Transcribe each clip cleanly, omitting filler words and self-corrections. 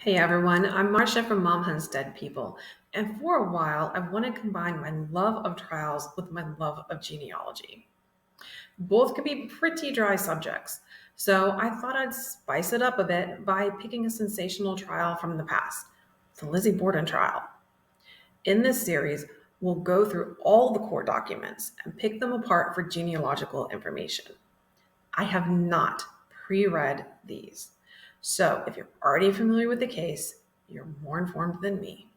Hey everyone, I'm Marcia from Mom Hunts Dead People, and for a while I've wanted to combine my love of trials with my love of genealogy. Both could be pretty dry subjects, so I thought I'd spice it up a bit by picking a sensational trial from the past, the Lizzie Borden trial. In this series, we'll go through all the court documents and pick them apart for genealogical information. I have not pre-read these. So if you're already familiar with the case, you're more informed than me.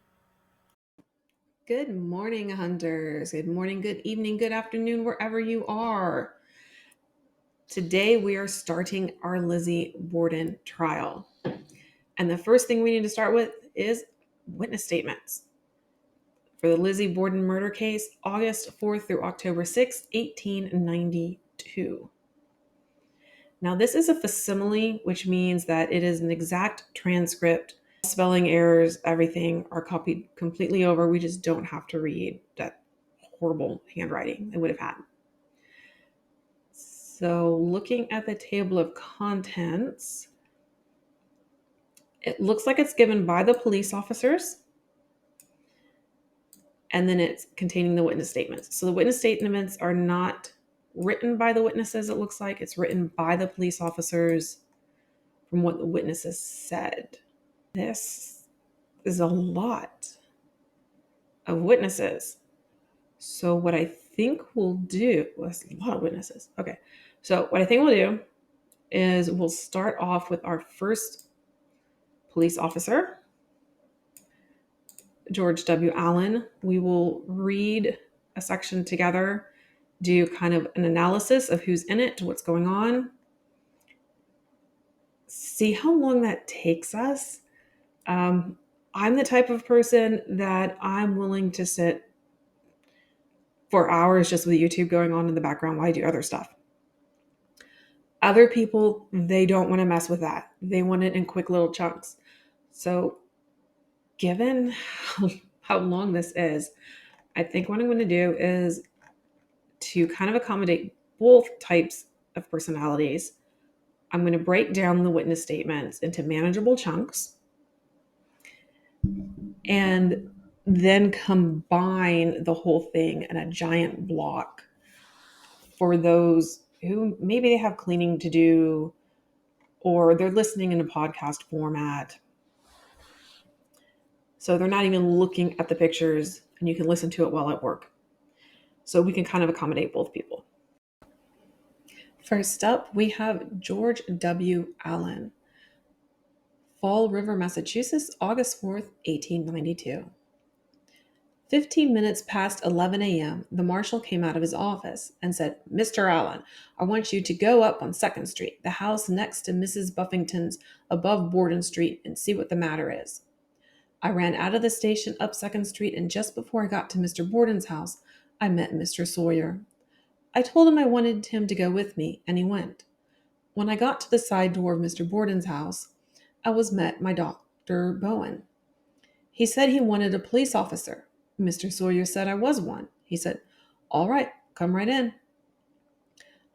Good morning, hunters. Good morning, good evening, good afternoon, wherever you are. Today we are starting our Lizzie Borden trial. And the first thing we need to start with is witness statements. For the Lizzie Borden murder case, August 4th through October 6th, 1892. Now, this is a facsimile, which means that it is an exact transcript. Spelling errors, everything are copied completely over. We just don't have to read that horrible handwriting they would have had. So, looking at the table of contents, it looks like it's given by the police officers, and then it's containing the witness statements. So, the witness statements are not written by the witnesses, it looks like. It's written by the police officers from what the witnesses said. This is a lot of witnesses. So what I think we'll do, that's a lot of witnesses. Okay. So what I think we'll do is we'll start off with our first police officer, George W. Allen. We will read a section together, do kind of an analysis of who's in it, what's going on, see how long that takes us. I'm the type of person that I'm willing to sit for hours just with YouTube going on in the background while I do other stuff. Other people, they don't want to mess with that. They want it in quick little chunks. So given how long this is, I think what I'm going to do is to kind of accommodate both types of personalities. I'm going to break down the witness statements into manageable chunks and then combine the whole thing in a giant block for those who maybe they have cleaning to do or they're listening in a podcast format. So they're not even looking at the pictures and you can listen to it while at work. So we can kind of accommodate both people. First up, we have George W. Allen. Fall River, Massachusetts, August 4th, 1892. 15 minutes past 11 a.m., the marshal came out of his office and said, "Mr. Allen, I want you to go up on 2nd Street, the house next to Mrs. Buffington's above Borden Street, and see what the matter is." I ran out of the station up 2nd Street, and just before I got to Mr. Borden's house, I met Mr. Sawyer. I told him I wanted him to go with me, and he went. When I got to the side door of Mr. Borden's house, I was met by Dr. Bowen. He said he wanted a police officer. Mr. Sawyer said I was one. He said, "All right, come right in."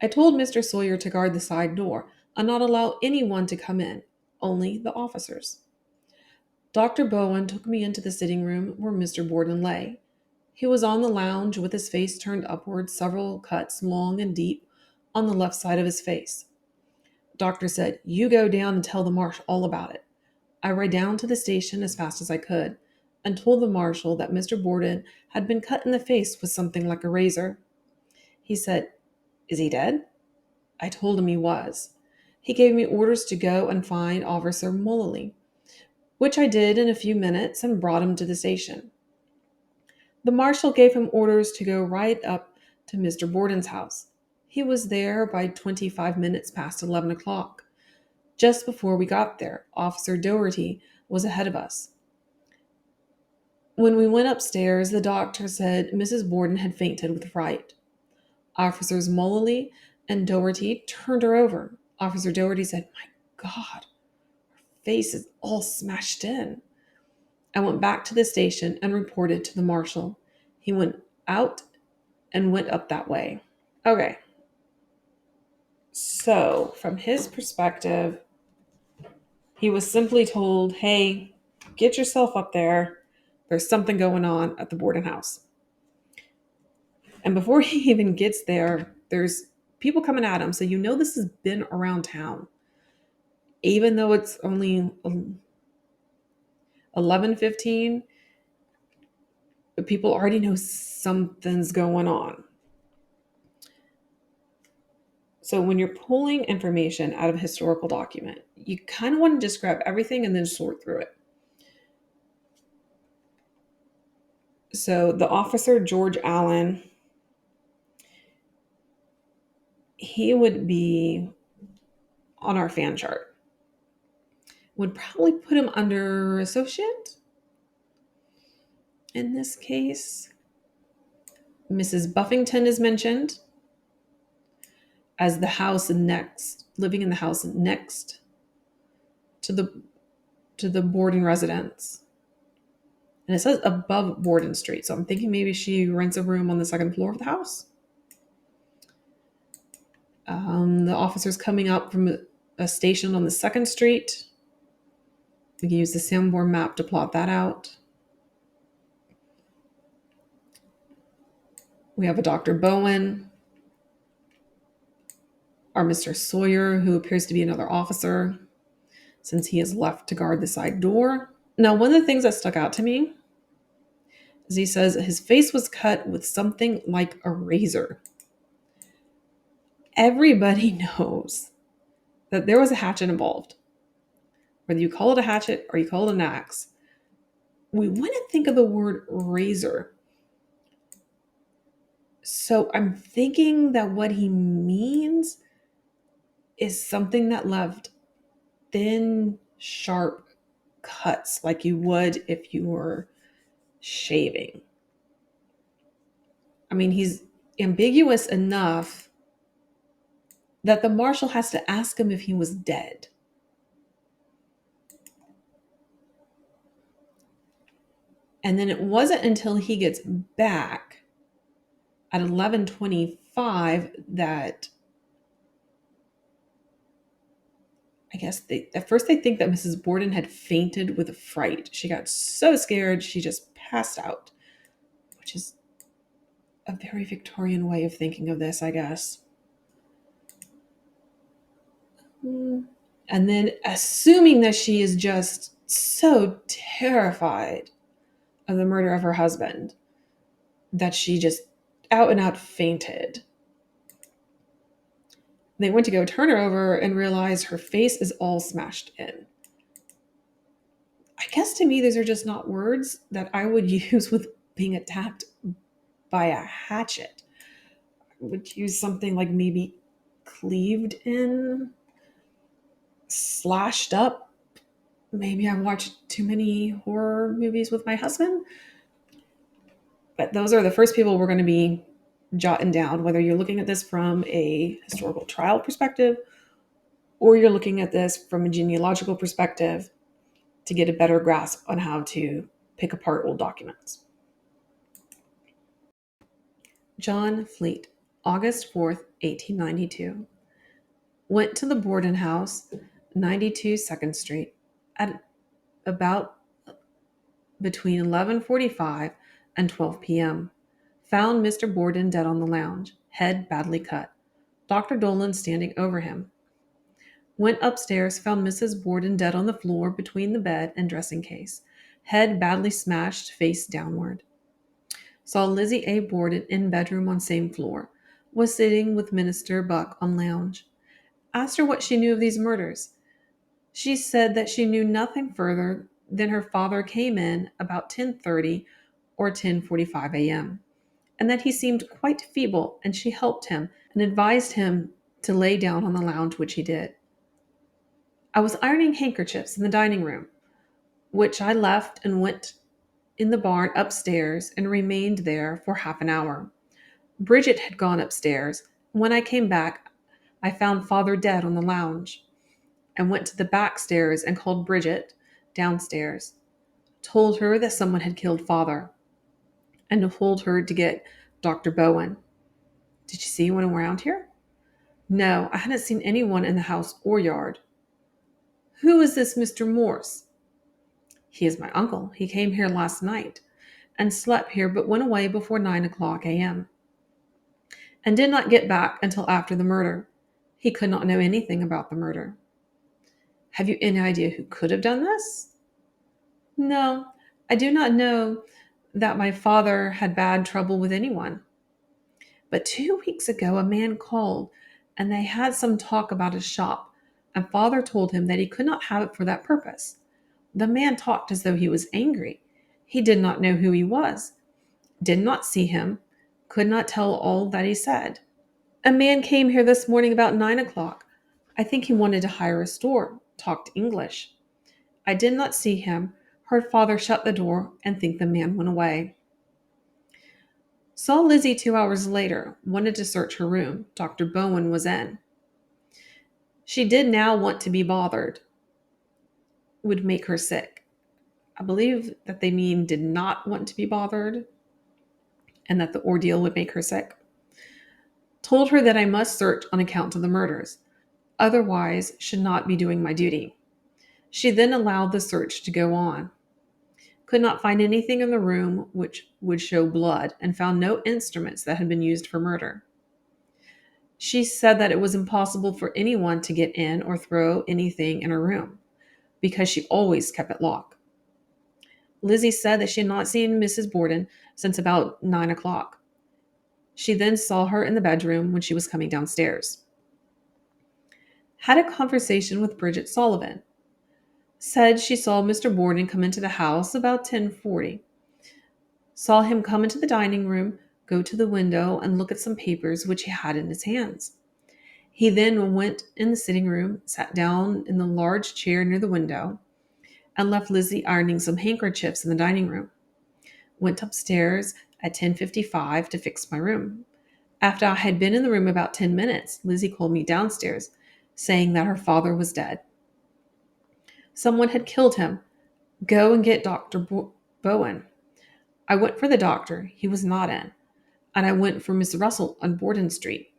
I told Mr. Sawyer to guard the side door and not allow anyone to come in, only the officers. Dr. Bowen took me into the sitting room where Mr. Borden lay. He was on the lounge with his face turned upward, several cuts, long and deep, on the left side of his face. Doctor said, "You go down and tell the marshal all about it." I ran down to the station as fast as I could and told the marshal that Mr. Borden had been cut in the face with something like a razor. He said, "Is he dead?" I told him he was. He gave me orders to go and find Officer Mullally, which I did in a few minutes and brought him to the station. The marshal gave him orders to go right up to Mr. Borden's house. He was there by 25 minutes past 11 o'clock. Just before we got there, Officer Doherty was ahead of us. When we went upstairs, the doctor said Mrs. Borden had fainted with fright. Officers Mullally and Doherty turned her over. Officer Doherty said, "My God, her face is all smashed in." I went back to the station and reported to the marshal. He went out and went up that way. Okay. So, from his perspective, He was simply told, hey, get yourself up there. There's something going on at the Borden house. And before he even gets there, there's people coming at him. So you know this has been around town. Even though it's only 11:15, people already know something's going on. So when you're pulling information out of a historical document, you kind of want to just grab everything and then sort through it. So the officer, George Allen, he would be on our fan chart. Would probably put him under associate in this case. Mrs. Buffington is mentioned as the house next, living in the house next to the Borden residence. And it says above Borden Street. So I'm thinking maybe she rents a room on the second floor of the house. The officer's coming up from a station on the 2nd Street. We can use the Sanborn map to plot that out. We have a Dr. Bowen, our Mr. Sawyer, who appears to be another officer, since he has left to guard the side door. Now, one of the things that stuck out to me is he says his face was cut with something like a razor. Everybody knows that there was a hatchet involved. Whether you call it a hatchet or you call it an axe, we wouldn't think of the word razor. So I'm thinking that what he means is something that left thin, sharp cuts like you would if you were shaving. I mean, he's ambiguous enough that the marshal has to ask him if he was dead. And then it wasn't until he gets back at 11:25 that I guess at first they think that Mrs. Borden had fainted with fright. She got so scared she just passed out, which is a very Victorian way of thinking of this, I guess. And then assuming that she is just so terrified of the murder of her husband that she just out and out fainted. They went to go turn her over and realized her face is all smashed in. I guess to me, these are just not words that I would use with being attacked by a hatchet. I would use something like maybe cleaved in, slashed up. Maybe I watched too many horror movies with my husband. But those are the first people we're going to be jotting down, whether you're looking at this from a historical trial perspective or you're looking at this from a genealogical perspective to get a better grasp on how to pick apart old documents. John Fleet, August 4th, 1892. Went to the Borden house, 92 2nd Street, at about between 11:45 and 12 p.m. Found Mr. Borden dead on the lounge, head badly cut. Dr. Dolan standing over him. Went upstairs, found Mrs. Borden dead on the floor between the bed and dressing case, head badly smashed, face downward. Saw Lizzie A. Borden in bedroom on same floor. Was sitting with Minister Buck on lounge. Asked her what she knew of these murders. She said that she knew nothing further than her father came in about 10:30 or 10:45 a.m. and that he seemed quite feeble, and she helped him and advised him to lay down on the lounge, which he did. I was ironing handkerchiefs in the dining room, which I left and went in the barn upstairs and remained there for half an hour. Bridget had gone upstairs. When I came back, I found father dead on the lounge. I went to the back stairs and called Bridget downstairs. Told her that someone had killed father and told her to get Dr. Bowen. Did you see anyone around here? No, I hadn't seen anyone in the house or yard. Who is this Mr. Morse? He is my uncle. He came here last night and slept here but went away before 9 o'clock a.m. and did not get back until after the murder. He could not know anything about the murder. Have you any idea who could have done this? No, I do not know that my father had bad trouble with anyone. But 2 weeks ago, a man called and they had some talk about his shop, and father told him that he could not have it for that purpose. The man talked as though he was angry. He did not know who he was, did not see him, could not tell all that he said. A man came here this morning about 9 o'clock. I think he wanted to hire a store, talked English. I did not see him, heard father shut the door, and think the man went away. Saw Lizzie 2 hours later, wanted to search her room. Dr. Bowen was in. She did now want to be bothered. Would make her sick. I believe that they mean did not want to be bothered and that the ordeal would make her sick. Told her that I must search on account of the murders. Otherwise, should not be doing my duty. She then allowed the search to go on. Could not find anything in the room which would show blood and found no instruments that had been used for murder. She said that it was impossible for anyone to get in or throw anything in her room because she always kept it locked. Lizzie said that she had not seen Mrs. Borden since about 9 o'clock. She then saw her in the bedroom when she was coming downstairs. Had a conversation with Bridget Sullivan. Said she saw Mr. Borden come into the house about 10:40. Saw him come into the dining room, go to the window, and look at some papers which he had in his hands. He then went in the sitting room, sat down in the large chair near the window, and left Lizzie ironing some handkerchiefs in the dining room. Went upstairs at 10:55 to fix my room. After I had been in the room about 10 minutes, Lizzie called me downstairs, saying that her father was dead. Someone had killed him. Go and get Dr. Bowen. I went for the doctor. He was not in. And I went for Miss Russell on Borden Street.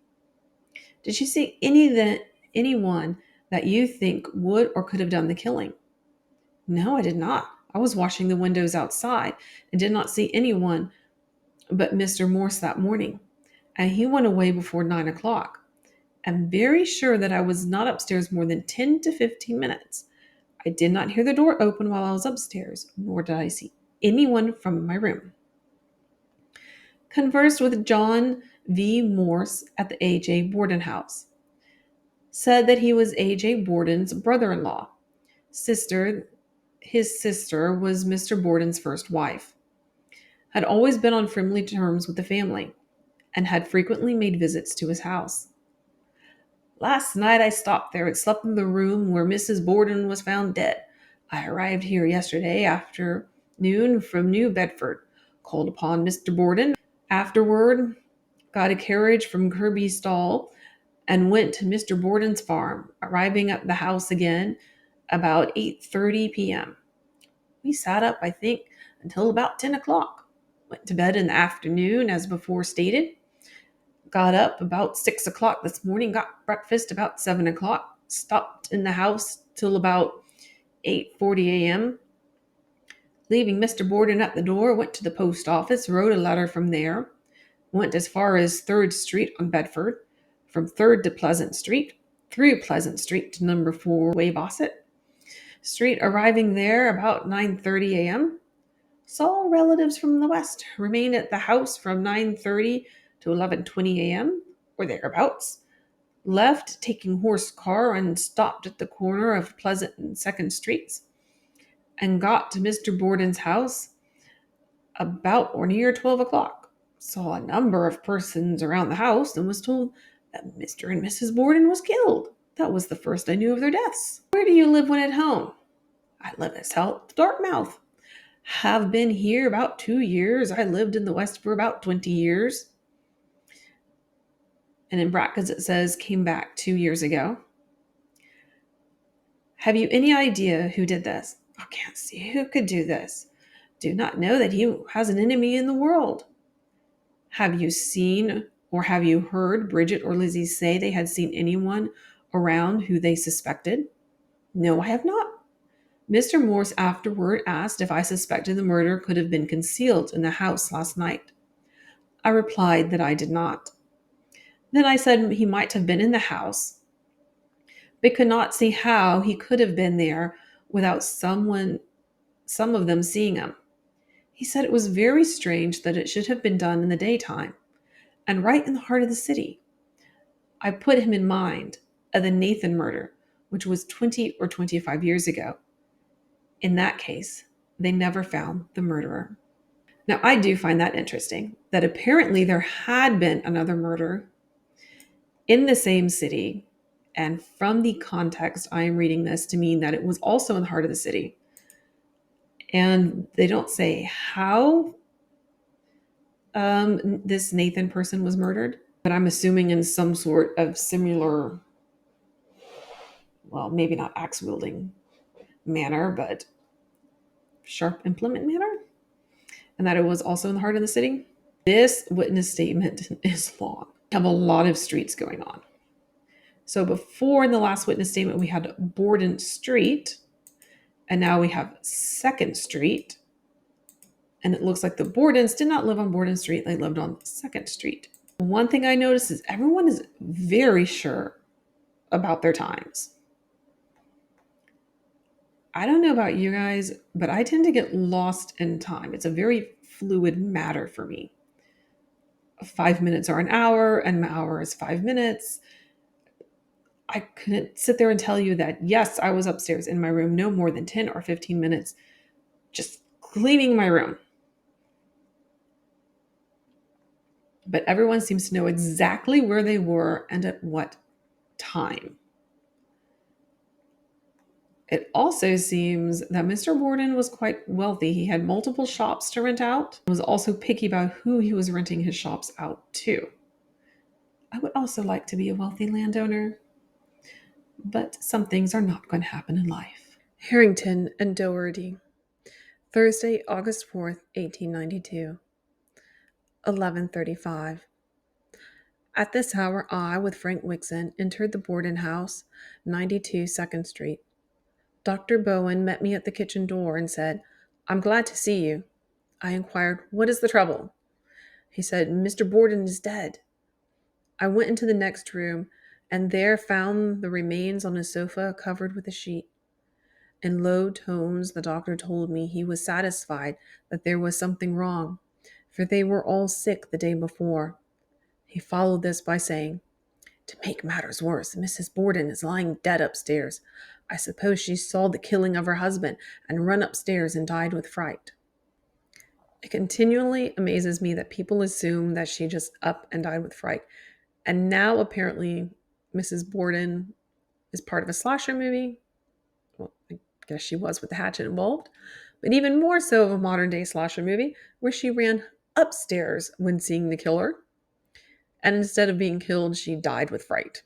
Did you see anyone that you think would or could have done the killing? No, I did not. I was washing the windows outside and did not see anyone but Mr. Morse that morning. And he went away before 9 o'clock. I'm very sure that I was not upstairs more than 10 to 15 minutes. I did not hear the door open while I was upstairs, nor did I see anyone from my room. Conversed with John V. Morse at the A.J. Borden house. Said that he was A.J. Borden's brother-in-law. His sister was Mr. Borden's first wife. Had always been on friendly terms with the family, and had frequently made visits to his house. Last night I stopped there and slept in the room where Mrs. Borden was found dead. I arrived here yesterday afternoon from New Bedford, called upon Mr. Borden. Afterward, got a carriage from Kirby Stall and went to Mr. Borden's farm, arriving at the house again about 8:30 p.m. We sat up, I think, until about 10 o'clock. Went to bed in the afternoon, as before stated. Got up about 6 o'clock this morning, got breakfast about 7 o'clock, stopped in the house till about 8:40 a.m. Leaving Mr. Borden at the door, went to the post office, wrote a letter from there, went as far as 3rd Street on Bedford, from 3rd to Pleasant Street, through Pleasant Street to number 4 Waybosset Street, arriving there about 9:30 a.m. Saw relatives from the west, remained at the house from 9:30 to 11:20 a.m. or thereabouts. Left, taking horse car, and stopped at the corner of Pleasant and 2nd Streets, and got to Mr. Borden's house about or near 12 o'clock. Saw a number of persons around the house and was told that Mr. and Mrs. Borden was killed. That was the first I knew of their deaths. Where do you live when at home? I live at South Dartmouth. Have been here about 2 years. I lived in the West for about 20 years. And in brackets it says, came back 2 years ago. Have you any idea who did this? I can't see who could do this. Do not know that he has an enemy in the world. Have you seen or have you heard Bridget or Lizzie say they had seen anyone around who they suspected? No, I have not. Mr. Morse afterward asked if I suspected the murder could have been concealed in the house last night. I replied that I did not. Then I said he might have been in the house, but could not see how he could have been there without some of them seeing him. He said it was very strange that it should have been done in the daytime and right in the heart of the city. I put him in mind of the Nathan murder, which was 20 or 25 years ago. In that case, they never found the murderer. Now, I do find that interesting that apparently there had been another murder in the same city. And from the context, I am reading this to mean that it was also in the heart of the city. And they don't say how this Nathan person was murdered, but I'm assuming in some sort of similar, well, maybe not axe wielding manner, but sharp implement manner, and that it was also in the heart of the city. This witness statement is long. We have a lot of streets going on. So before in the last witness statement, we had Borden Street, and now we have 2nd Street. And it looks like the Bordens did not live on Borden Street, they lived on 2nd Street. One thing I noticed is everyone is very sure about their times. I don't know about you guys, but I tend to get lost in time. It's a very fluid matter for me. 5 minutes are an hour, and an hour is 5 minutes. I couldn't sit there and tell you that, yes, I was upstairs in my room no more than 10 or 15 minutes just cleaning my room. But everyone seems to know exactly where they were and at what time. It also seems that Mr. Borden was quite wealthy. He had multiple shops to rent out. He was also picky about who he was renting his shops out to. I would also like to be a wealthy landowner, but some things are not going to happen in life. Harrington and Doherty, Thursday, August 4th, 1892, 11:35. At this hour, I, with Frank Wixon, entered the Borden house, 92 2nd Street. Dr. Bowen met me at the kitchen door and said, "I'm glad to see you." I inquired, "What is the trouble?" He said, "Mr. Borden is dead." I went into the next room and there found the remains on a sofa covered with a sheet. In low tones, the doctor told me he was satisfied that there was something wrong, for they were all sick the day before. He followed this by saying, "To make matters worse, Mrs. Borden is lying dead upstairs. I suppose she saw the killing of her husband and run upstairs and died with fright." It continually amazes me that people assume that she just up and died with fright. And now apparently Mrs. Borden is part of a slasher movie. Well, I guess she was with the hatchet involved. But even more so of a modern day slasher movie where she ran upstairs when seeing the killer. And instead of being killed, she died with fright.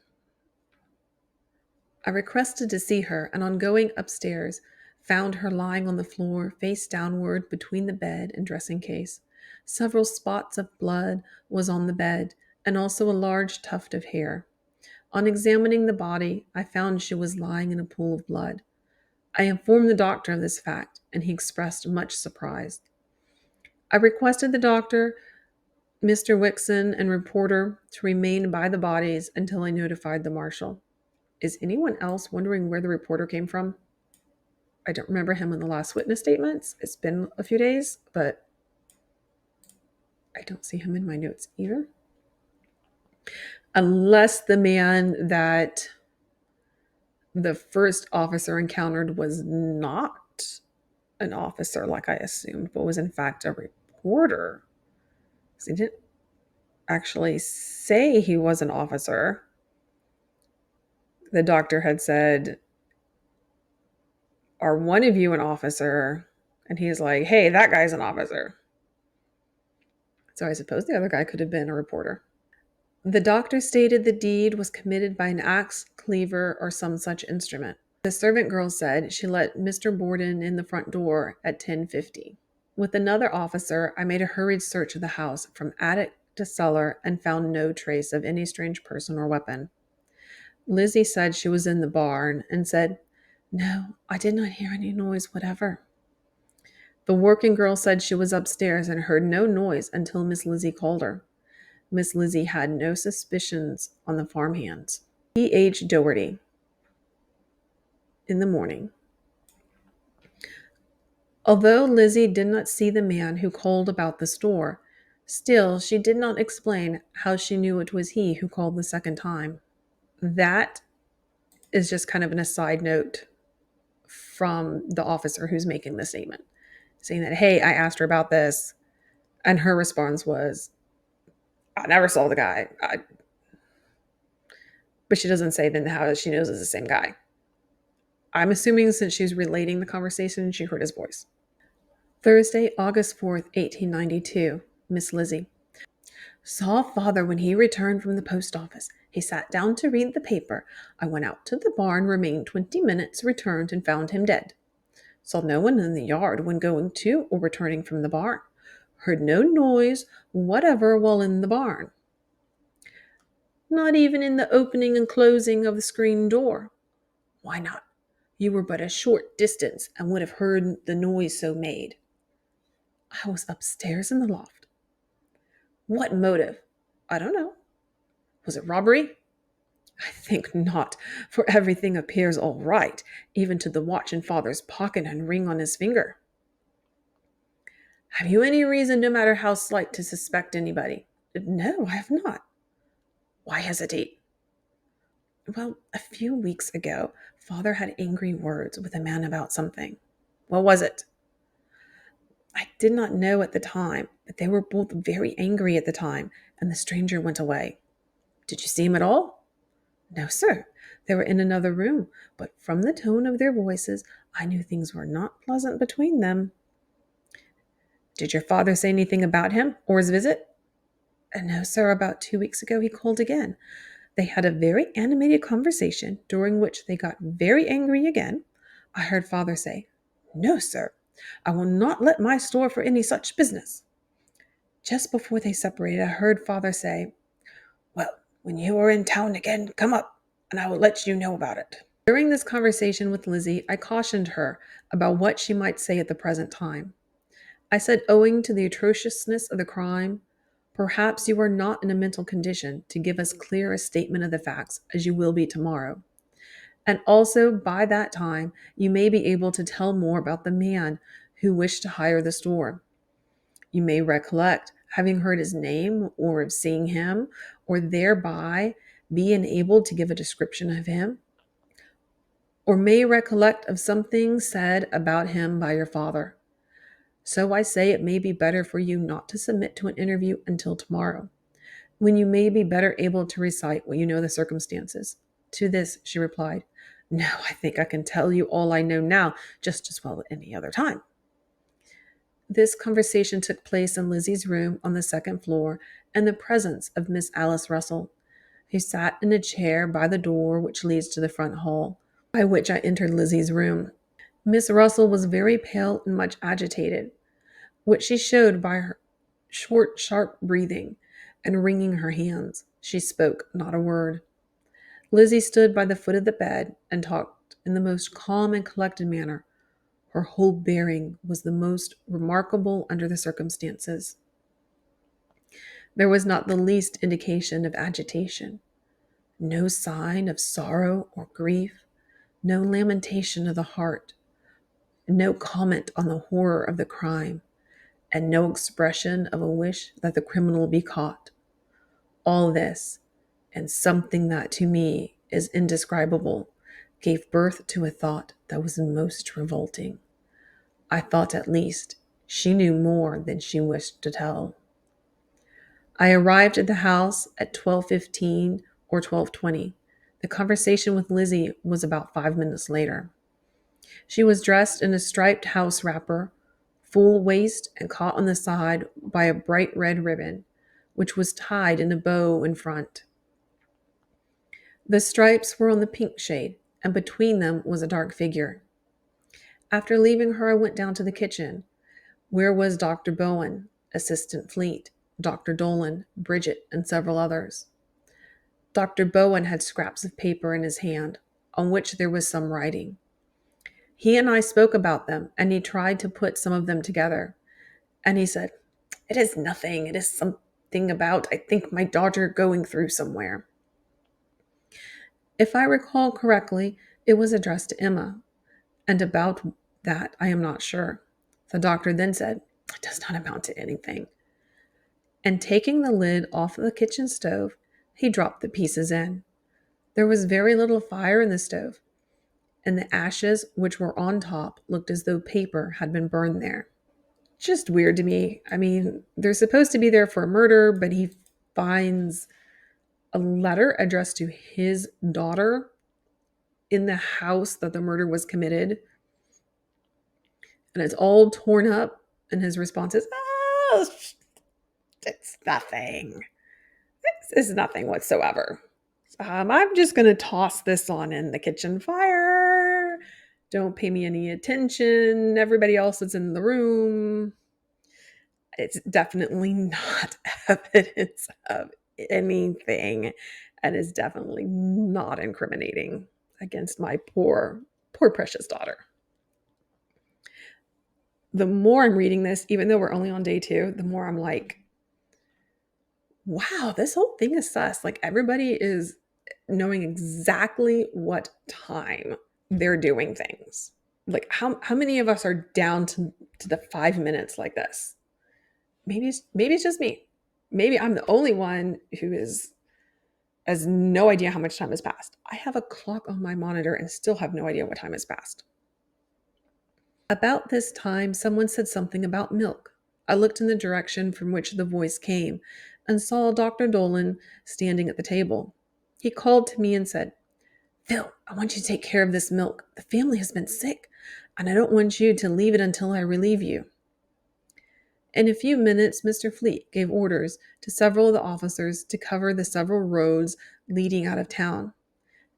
I requested to see her, and on going upstairs, found her lying on the floor, face downward between the bed and dressing case. Several spots of blood was on the bed, and also a large tuft of hair. On examining the body, I found she was lying in a pool of blood. I informed the doctor of this fact, and he expressed much surprise. I requested the doctor, Mr. Wixon, and reporter to remain by the bodies until I notified the marshal. Is anyone else wondering where the reporter came from? I don't remember him in the last witness statements. It's been a few days, but I don't see him in my notes either. Unless the man that the first officer encountered was not an officer like I assumed, but was in fact a reporter. He didn't actually say he was an officer. The doctor had said, "Are one of you an officer?" And he's like, "Hey, that guy's an officer." So I suppose the other guy could have been a reporter. The doctor stated the deed was committed by an axe, cleaver, or some such instrument. The servant girl said she let Mr. Borden in the front door at 10:50. With another officer, I made a hurried search of the house from attic to cellar and found no trace of any strange person or weapon. Lizzie said she was in the barn and said, No, I did not hear any noise whatever. The working girl said she was upstairs and heard no noise until Miss Lizzie called her. Miss Lizzie had no suspicions on the farmhands. P.H. Doherty. In the morning. Although Lizzie did not see the man who called about the store, still she did not explain how she knew it was he who called the second time. That is just kind of an aside note from the officer who's making the statement, saying that, hey, I asked her about this, and her response was, I never saw the guy. But she doesn't say then how she knows it's the same guy. I'm assuming since she's relating the conversation, she heard his voice. Thursday, August 4th, 1892. Miss Lizzie. Saw father when he returned from the post office. He sat down to read the paper. I went out to the barn, remained 20 minutes, returned, and found him dead. Saw no one in the yard when going to or returning from the barn. Heard no noise whatever while in the barn. Not even in the opening and closing of the screen door. Why not? You were but a short distance and would have heard the noise so made. I was upstairs in the loft. What motive? I don't know. Was it robbery? I think not, for everything appears all right, even to the watch in father's pocket and ring on his finger. Have you any reason, no matter how slight, to suspect anybody? No, I have not. Why hesitate? Well, a few weeks ago, father had angry words with a man about something. What was it? I did not know at the time, but they were both very angry at the time, and the stranger went away. Did you see him at all? No, sir. They were in another room, but from the tone of their voices, I knew things were not pleasant between them. Did your father say anything about him or his visit? No, sir. About 2 weeks ago, he called again. They had a very animated conversation, during which they got very angry again. I heard father say, No, sir, I will not let my store for any such business. Just before they separated, I heard father say, Well, when you are in town again, come up, and I will let you know about it. During this conversation with Lizzie, I cautioned her about what she might say at the present time. I said, owing to the atrociousness of the crime, perhaps you are not in a mental condition to give as clear a statement of the facts as you will be tomorrow. And also, by that time, you may be able to tell more about the man who wished to hire the store. You may recollect having heard his name or of seeing him, or thereby be enabled to give a description of him, or may recollect of something said about him by your father. So I say it may be better for you not to submit to an interview until tomorrow, when you may be better able to recite what you know the circumstances. To this she replied, No, I think I can tell you all I know now just as well at any other time. This conversation took place in Lizzie's room on the second floor in the presence of Miss Alice Russell, who sat in a chair by the door which leads to the front hall, by which I entered Lizzie's room. Miss Russell was very pale and much agitated, which she showed by her short, sharp breathing and wringing her hands. She spoke not a word. Lizzie stood by the foot of the bed and talked in the most calm and collected manner. Her whole bearing was the most remarkable under the circumstances. There was not the least indication of agitation, no sign of sorrow or grief, no lamentation of the heart, no comment on the horror of the crime, and no expression of a wish that the criminal be caught. All this, and something that to me is indescribable, gave birth to a thought that was most revolting. I thought at least she knew more than she wished to tell. I arrived at the house at 12:15 or 12:20. The conversation with Lizzie was about 5 minutes later. She was dressed in a striped house wrapper, full waist and caught on the side by a bright red ribbon, which was tied in a bow in front. The stripes were on the pink shade, and between them was a dark figure. After leaving her, I went down to the kitchen, where was Dr. Bowen, Assistant Fleet, Dr. Dolan, Bridget, and several others. Dr. Bowen had scraps of paper in his hand, on which there was some writing. He and I spoke about them, and he tried to put some of them together. And he said, "It is nothing. It is something about, I think, my daughter going through somewhere." If I recall correctly, it was addressed to Emma, and about that I am not sure. The doctor then said, "It does not amount to anything." And taking the lid off of the kitchen stove, he dropped the pieces in. There was very little fire in the stove, and the ashes which were on top looked as though paper had been burned there. Just weird to me. I mean, they're supposed to be there for a murder, but he finds a letter addressed to his daughter in the house that the murder was committed, and it's all torn up. And his response is, "Oh, it's nothing. This is nothing whatsoever. I'm just going to toss this on in the kitchen fire. Don't pay me any attention. Everybody else that's in the room." It's definitely not evidence of anything, and is definitely not incriminating against my poor, poor precious daughter. The more I'm reading this, even though we're only on day 2, the more I'm like, wow, this whole thing is sus. Like, everybody is knowing exactly what time they're doing things. Like, how many of us are down to the 5 minutes like this? Maybe it's just me. Maybe I'm the only one who has no idea how much time has passed. I have a clock on my monitor and still have no idea what time has passed. About this time, someone said something about milk. I looked in the direction from which the voice came and saw Dr. Dolan standing at the table. He called to me and said, "Phil, I want you to take care of this milk. The family has been sick, and I don't want you to leave it until I relieve you." In a few minutes, Mr. Fleet gave orders to several of the officers to cover the several roads leading out of town.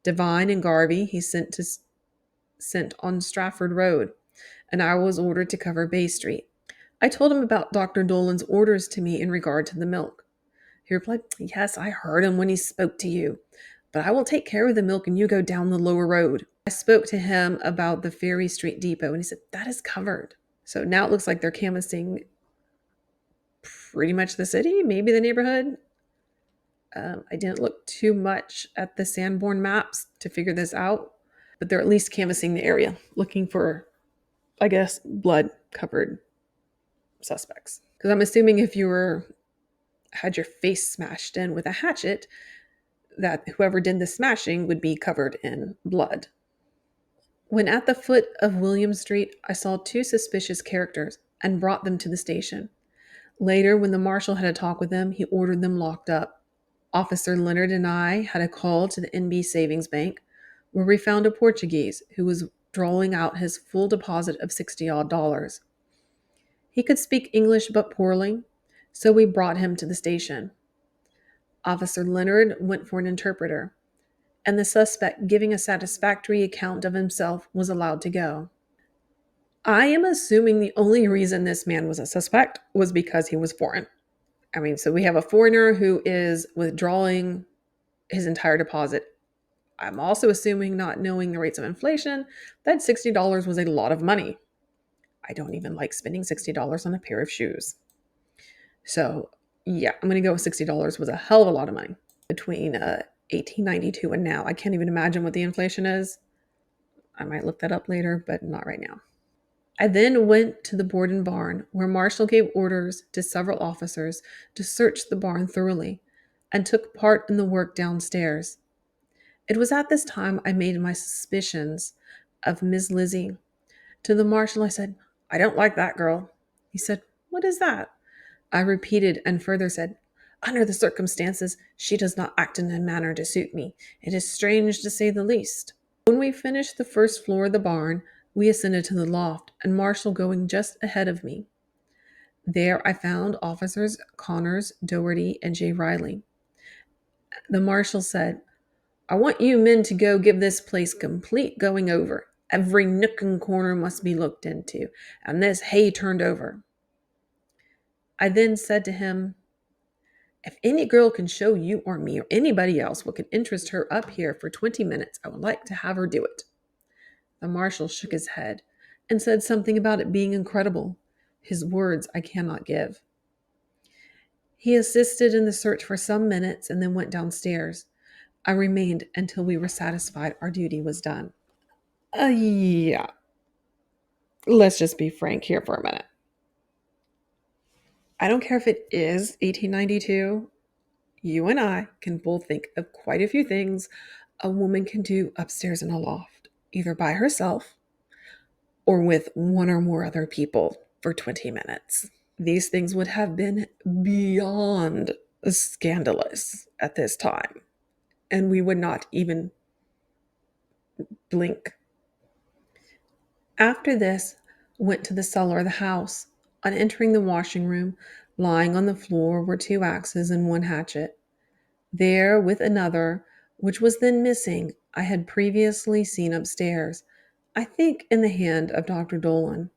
Devine and Garvey he sent on Stratford Road, and I was ordered to cover Bay Street. I told him about Dr. Dolan's orders to me in regard to the milk. He replied, "Yes, I heard him when he spoke to you, but I will take care of the milk and you go down the lower road." I spoke to him about the Ferry Street depot, and he said, "That is covered." So now it looks like they're canvassing pretty much the city, maybe the neighborhood. I didn't look too much at the Sanborn maps to figure this out, but they're at least canvassing the area, looking for, I guess, blood-covered suspects. Because I'm assuming if you had your face smashed in with a hatchet, that whoever did the smashing would be covered in blood. When at the foot of William Street, I saw 2 suspicious characters and brought them to the station. Later, when the marshal had a talk with them, he ordered them locked up. Officer Leonard and I had a call to the NB Savings Bank, where we found a Portuguese who was drawing out his full deposit of $60-odd. He could speak English but poorly, so we brought him to the station. Officer Leonard went for an interpreter, and the suspect, giving a satisfactory account of himself, was allowed to go. I am assuming the only reason this man was a suspect was because he was foreign. I mean, so we have a foreigner who is withdrawing his entire deposit. I'm also assuming, not knowing the rates of inflation, that $60 was a lot of money. I don't even like spending $60 on a pair of shoes. So yeah, I'm going to go with $60 was a hell of a lot of money. Between 1892 and now, I can't even imagine what the inflation is. I might look that up later, but not right now. I then went to the Borden barn, where Marshall gave orders to several officers to search the barn thoroughly, and took part in the work downstairs. It was at this time I made my suspicions of Miss Lizzie. To the marshal I said, "I don't like that girl." He said, "What is that?" I repeated and further said, "Under the circumstances, she does not act in a manner to suit me. It is strange to say the least." When we finished the first floor of the barn, we ascended to the loft, and Marshall going just ahead of me. There I found officers Connors, Doherty, and J. Riley. The marshal said, "I want you men to go give this place complete going over. Every nook and corner must be looked into, and this hay turned over." I then said to him, "If any girl can show you or me or anybody else what could interest her up here for 20 minutes, I would like to have her do it." The marshal shook his head and said something about it being incredible. His words I cannot give. He assisted in the search for some minutes and then went downstairs. I remained until we were satisfied our duty was done. Yeah. Let's just be frank here for a minute. I don't care if it is 1892. You and I can both think of quite a few things a woman can do upstairs in a loft, either by herself or with one or more other people for 20 minutes. These things would have been beyond scandalous at this time, and we would not even blink. After this, went to the cellar of the house. On entering the washing room, lying on the floor were 2 axes and 1 hatchet. There, with another, which was then missing, I had previously seen upstairs, I think in the hand of Dr. Dolan.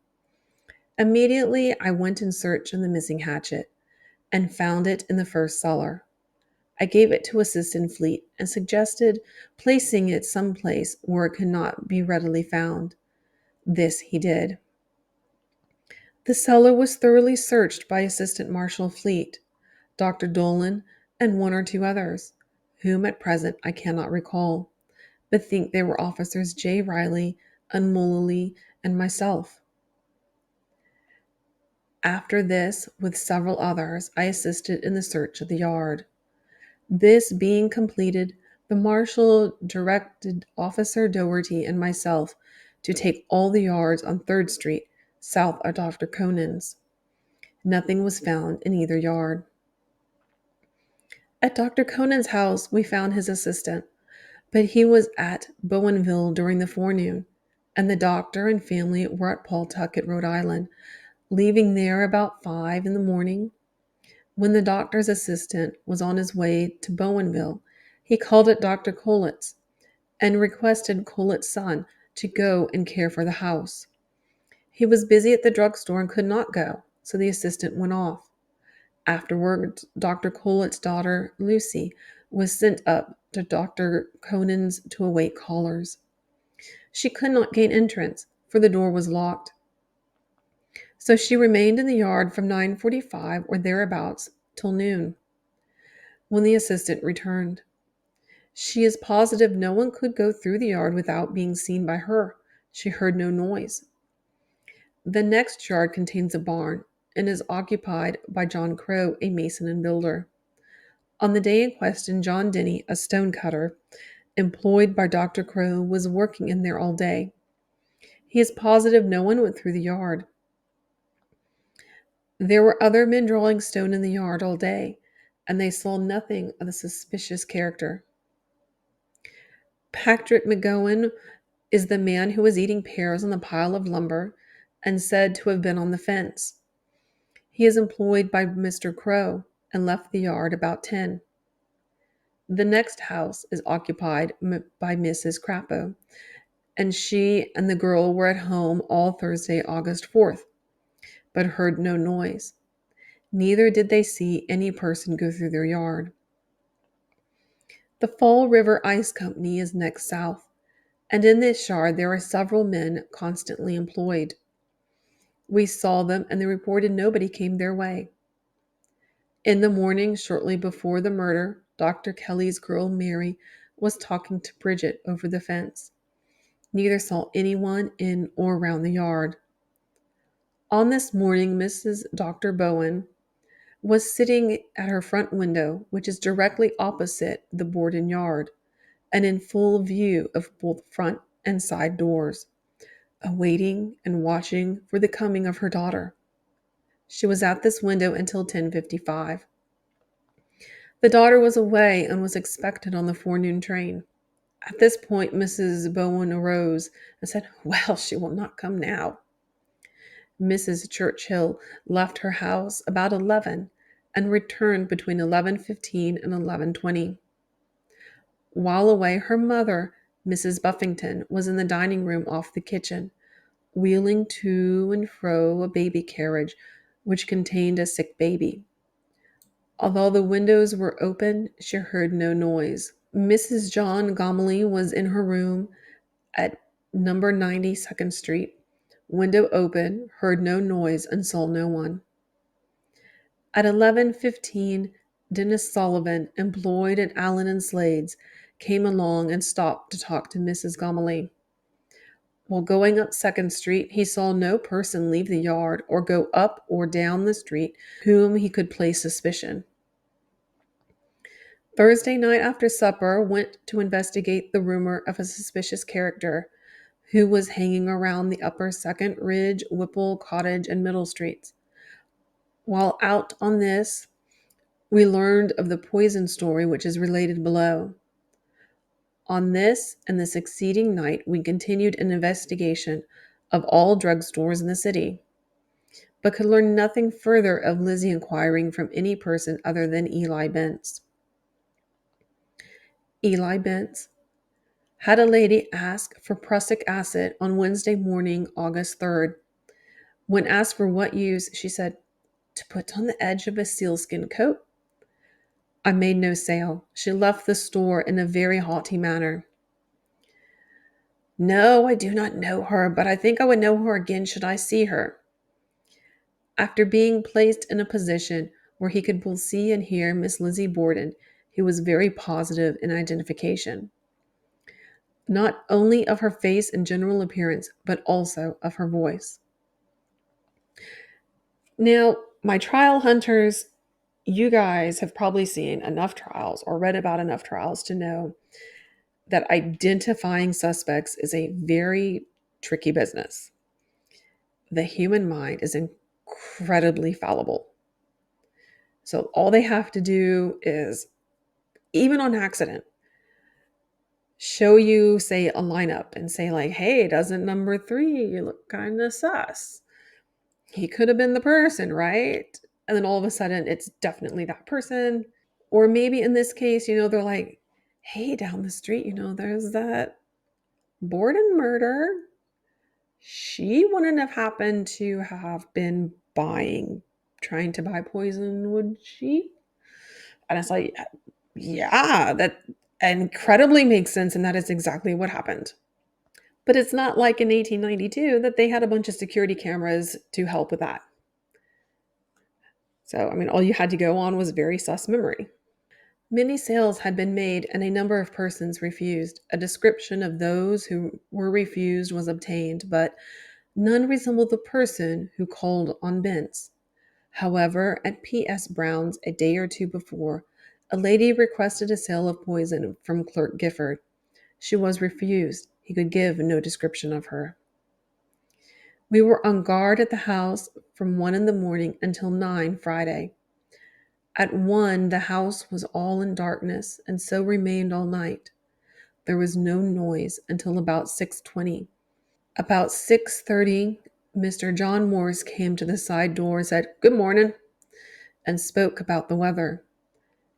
Immediately I went in search of the missing hatchet, and found it in the first cellar. I gave it to Assistant Fleet and suggested placing it some place where it could not be readily found. This he did. The cellar was thoroughly searched by Assistant Marshal Fleet, Dr. Dolan, and 1 or 2 others, whom at present I cannot recall, but think they were Officers J. Riley, Unmullally, and myself. After this, with several others, I assisted in the search of the yard. This being completed, the marshal directed Officer Doherty and myself to take all the yards on 3rd Street, south of Dr. Conan's. Nothing was found in either yard. At Dr. Conan's house, we found his assistant, but he was at Bowenville during the forenoon, and the doctor and family were at Pawtucket, Rhode Island, leaving there about 5 in the morning. When the doctor's assistant was on his way to Bowenville, he called at Dr. Colet's and requested Colet's son to go and care for the house. He was busy at the drugstore and could not go, so the assistant went off. Afterward, Dr. Colet's daughter, Lucy, was sent up to Dr. Conan's to await callers. She could not gain entrance, for the door was locked. So she remained in the yard from 9:45 or thereabouts till noon, when the assistant returned. She is positive no one could go through the yard without being seen by her. She heard no noise. The next yard contains a barn and is occupied by John Crow, a mason and builder. On the day in question, John Denny, a stone cutter, employed by Dr. Crow, was working in there all day. He is positive no one went through the yard. There were other men drawing stone in the yard all day, and they saw nothing of the suspicious character. Patrick McGowan is the man who was eating pears on the pile of lumber and said to have been on the fence. He is employed by Mr. Crow and left the yard about 10. The next house is occupied by Mrs. Crapo, and she and the girl were at home all Thursday, August 4th, but heard no noise. Neither did they see any person go through their yard. The Fall River Ice Company is next south, and in this yard there are several men constantly employed. We saw them, and they reported nobody came their way. In the morning, shortly before the murder, Dr. Kelly's girl Mary was talking to Bridget over the fence. Neither saw anyone in or around the yard. On this morning, Mrs. Dr. Bowen was sitting at her front window, which is directly opposite the Borden yard, and in full view of both front and side doors, awaiting and watching for the coming of her daughter. She was at this window until 10:55. The daughter was away and was expected on the forenoon train. At this point, Mrs. Bowen arose and said, "Well, she will not come now." Mrs. Churchill left her house about 11 and returned between 11:15 and 11:20. While away, her mother, Mrs. Buffington, was in the dining room off the kitchen, wheeling to and fro a baby carriage which contained a sick baby. Although the windows were open, she heard no noise. Mrs. John Gomley was in her room at number 90 2nd Street, window open, heard no noise, and saw no one. At 11:15, Dennis Sullivan, employed at Allen and Slade's, came along and stopped to talk to Mrs. Gomely. While going up 2nd Street, he saw no person leave the yard or go up or down the street whom he could place suspicion. Thursday night after supper, went to investigate the rumor of a suspicious character who was hanging around the upper 2nd Ridge, Whipple, Cottage, and Middle Streets. While out on this, we learned of the poison story which is related below. On this and the succeeding night, we continued an investigation of all drugstores in the city, but could learn nothing further of Lizzie inquiring from any person other than Eli Bentz. Eli Bentz had a lady ask for prussic acid on Wednesday morning, August 3rd. When asked for what use, she said, "To put on the edge of a sealskin coat." I made no sale. She left the store in a very haughty manner. "No, I do not know her, but I think I would know her again should I see her." After being placed in a position where he could both see and hear Miss Lizzie Borden, he was very positive in identification, not only of her face and general appearance, but also of her voice. Now, my trial hunters, you guys have probably seen enough trials or read about enough trials to know that identifying suspects is a very tricky business. The human mind is incredibly fallible. So all they have to do is, even on accident, show you, say, a lineup and say like, "Hey, doesn't number 3 you look kind of sus? He could have been the person, right?" And then all of a sudden it's definitely that person. Or maybe in this case, they're like, "Hey, down the street, there's that Borden murder. She wouldn't have happened to have been trying to buy poison, would she?" And it's like, yeah, that incredibly makes sense. And that is exactly what happened. But it's not like in 1892 that they had a bunch of security cameras to help with that. So, all you had to go on was very sus memory. Many sales had been made and a number of persons refused. A description of those who were refused was obtained, but none resembled the person who called on Bentz. However, at P.S. Brown's a day or two before, a lady requested a sale of poison from Clerk Gifford. She was refused. He could give no description of her. We were on guard at the house from 1 in the morning until 9 Friday. At 1, the house was all in darkness, and so remained all night. There was no noise until about 6:20. About 6:30, Mr. John Morse came to the side door, said, "Good morning," and spoke about the weather.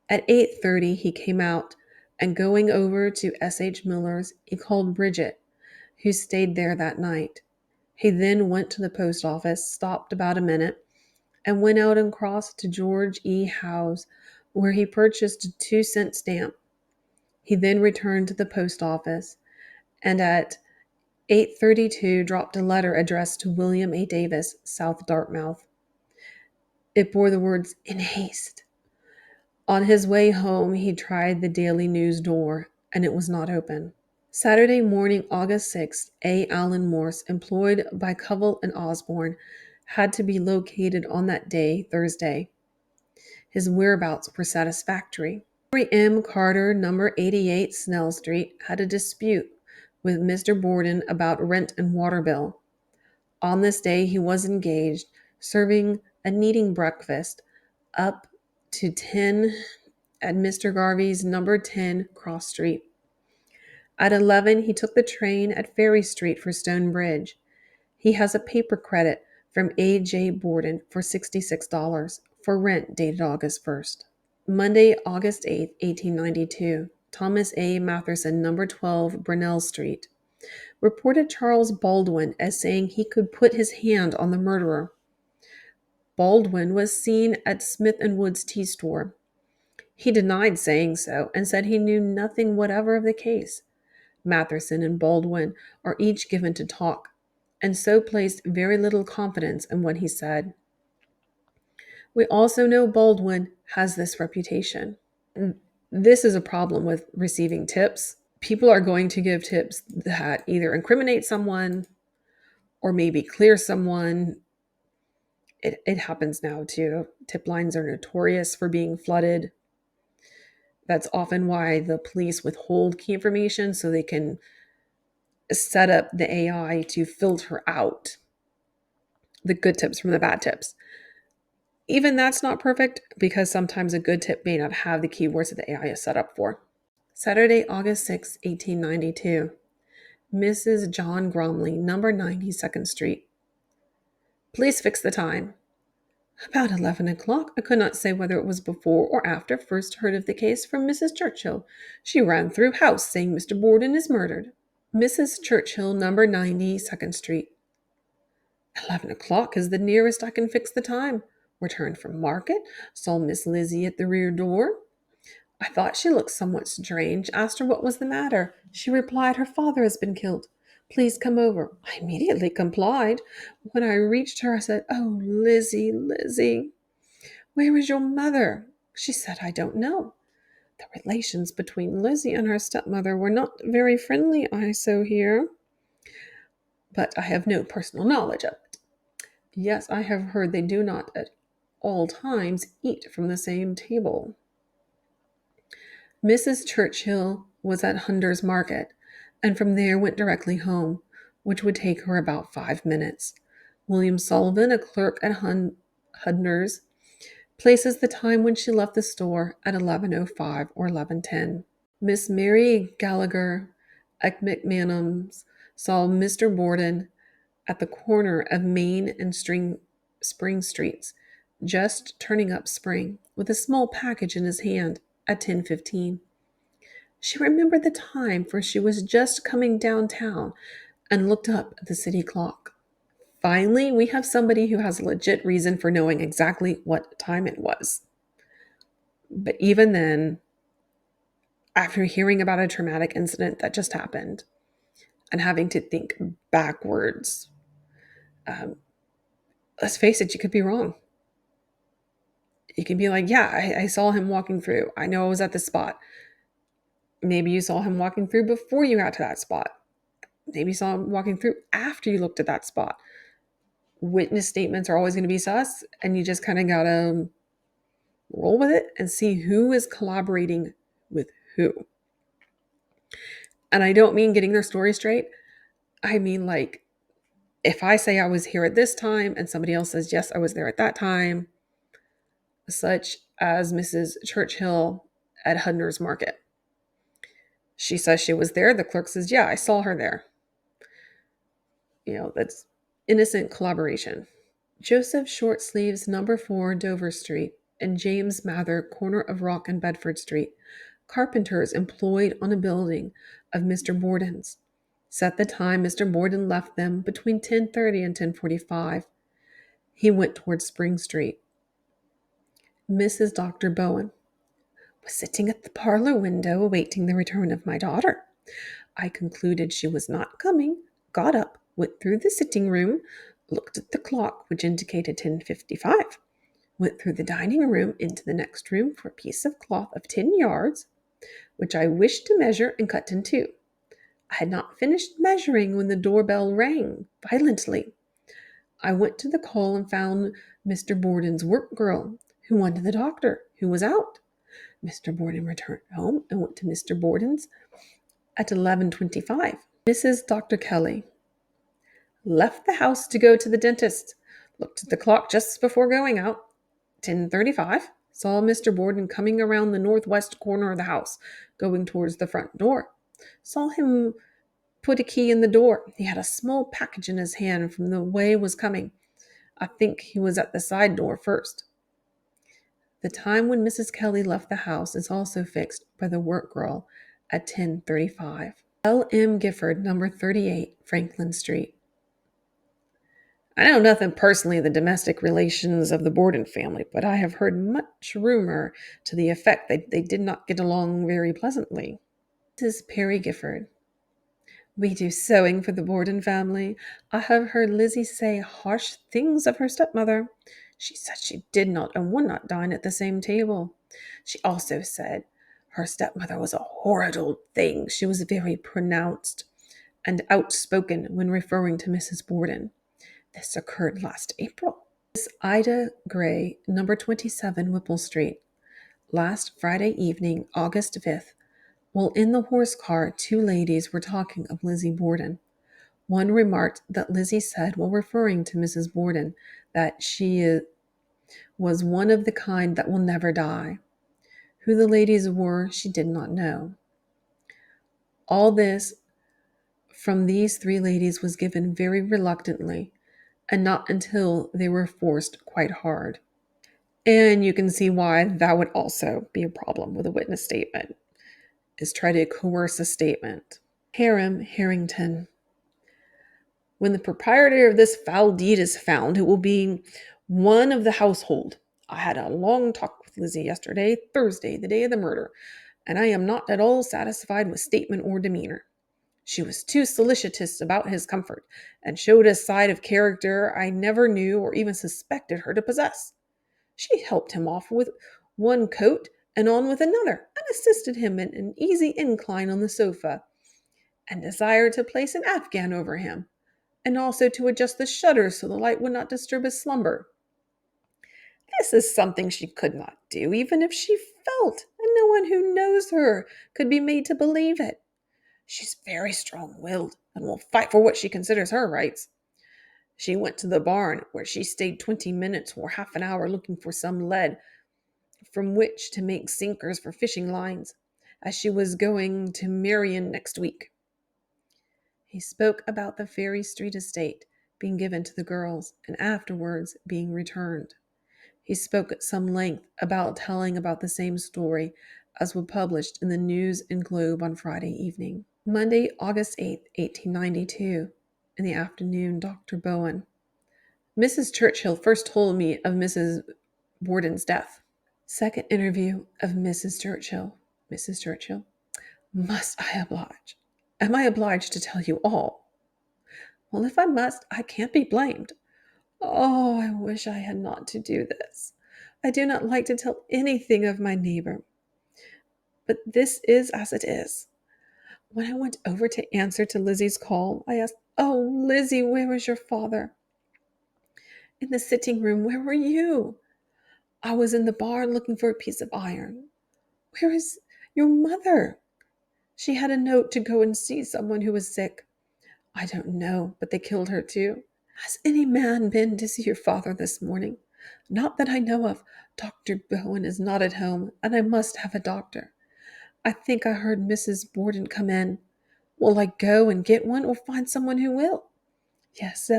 At 8:30, he came out, and going over to S.H. Miller's, he called Bridget, who stayed there that night. He then went to the post office, stopped about a minute, and went out and crossed to George E. Howe's, where he purchased a 2-cent stamp. He then returned to the post office, and at 8:32 dropped a letter addressed to William A. Davis, South Dartmouth. It bore the words, "In haste." On his way home, he tried the Daily News door, and it was not open. Saturday morning, August 6th, A. Allen Morse, employed by Covell and Osborne, had to be located on that day, Thursday. His whereabouts were satisfactory. Henry M. Carter, number 88 Snell Street, had a dispute with Mr. Borden about rent and water bill. On this day, he was engaged serving a kneading breakfast up to 10 at Mr. Garvey's number 10 Cross Street. At 11, he took the train at Ferry Street for Stone Bridge. He has a paper credit from A.J. Borden for $66 for rent dated August 1st. Monday, August 8th, 1892. Thomas A. Matherson, number 12 Brunel Street, reported Charles Baldwin as saying he could put his hand on the murderer. Baldwin was seen at Smith & Wood's tea store. He denied saying so and said he knew nothing whatever of the case. Matherson and Baldwin are each given to talk, and so placed very little confidence in what he said. We also know Baldwin has this reputation. This is a problem with receiving tips. People are going to give tips that either incriminate someone or maybe clear someone. It happens now too. Tip lines are notorious for being flooded. That's often why the police withhold key information so they can set up the AI to filter out the good tips from the bad tips. Even that's not perfect because sometimes a good tip may not have the keywords that the AI is set up for. Saturday, August 6, 1892. Mrs. John Gromley, number 92nd Street. Please fix the time. About 11 o'clock. I could not say whether it was before or after first heard of the case from Mrs. Churchill. She ran through house saying Mr. Borden is murdered. Mrs. Churchill, number 92nd Street. 11 o'clock is the nearest I can fix the time. Returned from market. Saw Miss Lizzie at the rear door. I thought she looked somewhat strange. Asked her what was the matter. She replied, her father has been killed. Please come over. I immediately complied. When I reached her, I said, oh, Lizzie, Lizzie, where is your mother? She said, I don't know. The relations between Lizzie and her stepmother were not very friendly, I so hear. But I have no personal knowledge of it. Yes, I have heard they do not at all times eat from the same table. Mrs. Churchill was at Hunter's Market, and from there went directly home, which would take her about 5 minutes. William Sullivan, a clerk at Hunter's, places the time when she left the store at 11:05 or 11:10. Miss Mary Gallagher at McManum's saw Mr. Borden at the corner of Main and Spring Streets, just turning up Spring, with a small package in his hand at 10:15. She remembered the time, for she was just coming downtown and looked up at the city clock. Finally, we have somebody who has a legit reason for knowing exactly what time it was. But even then, after hearing about a traumatic incident that just happened and having to think backwards, let's face it, you could be wrong. You can be like, yeah, I saw him walking through. I know I was at the spot. Maybe you saw him walking through before you got to that spot. Maybe you saw him walking through after you looked at that spot. Witness statements are always going to be sus, and you just kind of got to roll with it and see who is collaborating with who. And I don't mean getting their story straight. I mean, like, if I say I was here at this time and somebody else says, yes, I was there at that time, such as Mrs. Churchill at Hunter's Market. She says she was there. The clerk says, yeah, I saw her there. That's innocent collaboration. Joseph Shortsleeves, number 4, Dover Street, and James Mather, corner of Rock and Bedford Street, carpenters employed on a building of Mr. Borden's. Set the time Mr. Borden left them between 10:30 and 10:45. He went towards Spring Street. Mrs. Dr. Bowen was sitting at the parlor window awaiting the return of my daughter. I concluded she was not coming, got up, went through the sitting room, looked at the clock, which indicated 10:55, went through the dining room into the next room for a piece of cloth of 10 yards, which I wished to measure and cut in two. I had not finished measuring when the doorbell rang violently. I went to the call and found Mr. Borden's work girl, who wanted the doctor, who was out. Mr. Borden returned home and went to Mr. Borden's at 11:25. Mrs. Dr. Kelly left the house to go to the dentist. Looked at the clock just before going out. 10:35. Saw Mr. Borden coming around the northwest corner of the house, going towards the front door. Saw him put a key in the door. He had a small package in his hand from the way he was coming. I think he was at the side door first. The time when Mrs. Kelly left the house is also fixed by the work girl at 10:35. L. M. Gifford, number 38, Franklin Street. I know nothing personally of the domestic relations of the Borden family, but I have heard much rumor to the effect that they did not get along very pleasantly. Mrs. Perry Gifford. We do sewing for the Borden family. I have heard Lizzie say harsh things of her stepmother. She said she did not and would not dine at the same table. She also said her stepmother was a horrid old thing. She was very pronounced and outspoken when referring to Mrs. Borden. This occurred last April. Miss Ida Gray, number 27 Whipple Street. Last Friday evening, August 5th, while in the horse car, two ladies were talking of Lizzie Borden. One remarked that Lizzie said, while referring to Mrs. Borden, that was one of the kind that will never die. Who the ladies were, she did not know. All this from these three ladies was given very reluctantly, and not until they were forced quite hard. And you can see why that would also be a problem with a witness statement, is try to coerce a statement. Harem Harrington. When the proprietor of this foul deed is found, it will be one of the household. I had a long talk with Lizzie yesterday, Thursday, the day of the murder, and I am not at all satisfied with statement or demeanor. She was too solicitous about his comfort, and showed a side of character I never knew or even suspected her to possess. She helped him off with one coat and on with another, and assisted him in an easy incline on the sofa, and desired to place an afghan over him, and also to adjust the shutters so the light would not disturb his slumber. This is something she could not do, even if she felt, and no one who knows her could be made to believe it. She's very strong-willed, and will fight for what she considers her rights. She went to the barn, where she stayed 20 minutes or half an hour looking for some lead from which to make sinkers for fishing lines, as she was going to Marion next week. He spoke about the Ferry Street estate being given to the girls and afterwards being returned. He spoke at some length about telling about the same story as was published in the News and Globe on Friday evening. Monday, August 8th, 1892, in the afternoon, Dr. Bowen. Mrs. Churchill first told me of Mrs. Borden's death. Second interview of Mrs. Churchill. Mrs. Churchill. Must I oblige? Am I obliged to tell you all? Well, if I must, I can't be blamed. Oh, I wish I had not to do this. I do not like to tell anything of my neighbor. But this is as it is. When I went over to answer to Lizzie's call, I asked, "Oh, Lizzie, where is your father?" "In the sitting room. Where were you?" "I was in the barn looking for a piece of iron." "Where is your mother?" "She had a note to go and see someone who was sick." "I don't know, but they killed her too." "Has any man been to see your father this morning?" "Not that I know of. Dr. Bowen is not at home, and I must have a doctor. I think I heard Mrs. Borden come in. Will I go and get one, or find someone who will?" Yes,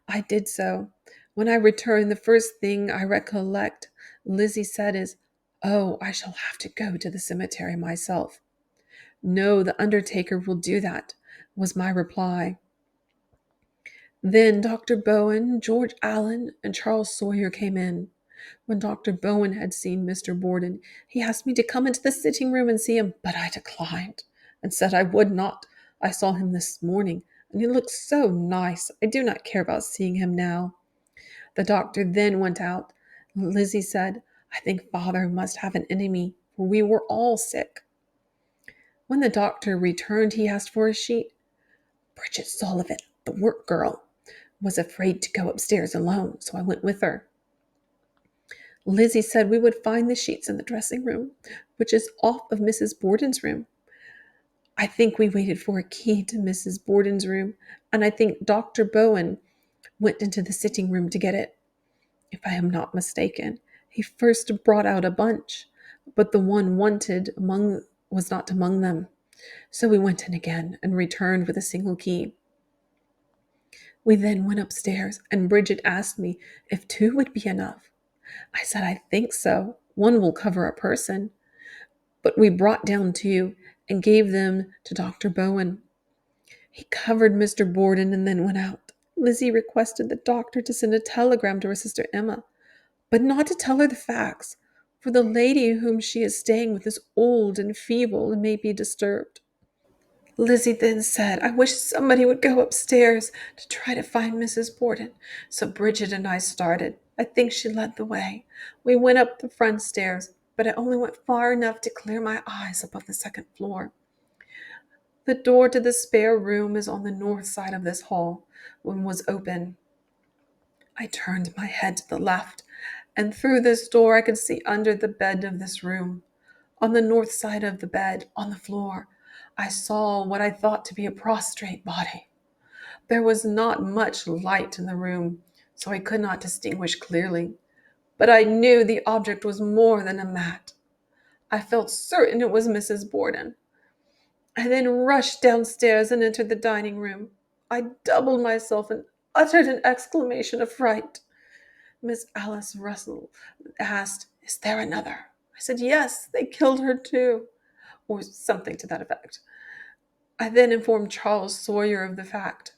I did so. When I returned, the first thing I recollect Lizzie said is, 'Oh, I shall have to go to the cemetery myself.' 'No, the undertaker will do that,' was my reply. Then Dr. Bowen, George Allen, and Charles Sawyer came in. When Dr. Bowen had seen Mr. Borden, he asked me to come into the sitting room and see him, but I declined and said I would not. I saw him this morning, and he looked so nice. I do not care about seeing him now. The doctor then went out. Lizzie said, "I think father must have an enemy, for we were all sick." When the doctor returned, he asked for a sheet. Bridget Sullivan, the work girl, was afraid to go upstairs alone, so I went with her. Lizzie said we would find the sheets in the dressing room, which is off of Mrs. Borden's room. I think we waited for a key to Mrs. Borden's room, and I think Dr. Bowen went into the sitting room to get it. If I am not mistaken, he first brought out a bunch, but the one wanted was not among them. So we went in again and returned with a single key. We then went upstairs, and Bridget asked me if two would be enough. I said, "I think so. One will cover a person." But we brought down two and gave them to Dr. Bowen. He covered Mr. Borden and then went out. Lizzie requested the doctor to send a telegram to her sister Emma, but not to tell her the facts, for the lady whom she is staying with is old and feeble and may be disturbed. Lizzie then said, "I wish somebody would go upstairs to try to find Mrs. Borden." So Bridget and I started. I think she led the way. We went up the front stairs, but I only went far enough to clear my eyes above the second floor. The door to the spare room is on the north side of this hall. One was open. I turned my head to the left, and through this door I could see under the bed of this room. On the north side of the bed, on the floor, I saw what I thought to be a prostrate body. There was not much light in the room, so I could not distinguish clearly, but I knew the object was more than a mat. I felt certain it was Mrs. Borden. I then rushed downstairs and entered the dining room. I doubled myself and uttered an exclamation of fright. Miss Alice Russell asked, "Is there another?" I said, "Yes, they killed her too," or something to that effect. I then informed Charles Sawyer of the fact.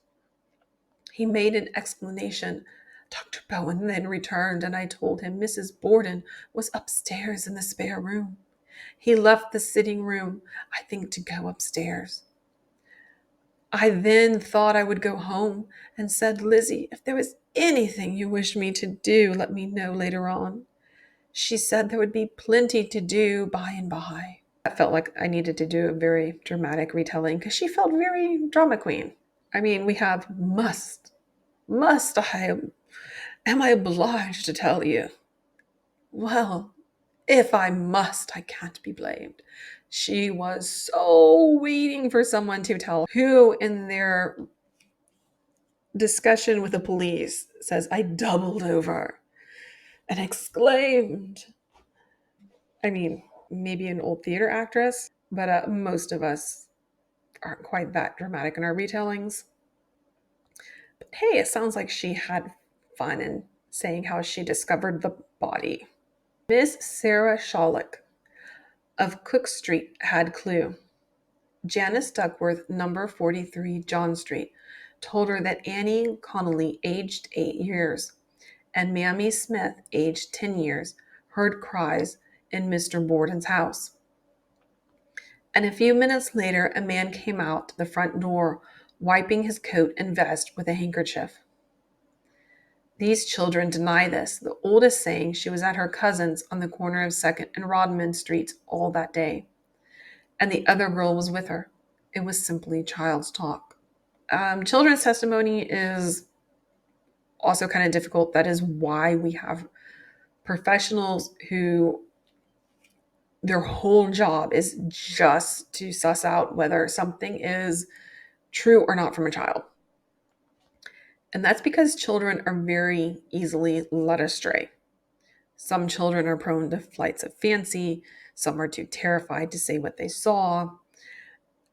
He made an explanation. Dr. Bowen then returned, and I told him Mrs. Borden was upstairs in the spare room. He left the sitting room, I think, to go upstairs. I then thought I would go home and said, "Lizzie, if there is anything you wish me to do, let me know later on." She said there would be plenty to do by and by. I felt like I needed to do a very dramatic retelling because she felt very drama queen. I mean, we have must am I obliged to tell you? Well, if I must, I can't be blamed. She was so waiting for someone to tell who in their discussion with the police says, "I doubled over and exclaimed." I mean, maybe an old theater actress, but most of us aren't quite that dramatic in our retellings. But hey, it sounds like she had fun in saying how she discovered the body. Miss Sarah Shollick of Cook Street had clue. Janice Duckworth, number 43 John Street, told her that Annie Connolly, aged 8 years, and Mammy Smith, aged 10 years, heard cries in Mr. Borden's house. And a few minutes later, a man came out the front door, wiping his coat and vest with a handkerchief. These children deny this, the oldest saying she was at her cousin's on the corner of 2nd and Rodman Streets all that day, and the other girl was with her. It was simply child's talk. Children's testimony is also kind of difficult. That is why we have professionals who their whole job is just to suss out whether something is true or not from a child. And that's because children are very easily led astray. Some children are prone to flights of fancy, some are too terrified to say what they saw,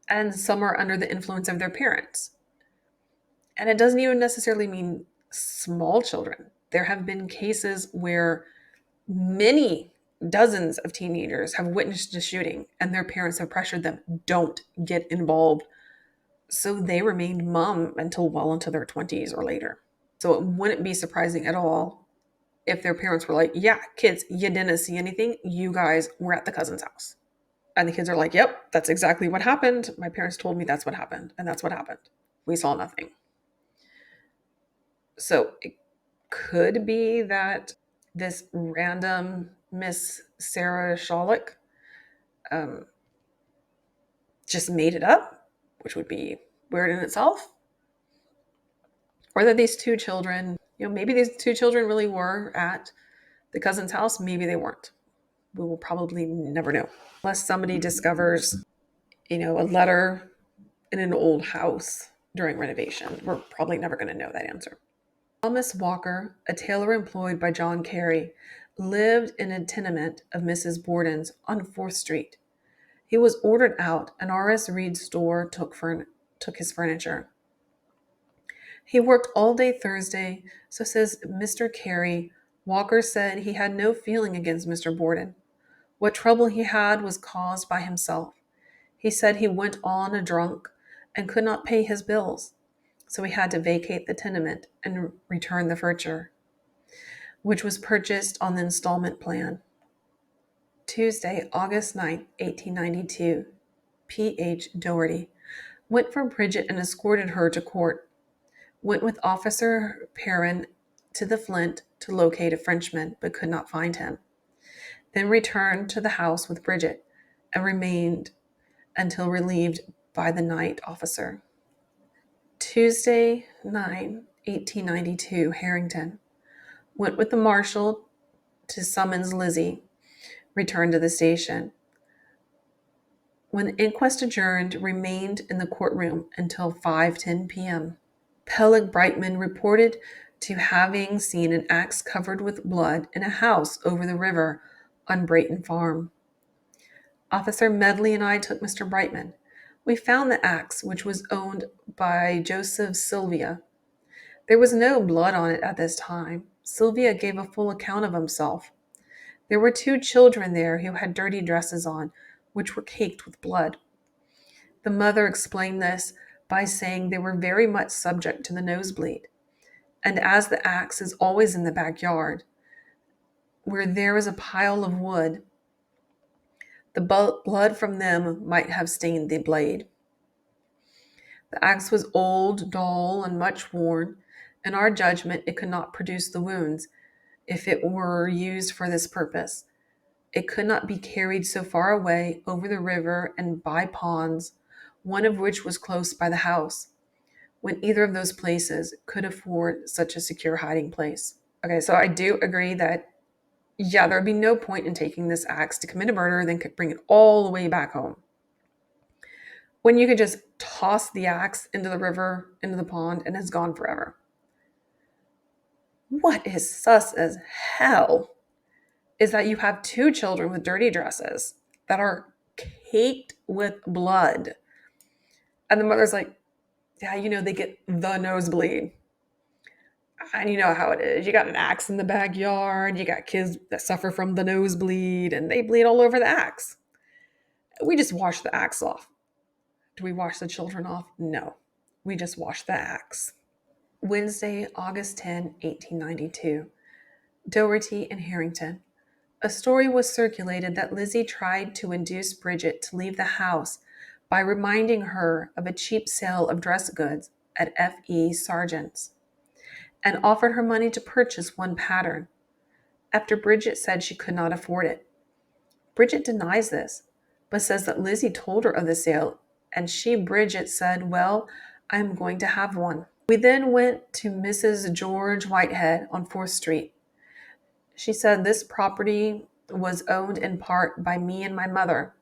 and some are under the influence of their parents. And it doesn't even necessarily mean small children. There have been cases where many dozens of teenagers have witnessed a shooting and their parents have pressured them, "Don't get involved." So they remained mum until well into their 20s or later. So it wouldn't be surprising at all if their parents were like, "Yeah, kids, you didn't see anything. You guys were at the cousin's house." And the kids are like, "Yep, that's exactly what happened. My parents told me that's what happened. And that's what happened. We saw nothing." So it could be that this random Miss Sarah Shollick just made it up, which would be weird in itself. Or that these two children, maybe these two children really were at the cousin's house. Maybe they weren't. We will probably never know. Unless somebody discovers, a letter in an old house during renovation. We're probably never going to know that answer. Thomas Walker, a tailor employed by John Carey, lived in a tenement of Mrs. Borden's on 4th Street. He was ordered out, and R.S. Reed's store took his furniture. He worked all day Thursday, so says Mr. Carey. Walker said he had no feeling against Mr. Borden. What trouble he had was caused by himself. He said he went on a drunk and could not pay his bills, so he had to vacate the tenement and return the furniture, which was purchased on the installment plan. Tuesday, August 9, 1892. P.H. Doherty. went for Bridget and escorted her to court, went with Officer Perrin to the Flint to locate a Frenchman, but could not find him, then returned to the house with Bridget and remained until relieved by the night officer. Tuesday, 9/1892, Harrington. Went with the marshal to summons Lizzie. Returned to the station. When the inquest adjourned, remained in the courtroom until 5:10 p.m. Peleg Brightman reported to having seen an axe covered with blood in a house over the river on Brayton Farm. Officer Medley and I took Mr. Brightman. We found the axe, which was owned by Joseph Sylvia. There was no blood on it at this time. Sylvia gave a full account of himself. There were 2 children there who had dirty dresses on, which were caked with blood. The mother explained this by saying they were very much subject to the nosebleed, and as the axe is always in the backyard, where there is a pile of wood, the blood from them might have stained the blade. The axe was old, dull, and much worn. In our judgment, it could not produce the wounds if it were used for this purpose. It could not be carried so far away over the river and by ponds, one of which was close by the house, when either of those places could afford such a secure hiding place. Okay, so I do agree that, yeah, there'd be no point in taking this axe to commit a murder, then could bring it all the way back home, when you could just toss the axe into the river, into the pond, and it's gone forever. What is sus as hell is that you have 2 children with dirty dresses that are caked with blood. And the mother's like, yeah, they get the nosebleed. And you know how it is. You got an axe in the backyard. You got kids that suffer from the nosebleed, and they bleed all over the axe. We just wash the axe off. Do we wash the children off? No. We just wash the axe. Wednesday, August 10, 1892. Doherty and Harrington. A story was circulated that Lizzie tried to induce Bridget to leave the house by reminding her of a cheap sale of dress goods at F.E. Sargent's, and offered her money to purchase one pattern, after Bridget said she could not afford it. Bridget denies this, but says that Lizzie told her of the sale, and she, Bridget, said, well, I'm going to have one. We then went to Mrs. George Whitehead on 4th Street. She said this property was owned in part by me and my mother.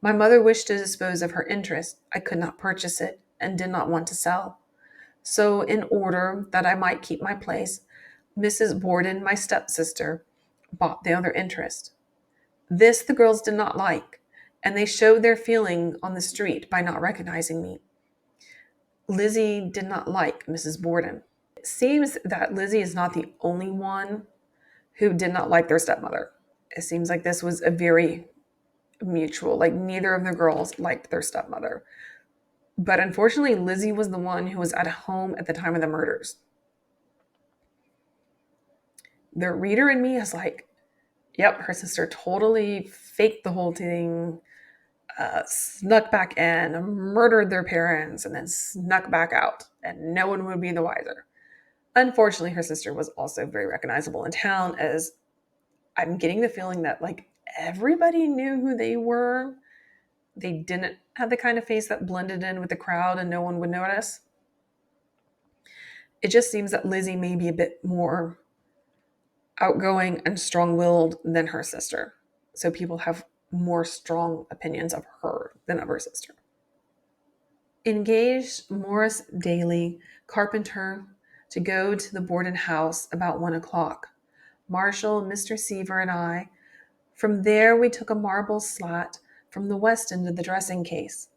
My mother wished to dispose of her interest. I could not purchase it and did not want to sell. So in order that I might keep my place, Mrs. Borden, my stepsister, bought the other interest. This the girls did not like, and they showed their feeling on the street by not recognizing me. Lizzie did not like Mrs. Borden. It seems that Lizzie is not the only one who did not like their stepmother. It seems like this was a very mutual, like neither of the girls liked their stepmother. But unfortunately, Lizzie was the one who was at home at the time of the murders. The reader in me is like, yep, her sister totally faked the whole thing, snuck back in, murdered their parents, and then snuck back out, and no one would be the wiser. Unfortunately, her sister was also very recognizable in town, as I'm getting the feeling that like everybody knew who they were. They didn't have the kind of face that blended in with the crowd and no one would notice. It just seems that Lizzie may be a bit more outgoing and strong-willed than her sister. So people have more strong opinions of her than of her sister. Engaged Morris Daly, carpenter, to go to the Borden house about 1 o'clock. Marshall, Mr. Seaver, and I. From there we took a marble slat from the west end of the dressing case,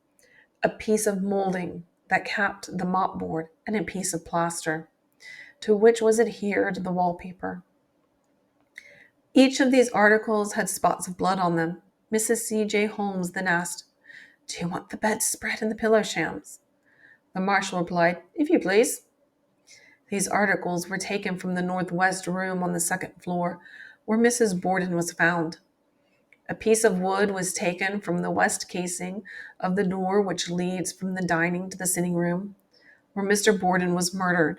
a piece of molding that capped the mopboard, and a piece of plaster, to which was adhered the wallpaper. Each of these articles had spots of blood on them. Mrs. C.J. Holmes then asked, "Do you want the bedspread and the pillow shams?" The marshal replied, "If you please." These articles were taken from the northwest room on the 2nd floor, where Mrs. Borden was found. A piece of wood was taken from the west casing of the door which leads from the dining to the sitting room, where Mr. Borden was murdered.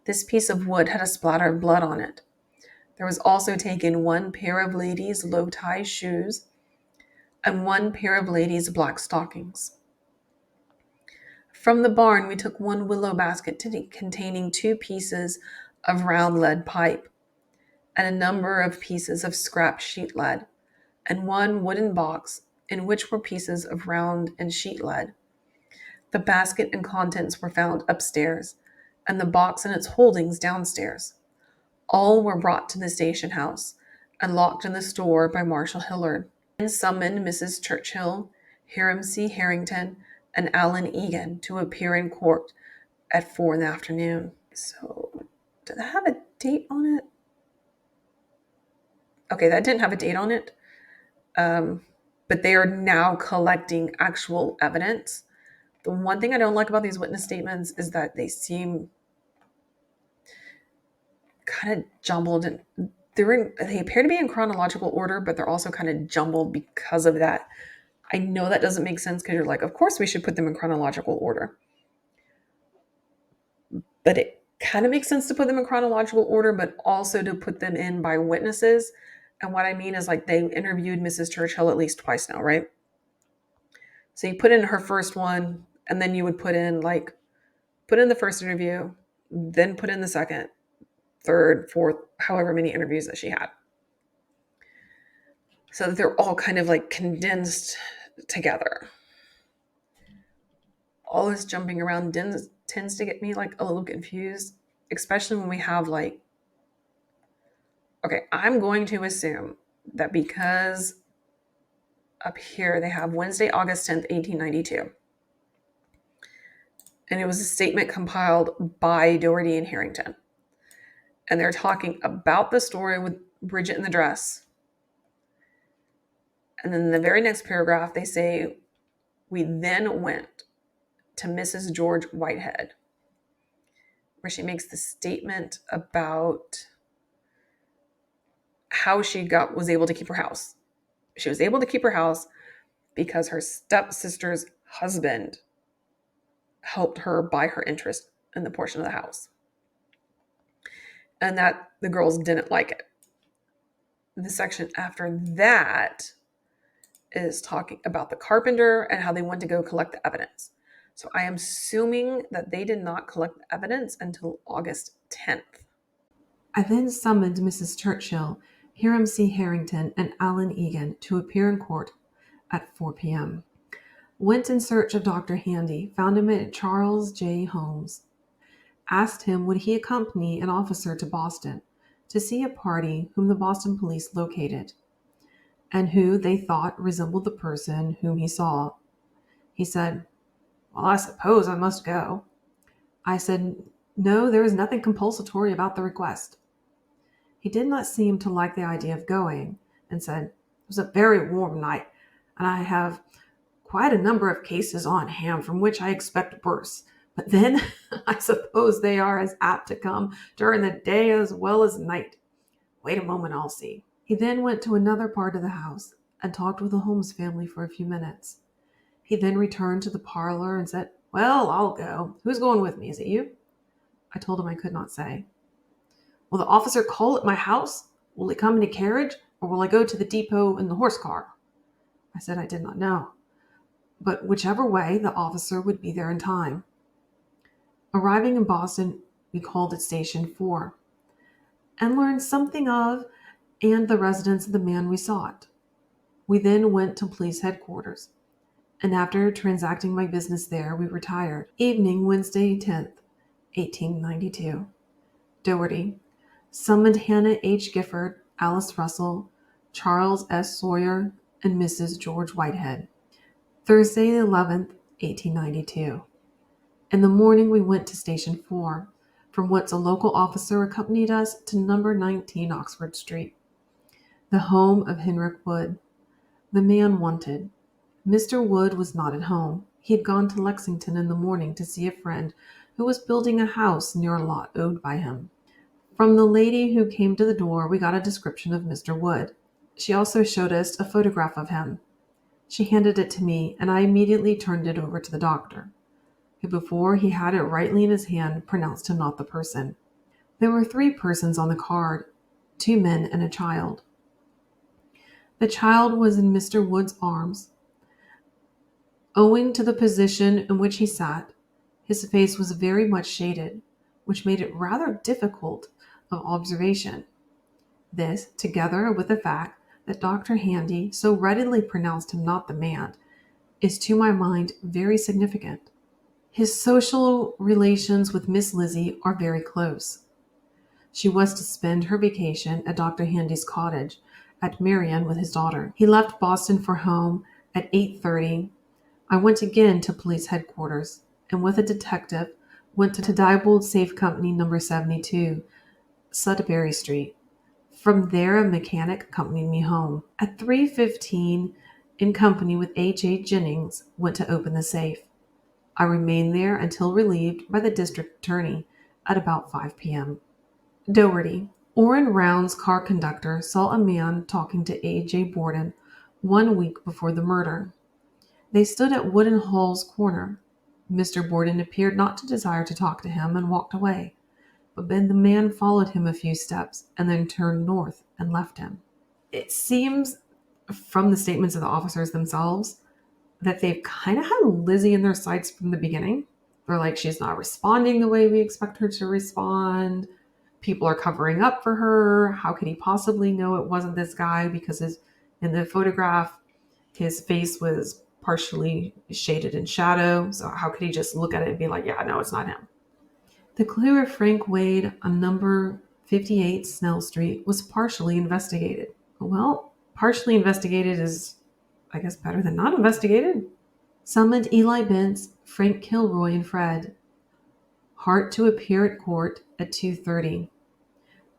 This piece of wood had a splatter of blood on it. There was also taken one pair of ladies' low-tie shoes and one pair of ladies' black stockings. From the barn, we took one willow basket containing 2 pieces of round lead pipe and a number of pieces of scrap sheet lead, and one wooden box in which were pieces of round and sheet lead. The basket and contents were found upstairs, and the box and its holdings downstairs. All were brought to the station house and locked in the store by Marshal Hillard, and summoned Mrs. Churchill, Hiram C. Harrington, and Alan Egan to appear in court at 4 in the afternoon. So, did that have a date on it? Okay, that didn't have a date on it. But they are now collecting actual evidence. The one thing I don't like about these witness statements is that they seem kind of jumbled, and they appear to be in chronological order, but they're also kind of jumbled because of that. I know that doesn't make sense because you're like, of course we should put them in chronological order. But it kind of makes sense to put them in chronological order, but also to put them in by witnesses. And what I mean is, like, they interviewed Mrs. Churchill at least twice now, right? So you put in her first one, and then you would put in the first interview, then put in the second, third, fourth, however many interviews that she had. So that they're all kind of like condensed together. All this jumping around tends to get me like a little confused, especially when we have like, okay, I'm going to assume that because up here they have Wednesday, August 10th, 1892. And it was a statement compiled by Doherty and Harrington. And they're talking about the story with Bridget in the dress. And then in the very next paragraph, they say, we then went to Mrs. George Whitehead, where she makes the statement about how she was able to keep her house. She was able to keep her house because her stepsister's husband helped her buy her interest in the portion of the house. And that the girls didn't like it. The section after that is talking about the carpenter and how they went to go collect the evidence. So I am assuming that they did not collect the evidence until August 10th. I then summoned Mrs. Churchill, Hiram C. Harrington, and Alan Egan to appear in court at 4 p.m. Went in search of Dr. Handy, found him at Charles J. Holmes. Asked him would he accompany an officer to Boston to see a party whom the Boston police located, and who they thought resembled the person whom he saw. He said, well, I suppose I must go. I said, no, there is nothing compulsory about the request. He did not seem to like the idea of going, and said, it was a very warm night, and I have quite a number of cases on hand from which I expect worse. But then I suppose they are as apt to come during the day as well as night. Wait a moment, I'll see. He then went to another part of the house and talked with the Holmes family for a few minutes. He then returned to the parlor and said, well, I'll go. Who's going with me? Is it you? I told him I could not say. Will the officer call at my house? Will he come in a carriage, or will I go to the depot in the horse car? I said I did not know, but whichever way, the officer would be there in time. Arriving in Boston, we called at Station 4 and learned something of and the residence of the man we sought. We then went to police headquarters, and after transacting my business there, we retired. Evening, Wednesday 10th, 1892. Doherty summoned Hannah H. Gifford, Alice Russell, Charles S. Sawyer, and Mrs. George Whitehead. Thursday, 11th, 1892. In the morning, we went to Station 4, from whence a local officer accompanied us to number 19 Oxford Street, the home of Henrik Wood, the man wanted. Mr. Wood was not at home. He had gone to Lexington in the morning to see a friend who was building a house near a lot owed by him. From the lady who came to the door, we got a description of Mr. Wood. She also showed us a photograph of him. She handed it to me, and I immediately turned it over to the doctor, who, before he had it rightly in his hand, pronounced him not the person. There were 3 persons on the card, 2 men and a child. The child was in Mr. Wood's arms. Owing to the position in which he sat, his face was very much shaded, which made it rather difficult of observation. This, together with the fact that Dr. Handy so readily pronounced him not the man, is to my mind very significant. His social relations with Miss Lizzie are very close. She was to spend her vacation at Dr. Handy's cottage at Marion with his daughter. He left Boston for home at 8:30. I went again to police headquarters, and with a detective went to Diebold Safe Company No. 72, Sudbury Street. From there a mechanic accompanied me home. At 3:15, in company with H.A. Jennings, went to open the safe. I remained there until relieved by the district attorney at about 5 p.m. Doherty. Orrin Round's car conductor saw a man talking to A.J. Borden 1 week before the murder. They stood at Wooden Hall's corner. Mr. Borden appeared not to desire to talk to him and walked away, but then the man followed him a few steps and then turned north and left him. It seems from the statements of the officers themselves that they've kind of had Lizzie in their sights from the beginning. They're like, she's not responding the way we expect her to respond. People are covering up for her. How could he possibly know it wasn't this guy? Because in the photograph, his face was partially shaded in shadow. So how could he just look at it and be like, yeah, no, it's not him? The clue of Frank Wade on number 58 Snell Street was partially investigated. Well, partially investigated is, I guess, better than not investigated. Summoned Eli Bentz, Frank Kilroy, and Fred Hart to appear at court at 2:30.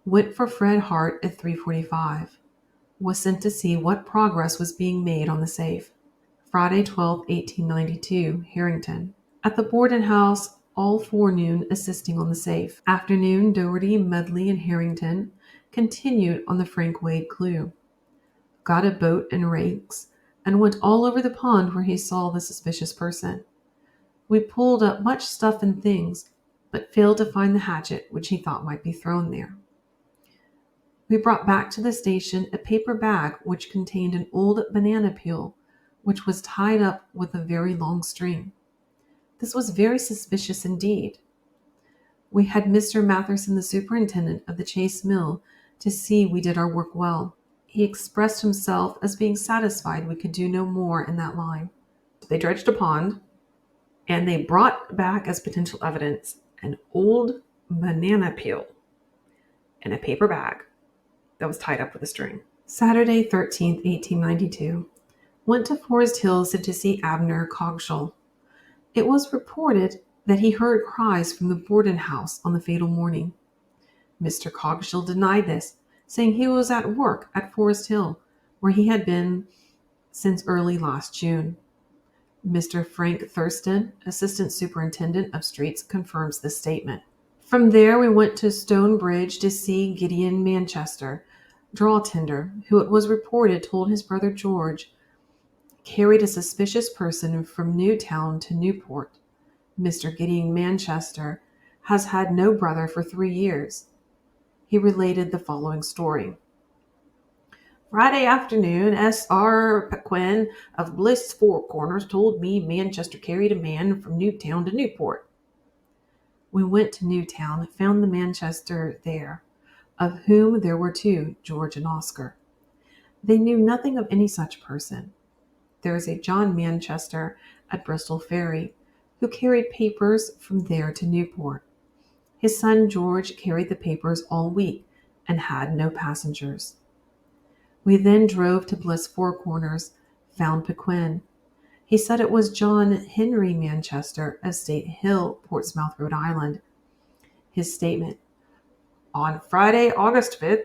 Went for Fred Hart at 3:45. Was sent to see what progress was being made on the safe. Friday, 12, 1892, Harrington. At the Borden house all forenoon assisting on the safe. Afternoon, Doherty, Medley, and Harrington continued on the Frank Wade clue. Got a boat and rakes, and went all over the pond where he saw the suspicious person. We pulled up much stuff and things, but failed to find the hatchet which he thought might be thrown there. We brought back to the station a paper bag which contained an old banana peel, which was tied up with a very long string. This was very suspicious indeed. We had Mr. Matherson, the superintendent of the Chase Mill, to see we did our work well. He expressed himself as being satisfied we could do no more in that line. They dredged a pond, and they brought back as potential evidence an old banana peel in a paper bag that was tied up with a string. Saturday, 13th, 1892. Went to Forest Hills to see Abner Cogshall. It was reported that he heard cries from the Borden house on the fatal morning. Mr. Cogshall denied this, saying he was at work at Forest Hill, where he had been since early last June. Mr. Frank Thurston, Assistant Superintendent of Streets, confirms this statement. From there we went to Stonebridge to see Gideon Manchester, draw tender, who it was reported told his brother George carried a suspicious person from Newtown to Newport. Mr. Gideon Manchester has had no brother for 3 years. He related the following story. Friday afternoon, S.R. Paquin of Bliss Four Corners told me Manchester carried a man from Newtown to Newport. We went to Newtown, found the Manchester there, of whom there were 2, George and Oscar. They knew nothing of any such person. There is a John Manchester at Bristol Ferry, who carried papers from there to Newport. His son George carried the papers all week and had no passengers. We then drove to Bliss Four Corners, found Paquin. He said it was John Henry Manchester, Estate Hill, Portsmouth, Rhode Island. His statement, on Friday, August 5th,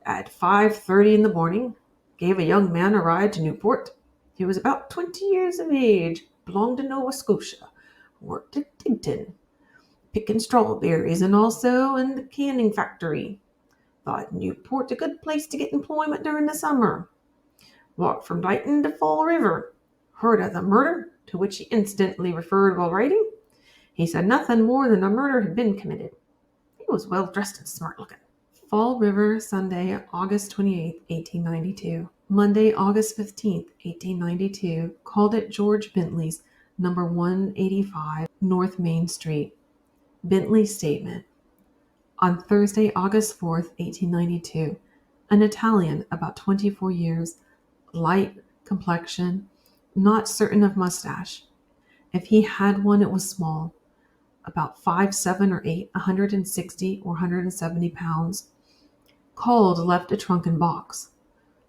at 5:30 in the morning, gave a young man a ride to Newport. He was about 20 years of age, belonged to Nova Scotia, worked at Digton, picking strawberries and also in the canning factory. Thought Newport a good place to get employment during the summer. Walked from Dighton to Fall River. Heard of the murder, to which he instantly referred while writing. He said nothing more than a murder had been committed. He was well dressed and smart looking. Fall River, Sunday, August 28, 1892. Monday, August 15, 1892. Called at George Bentley's, number 185 North Main Street. Bentley's statement. On Thursday, August 4th, 1892, an Italian, about 24 years, light complexion, not certain of mustache. If he had one, it was small, about 5'7" or 8", 160 or 170 pounds. Called, left a trunken box.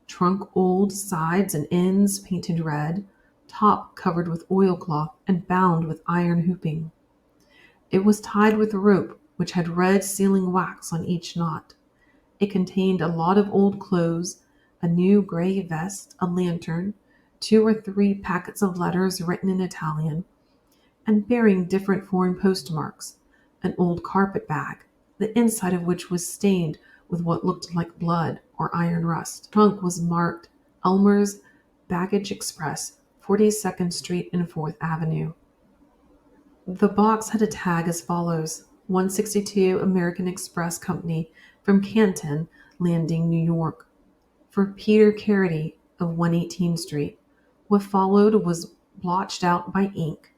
Trunk old, sides and ends painted red, top covered with oilcloth and bound with iron hooping. It was tied with a rope which had red sealing wax on each knot. It contained a lot of old clothes, a new gray vest, a lantern, 2 or 3 packets of letters written in Italian, and bearing different foreign postmarks, an old carpet bag, the inside of which was stained with what looked like blood or iron rust. The trunk was marked Elmer's Baggage Express, 42nd Street and 4th Avenue. The box had a tag as follows: 162 American Express Company from Canton Landing, New York. For Peter Carity of 118 Street. What followed was blotched out by ink.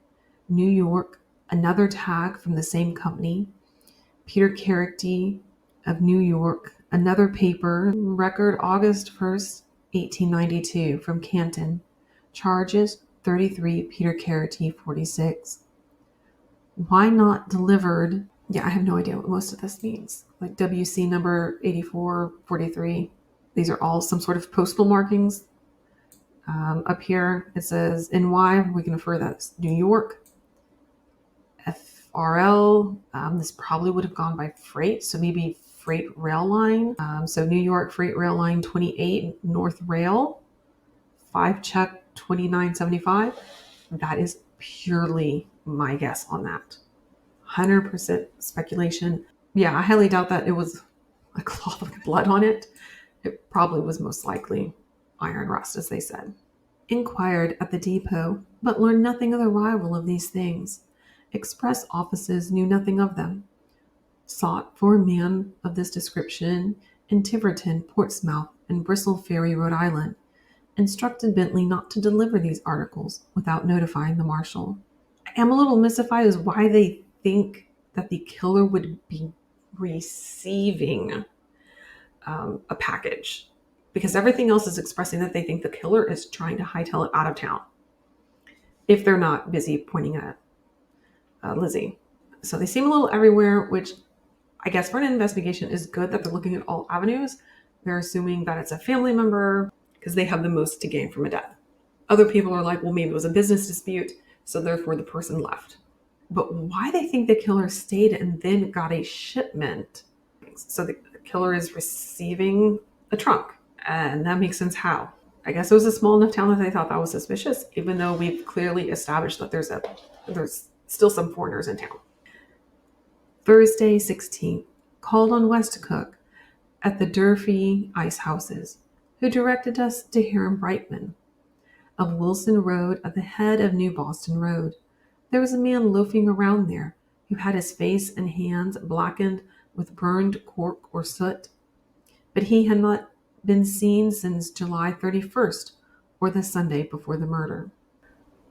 New York, another tag from the same company. Peter Carity of New York, another paper, record August 1st, 1892, from Canton. Charges 33 Peter Carity 46. Why not delivered? Yeah, I have no idea what most of this means. Like WC number 8443. These are all some sort of postal markings. Up here it says NY. We can infer that's New York. FRL. This probably would have gone by freight, so maybe Freight Rail Line. So New York Freight Rail Line 28 North Rail. 5 check 2975. That is purely my guess on that. 100% speculation. Yeah, I highly doubt that it was a cloth with blood on it. It probably was most likely iron rust, as they said. Inquired at the depot, but learned nothing of the arrival of these things. Express offices knew nothing of them. Sought for a man of this description in Tiverton, Portsmouth, and Bristol Ferry, Rhode Island. Instructed Bentley not to deliver these articles without notifying the marshal. I am a little mystified as why they think that the killer would be receiving a package, because everything else is expressing that they think the killer is trying to hightail it out of town if they're not busy pointing at Lizzie. So they seem a little everywhere, which I guess for an investigation is good that they're looking at all avenues. They're assuming that it's a family member because they have the most to gain from a death. Other people are like, well, maybe it was a business dispute, so therefore the person left. But why they think the killer stayed and then got a shipment? So the killer is receiving a trunk, and that makes sense how. I guess it was a small enough town that they thought that was suspicious, even though we've clearly established that there's still some foreigners in town. Thursday, 16th. Called on Westcook at the Durfee Ice Houses, who directed us to Hiram Brightman of Wilson Road at the head of New Boston Road. There was a man loafing around there who had his face and hands blackened with burned cork or soot, but he had not been seen since July 31st, or the Sunday before the murder.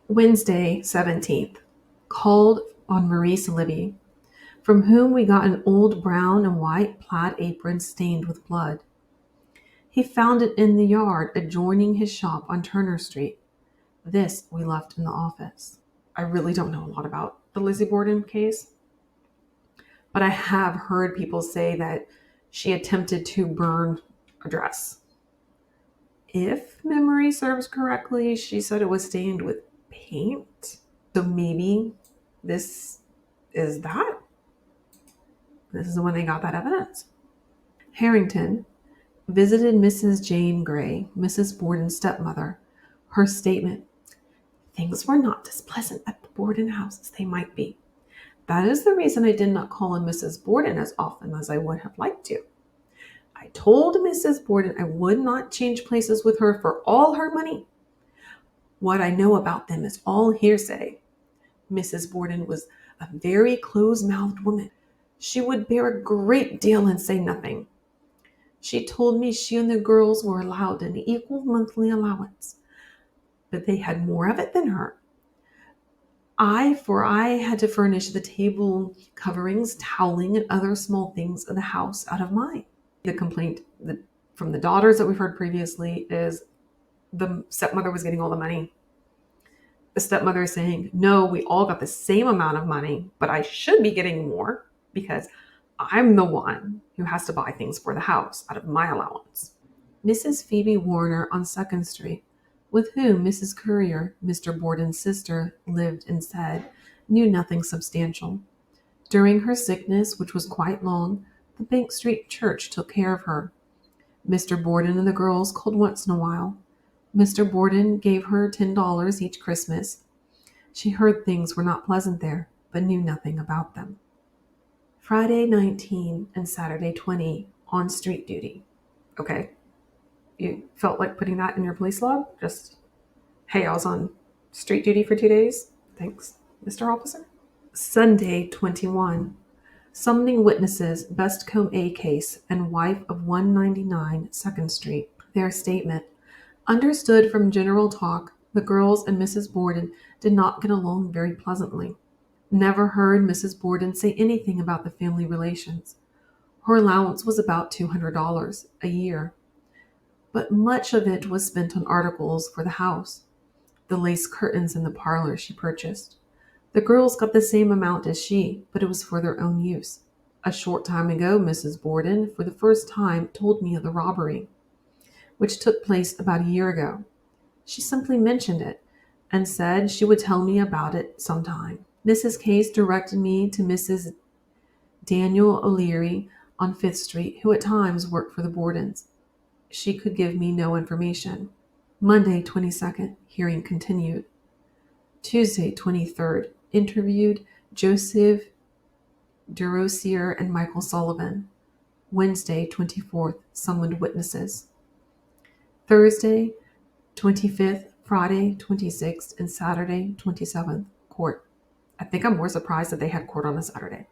Wednesday, 17th. Called on Maurice Libby, from whom we got an old brown and white plaid apron stained with blood. He found it in the yard adjoining his shop on Turner Street. This we left in the office. I really don't know a lot about the Lizzie Borden case, but I have heard people say that she attempted to burn a dress. If memory serves correctly, she said it was stained with paint. So maybe this is that. This is when they got that evidence. Harrington visited Mrs. Jane Grey, Mrs. Borden's stepmother. Her statement: things were not as pleasant at the Borden house as they might be. That is the reason I did not call on Mrs. Borden as often as I would have liked to. I told Mrs. Borden I would not change places with her for all her money. What I know about them is all hearsay. Mrs. Borden was a very close-mouthed woman. She would bear a great deal and say nothing. She told me she and the girls were allowed an equal monthly allowance, but they had more of it than her. I had to furnish the table coverings, toweling, and other small things of the house out of mine. The complaint from the daughters that we've heard previously is the stepmother was getting all the money. The stepmother is saying, no, we all got the same amount of money, but I should be getting more because I'm the one who has to buy things for the house out of my allowance. Mrs. Phoebe Warner on 2nd Street, with whom Mrs. Currier, Mr. Borden's sister, lived and said, knew nothing substantial. During her sickness, which was quite long, the Bank Street church took care of her. Mr. Borden and the girls called once in a while. Mr. Borden gave her $10 each Christmas. She heard things were not pleasant there, but knew nothing about them. Friday 19 and Saturday 20 on street duty. Okay. You felt like putting that in your police log? Just, hey, I was on street duty for 2 days. Thanks, Mr. Officer. Sunday 21. Summoning witnesses, Bestcombe A case and wife of 199 2nd Street. Their statement. Understood from general talk, the girls and Mrs. Borden did not get along very pleasantly. Never heard Mrs. Borden say anything about the family relations. Her allowance was about $200 a year, but much of it was spent on articles for the house. The lace curtains in the parlor she purchased. The girls got the same amount as she, but it was for their own use. A short time ago, Mrs. Borden, for the first time, told me of the robbery, which took place about a year ago. She simply mentioned it and said she would tell me about it sometime. Mrs. Case directed me to Mrs. Daniel O'Leary on 5th Street, who at times worked for the Bordens. She could give me no information. Monday, 22nd, hearing continued. Tuesday, 23rd, interviewed Joseph DeRosier and Michael Sullivan. Wednesday, 24th, summoned witnesses. Thursday, 25th, Friday, 26th, and Saturday, 27th, court. I think I'm more surprised that they had court on a Saturday.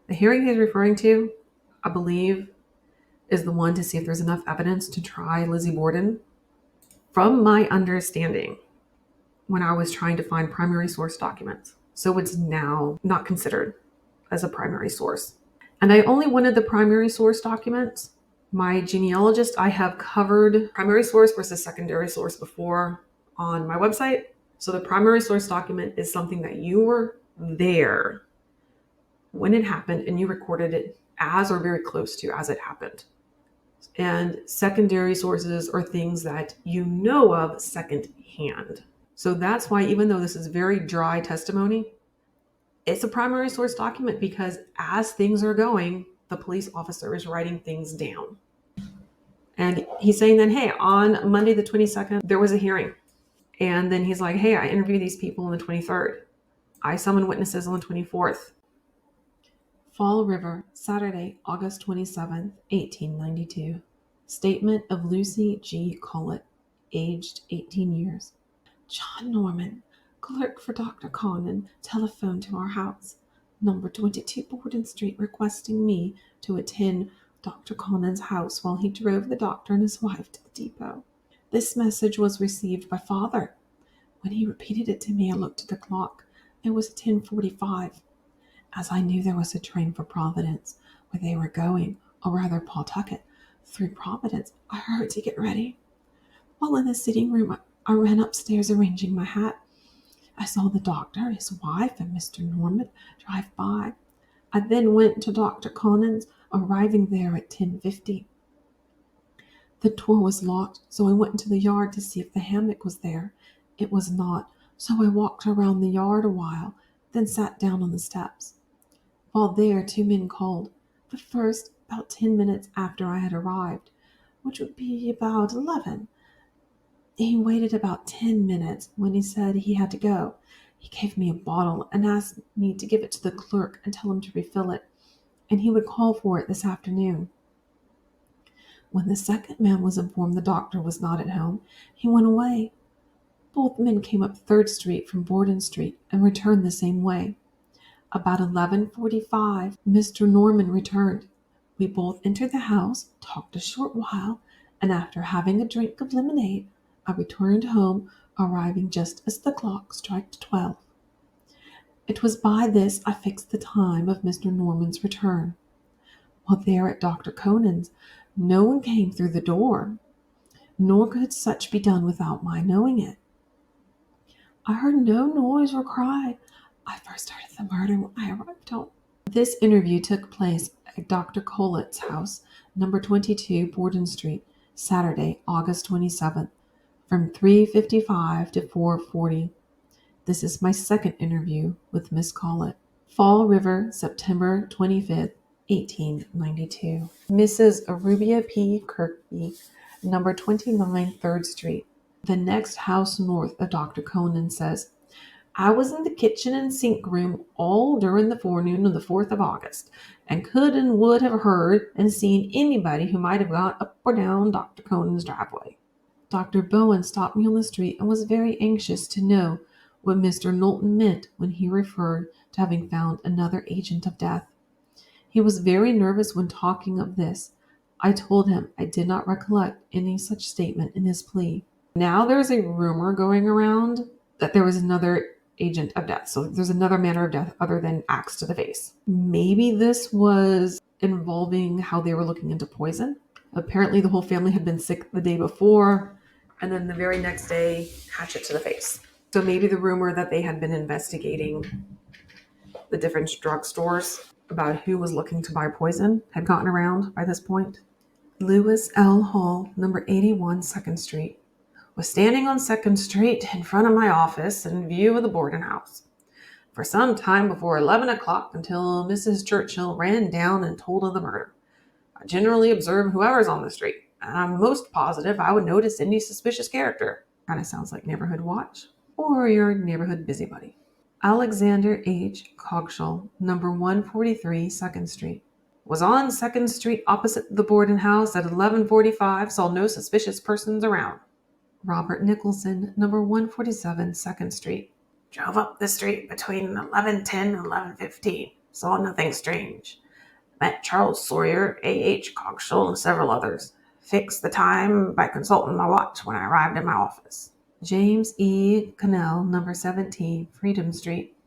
The hearing he's referring to, I believe, is the one to see if there's enough evidence to try Lizzie Borden. From my understanding, when I was trying to find primary source documents, so it's now not considered as a primary source. And I only wanted the primary source documents. My genealogist, I have covered primary source versus secondary source before on my website. So the primary source document is something that you were there when it happened and you recorded it as or very close to as it happened. And secondary sources are things that you know of secondhand. So that's why, even though this is very dry testimony, it's a primary source document because as things are going, the police officer is writing things down. And he's saying then, hey, on Monday the 22nd, there was a hearing. And then he's like, hey, I interviewed these people on the 23rd. I summoned witnesses on the 24th. Fall River, Saturday, August 27, 1892. Statement of Lucy G. Collett, aged 18 years. John Norman, clerk for Dr. Conan, telephoned to our house, number 22 Borden Street, requesting me to attend Dr. Conan's house while he drove the doctor and his wife to the depot. This message was received by Father. When he repeated it to me, I looked at the clock. It was 10:45. As I knew there was a train for Providence, where they were going, or rather Pawtucket, through Providence, I hurried to get ready. While in the sitting room, I ran upstairs arranging my hat. I saw the doctor, his wife, and Mr. Norman drive by. I then went to Dr. Conan's, arriving there at 10:50. The door was locked, so I went into the yard to see if the hammock was there. It was not, so I walked around the yard a while, then sat down on the steps. While there, 2 men called. The first, about 10 minutes after I had arrived, which would be about 11. He waited about 10 minutes when he said he had to go. He gave me a bottle and asked me to give it to the clerk and tell him to refill it, and he would call for it this afternoon. When the second man was informed the doctor was not at home, he went away. Both men came up 3rd Street from Borden Street and returned the same way. About 11:45, Mr. Norman returned. We both entered the house, talked a short while, and after having a drink of lemonade, I returned home, arriving just as the clock struck 12. It was by this I fixed the time of Mr. Norman's return. While there at Dr. Conan's, no one came through the door, nor could such be done without my knowing it. I heard no noise or cry. I first heard of the murder when I arrived home. This interview took place at Dr. Collett's house, number 22 Borden Street, Saturday, August 27th, from 3:55 to 4:40. This is my second interview with Miss Collett. Fall River, September 25th, 1892. Mrs. Arubia P. Kirkby, number 29 3rd Street. The next house north of Dr. Conan says, I was in the kitchen and sink room all during the forenoon of the 4th of August, and could and would have heard and seen anybody who might have gone up or down Dr. Conan's driveway. Dr. Bowen stopped me on the street and was very anxious to know what Mr. Knowlton meant when he referred to having found another agent of death. He was very nervous when talking of this. I told him I did not recollect any such statement in his plea. Now there's a rumor going around that there was another agent of death. So there's another manner of death other than axe to the face. Maybe this was involving how they were looking into poison. Apparently the whole family had been sick the day before, and then the very next day, hatchet to the face. So maybe the rumor that they had been investigating the different drugstores about who was looking to buy poison had gotten around by this point. Lewis L. Hall, number 81 2nd Street. Was standing on 2nd Street in front of my office in view of the Borden house for some time before 11 o'clock until Mrs. Churchill ran down and told of the murder. I generally observe whoever's on the street, and I'm most positive I would notice any suspicious character. Kind of sounds like Neighborhood Watch or your neighborhood busybody. Alexander H. Coggeshall, number 143 2nd Street. Was on 2nd Street opposite the Borden house at 11:45, saw no suspicious persons around. Robert Nicholson, number 147 2nd Street. Drove up the street between 11:10 and 11:15. Saw nothing strange. Met Charles Sawyer, A.H. Coggeshall, and several others. Fixed the time by consulting my watch when I arrived in my office. James E. Cannell, number 17 Freedom Street.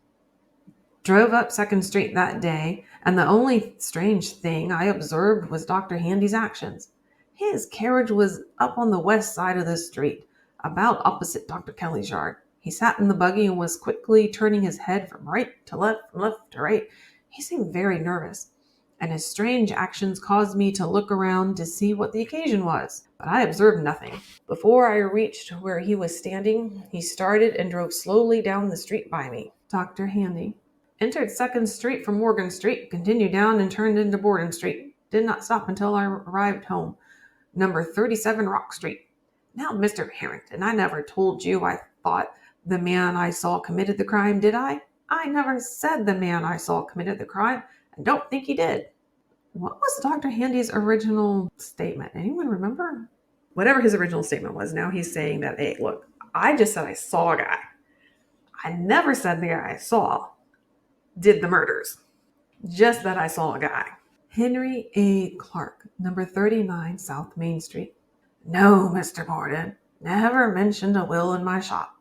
Drove up 2nd Street that day, and the only strange thing I observed was Dr. Handy's actions. His carriage was up on the west side of the street, about opposite Dr. Kelly's yard. He sat in the buggy and was quickly turning his head from right to left, from left to right. He seemed very nervous, and his strange actions caused me to look around to see what the occasion was, but I observed nothing. Before I reached where he was standing, he started and drove slowly down the street by me. Dr. Handy. Entered 2nd Street from Morgan Street, continued down and turned into Borden Street. Did not stop until I arrived home. Number 37 Rock Street. Now, Mr. Harrington, I never told you I thought the man I saw committed the crime, did I? I never said the man I saw committed the crime, and don't think he did. What was Dr. Handy's original statement? Anyone remember? Whatever his original statement was, now he's saying that, hey, look, I just said I saw a guy. I never said the guy I saw did the murders. Just that I saw a guy. Henry A. Clark, number 39 South Main Street. No, Mr. Borden, never mentioned a will in my shop.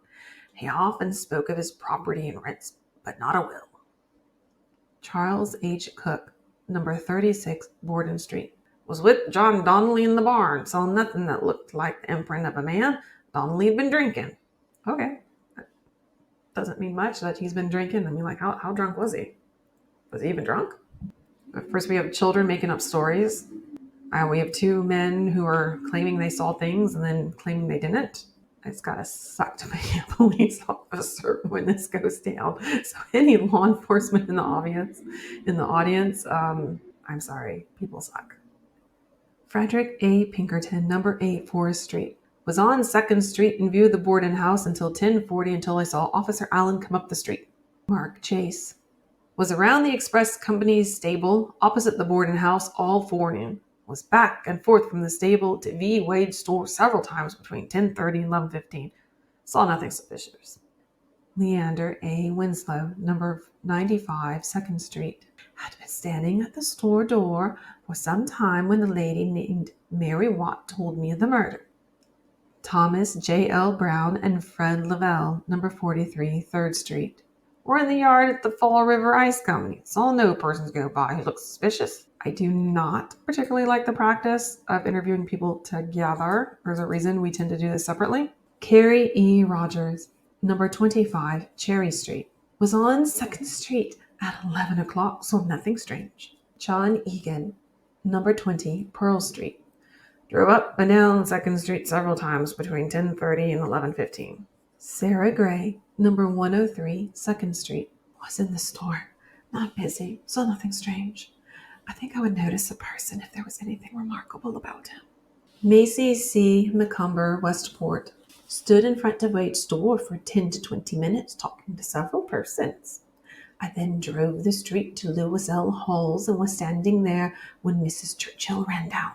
He often spoke of his property and rents, but not a will. Charles H. Cook, number 36 Borden Street. Was with John Donnelly in the barn. Saw nothing that looked like the imprint of a man. Donnelly had been drinking. Okay. That doesn't mean much that he's been drinking. I mean, like, how drunk was he? Was he even drunk? First, we have children making up stories. We have two men who are claiming they saw things and then claiming they didn't. It's gotta suck to be a police officer when this goes down. So any law enforcement in the audience, I'm sorry, people suck. Frederick A. Pinkerton, number 8 Forest Street. Was on 2nd Street in view of the Borden house until 10:40 until I saw Officer Allen come up the street. Mark Chase. Was around the express company's stable opposite the Borden house all forenoon. was back and forth from the stable to V. Wade's store several times between 10:30 and 11:15. Saw nothing suspicious. Leander A. Winslow, number 95 2nd Street, had been standing at the store door for some time when the lady named Mary Watt told me of the murder. Thomas J. L. Brown and Fred Lavelle, number 43 3rd Street, were in the yard at the Fall River Ice Company. Saw no persons go by who looked suspicious. I do not particularly like the practice of interviewing people together. There's a reason we tend to do this separately. Carrie E. Rogers, number 25 Cherry Street, was on 2nd Street at 11 o'clock, saw nothing strange. John Egan, number 20 Pearl Street, drove up and down 2nd Street several times between 10:30 and 11:15. Sarah Gray, number 103 2nd Street, was in the store, not busy, saw nothing strange. I think I would notice a person if there was anything remarkable about him. Macy C. McCumber, Westport, stood in front of Wade's door for 10 to 20 minutes talking to several persons. I then drove the street to Lewis L. Hall's and was standing there when Mrs. Churchill ran down.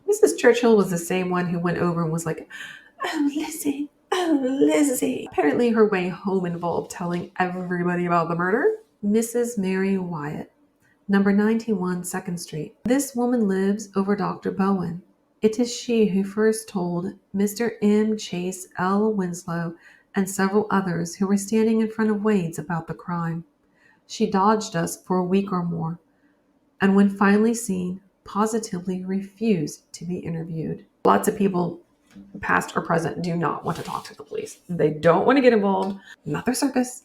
Mrs. Churchill was the same one who went over and was like, "Oh, Lizzie, oh, Lizzie." Apparently her way home involved telling everybody about the murder. Mrs. Mary Wyatt, number 91 2nd Street. This woman lives over Dr. Bowen. It is she who first told Mr. M. Chase L. Winslow and several others who were standing in front of Wade's about the crime. She dodged us for a week or more, and when finally seen, positively refused to be interviewed. Lots of people, past or present, do not want to talk to the police. They don't want to get involved. Not their circus,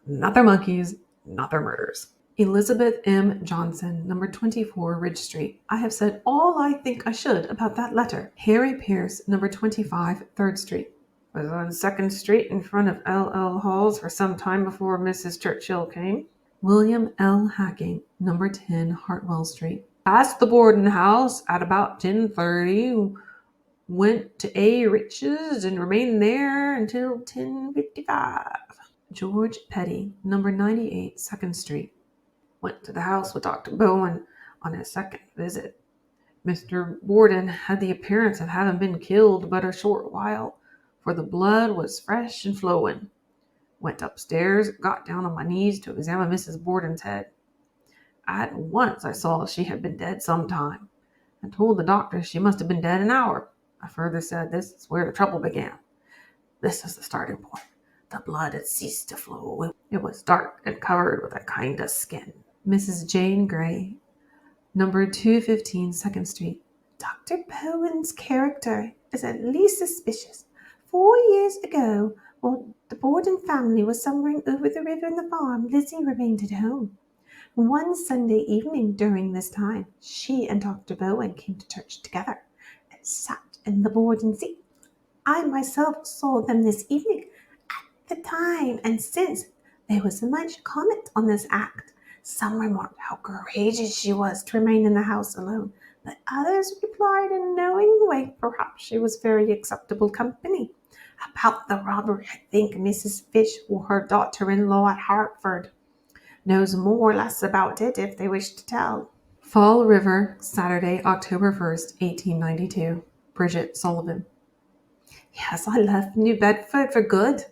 not their monkeys, not their murders. Elizabeth M. Johnson, number 24 Ridge Street. I have said all I think I should about that letter. Harry Pierce, number 25 3rd Street, was on 2nd Street in front of L. Hall's for some time before Mrs. Churchill came. William L. Hacking, number 10 Hartwell Street. Passed the Borden house at about 10:30, went to A. Rich's and remained there until 10:55. George Petty, number 98 2nd Street, went to the house with Dr. Bowen on his second visit. Mr. Borden had the appearance of having been killed but a short while, for the blood was fresh and flowing. Went upstairs, got down on my knees to examine Mrs. Borden's head. At once I saw she had been dead some time, and told the doctor she must have been dead an hour. I further said this is where the trouble began. This is the starting point. The blood had ceased to flow. It was dark and covered with a kind of skin. Mrs. Jane Gray, number 215 2nd Street. Dr. Bowen's character is at least suspicious. 4 years ago, while the Borden family was somewhere over the river in the farm, Lizzie remained at home. One Sunday evening during this time, she and Dr. Bowen came to church together and sat in the Borden seat. I myself saw them this evening. At the time and since, there was much comment on this act. Some remarked how courageous she was to remain in the house alone, but others replied in a knowing way perhaps she was very acceptable company. About the robbery, I think Mrs. Fish, or her daughter-in-law at Hartford, knows more or less about it if they wish to tell. Fall River, Saturday, October 1st, 1892. Bridget Sullivan. Yes, I left New Bedford for good.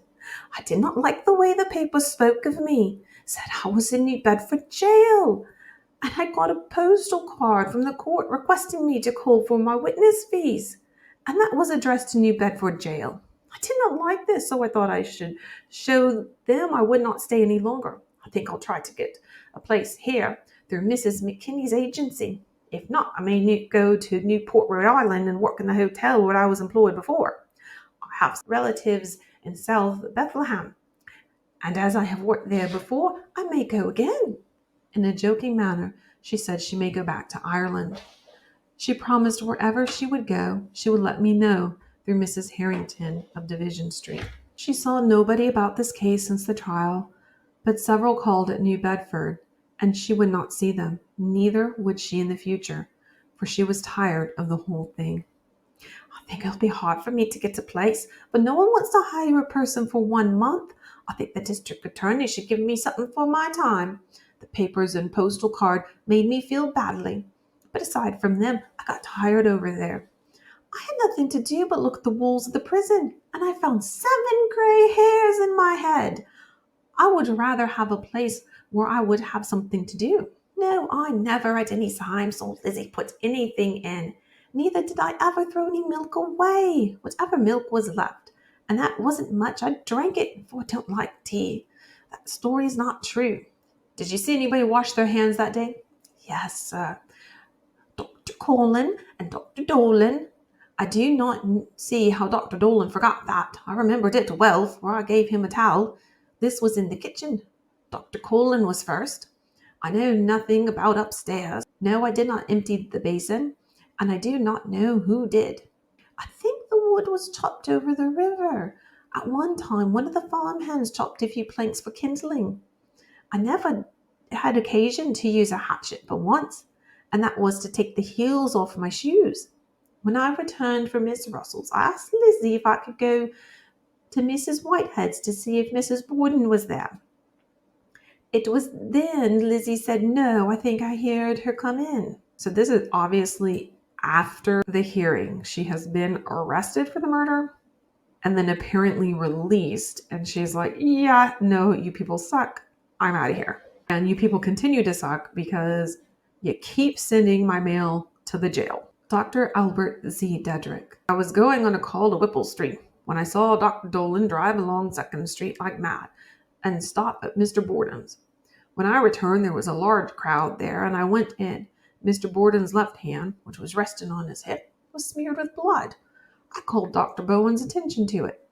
I did not like the way the paper spoke of me. Said I was in New Bedford jail. And I got a postal card from the court requesting me to call for my witness fees. And that was addressed to New Bedford jail. I did not like this, so I thought I should show them I would not stay any longer. I think I'll try to get a place here through Mrs. McKinney's agency. If not, I may go to Newport, Rhode Island and work in the hotel where I was employed before. I have relatives in South Bethlehem, and as I have worked there before, I may go again. In a joking manner, she said she may go back to Ireland. She promised wherever she would go, she would let me know through Mrs. Harrington of Division Street. She saw nobody about this case since the trial, but several called at New Bedford, and she would not see them. Neither would she in the future, for she was tired of the whole thing. I think it'll be hard for me to get a place, but no one wants to hire a person for 1 month. I think the district attorney should give me something for my time. The papers and postal card made me feel badly, But aside from them, I got tired over there. I had nothing to do but look at the walls of the prison, and I found 7 gray hairs in my head. I would rather have a place where I would have something to do. No, I never at any time saw Lizzie put anything in. Neither did I ever throw any milk away. Whatever milk was left, and that wasn't much, I drank it, for I don't like tea. That story is not true. Did you see anybody wash their hands that day? Yes, sir. Dr. Colin and Dr. Dolan. I do not see how Dr. Dolan forgot that. I remembered it well, for I gave him a towel. This was in the kitchen. Dr. Colin was first. I know nothing about upstairs. No, I did not empty the basin, and I do not know who did. I think the wood was chopped over the river. At one time, one of the farm hands chopped a few planks for kindling. I never had occasion to use a hatchet but once, and that was to take the heels off my shoes. When I returned from Miss Russell's, I asked Lizzie if I could go to Mrs. Whitehead's to see if Mrs. Borden was there. It was then Lizzie said, "No, I think I heard her come in." So this is obviously after the hearing. She has been arrested for the murder and then apparently released. And she's like, "Yeah, no, you people suck. I'm out of here. And you people continue to suck because you keep sending my mail to the jail." Dr. Albert Z. Dedrick. I was going on a call to Whipple Street when I saw Dr. Dolan drive along 2nd Street like mad and stop at Mr. Borden's. When I returned, there was a large crowd there, and I went in. Mr. Borden's left hand, which was resting on his hip, was smeared with blood. I called Dr. Bowen's attention to it.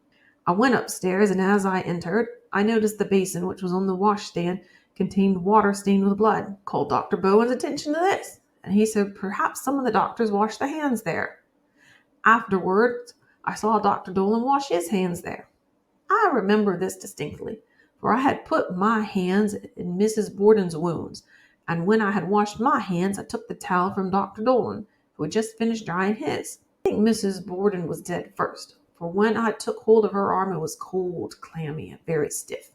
I went upstairs, and as I entered, I noticed the basin, which was on the washstand, contained water stained with blood. Called Dr. Bowen's attention to this, and he said perhaps some of the doctors washed their hands there. Afterwards, I saw Dr. Dolan wash his hands there. I remember this distinctly, for I had put my hands in Mrs. Borden's wounds, and when I had washed my hands, I took the towel from Dr. Dolan, who had just finished drying his. I think Mrs. Borden was dead first, for when I took hold of her arm, it was cold, clammy, and very stiff.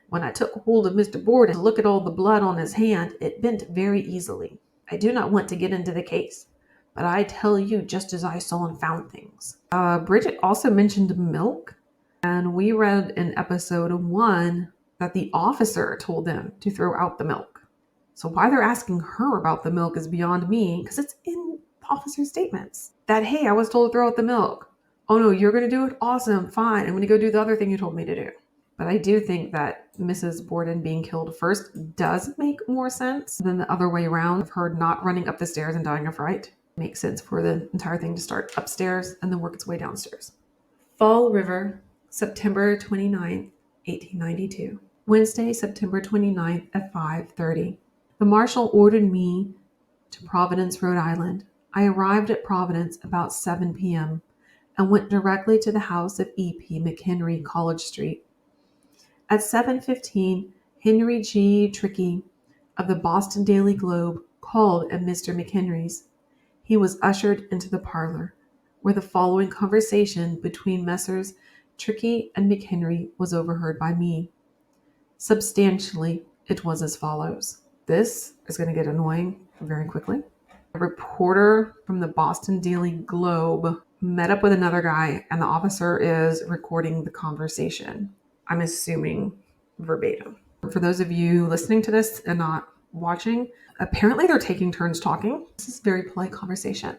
When I took hold of Mr. Borden to look at all the blood on his hand, it bent very easily. I do not want to get into the case, but I tell you just as I saw and found things. Bridget also mentioned milk, and we read in episode 1 that the officer told them to throw out the milk. So why they're asking her about the milk is beyond me, because it's in the officer's statements. That, hey, I was told to throw out the milk. Oh no, you're going to do it? Awesome, fine. I'm going to go do the other thing you told me to do. But I do think that Mrs. Borden being killed first does make more sense than the other way around of her not running up the stairs and dying of fright. It makes sense for the entire thing to start upstairs and then work its way downstairs. Fall River, September 29th, 1892. Wednesday, September 29th at 5:30. The marshal ordered me to Providence, Rhode Island. I arrived at Providence about 7 p.m. and went directly to the house of E.P. McHenry, College Street. At 7:15, Henry G. Trickey of the Boston Daily Globe called at Mr. McHenry's. He was ushered into the parlor, where the following conversation between Messrs. Trickey and McHenry was overheard by me. Substantially, it was as follows. This is going to get annoying very quickly. A reporter from the Boston Daily Globe met up with another guy, and the officer is recording the conversation. I'm assuming verbatim. For those of you listening to this and not watching, apparently they're taking turns talking. This is very polite conversation.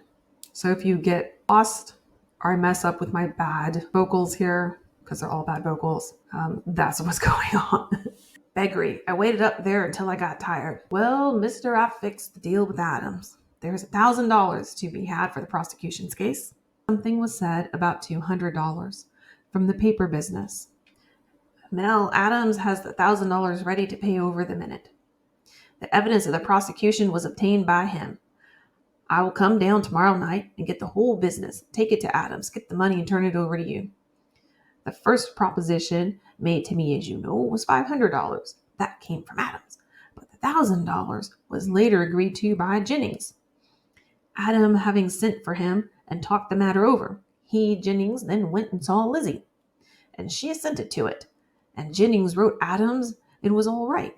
So if you get lost or I mess up with my bad vocals here, because they're all bad vocals, that's what's going on. Beggary. I waited up there until I got tired. Well, mister, I fixed the deal with Adams. There's $1,000 to be had for the prosecution's case. Something was said about $200 from the paper business. Mel Adams has the $1,000 ready to pay over the minute. The evidence of the prosecution was obtained by him. I will come down tomorrow night and get the whole business, take it to Adams, get the money and turn it over to you. The first proposition made to me, as you know, was $500. That came from Adams. But the $1,000 was later agreed to by Jennings. Adam having sent for him and talked the matter over, he, Jennings, then went and saw Lizzie, and she assented to it. And Jennings wrote Adams it was all right.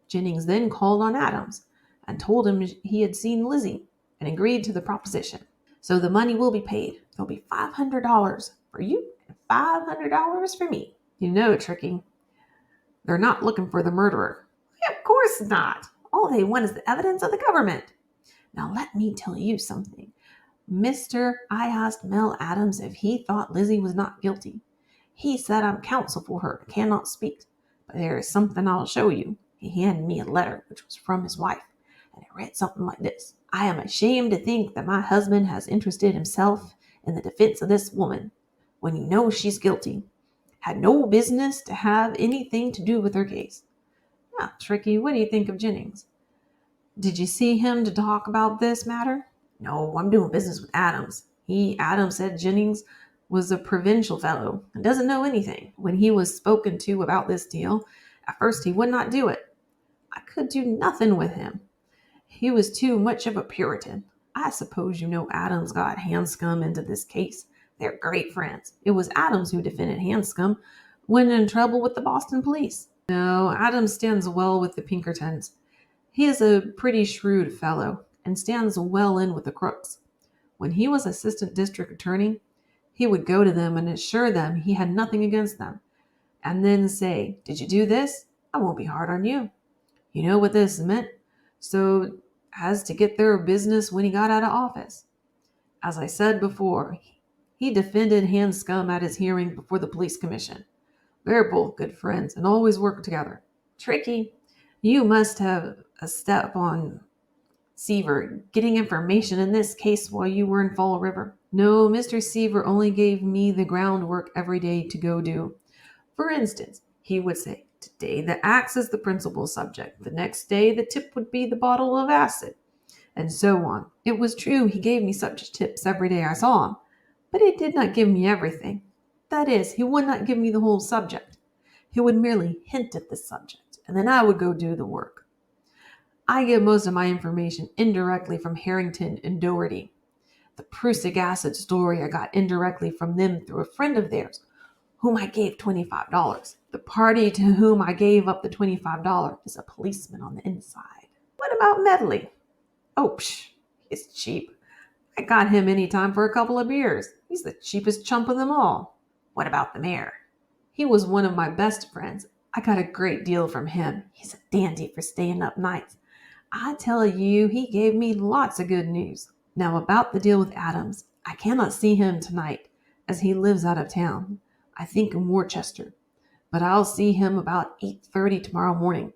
Jennings then called on Adams, and told him he had seen Lizzie and agreed to the proposition. So the money will be paid. There'll be $500 for you and $500 for me. You know, Tricky, they're not looking for the murderer. Of course not. All they want is the evidence of the government. Now let me tell you something. I asked Mel Adams if he thought Lizzie was not guilty. He said I'm counsel for her, cannot speak. But there is something I'll show you. He handed me a letter which was from his wife, and it read something like this. I am ashamed to think that my husband has interested himself in the defense of this woman when he knows she's guilty. Had no business to have anything to do with her case. Now, Tricky, what do you think of Jennings? Did you see him to talk about this matter? No, I'm doing business with Adams. Adams said Jennings was a provincial fellow and doesn't know anything. When he was spoken to about this deal, at first he would not do it. I could do nothing with him. He was too much of a Puritan. I suppose you know Adams got Hanscom into this case. They're great friends. It was Adams who defended Hanscom when in trouble with the Boston police. No, Adams stands well with the Pinkertons. He is a pretty shrewd fellow and stands well in with the crooks. When he was assistant district attorney, he would go to them and assure them he had nothing against them, and then say, did you do this? I won't be hard on you. You know what this meant? So as to get their business when he got out of office. As I said before, he defended Hanscom at his hearing before the police commission. They're both good friends and always work together. Tricky, you must have a step on Seaver getting information in this case while you were in Fall River. No, Mr. Seaver only gave me the groundwork every day to go do. For instance, he would say, today the axe is the principal subject. The next day the tip would be the bottle of acid, and so on. It was true he gave me such tips every day I saw him, but he did not give me everything. That is, he would not give me the whole subject. He would merely hint at the subject, and then I would go do the work. I get most of my information indirectly from Harrington and Doherty. The prussic acid story I got indirectly from them through a friend of theirs, whom I gave $25. The party to whom I gave up the $25 is a policeman on the inside. What about Medley? Oh, he's cheap. I got him any time for a couple of beers. He's the cheapest chump of them all. What about the mayor? He was one of my best friends. I got a great deal from him. He's a dandy for staying up nights. I tell you, he gave me lots of good news. Now about the deal with Adams. I cannot see him tonight, as he lives out of town. I think in Worcester. But I'll see him about 8:30 tomorrow morning.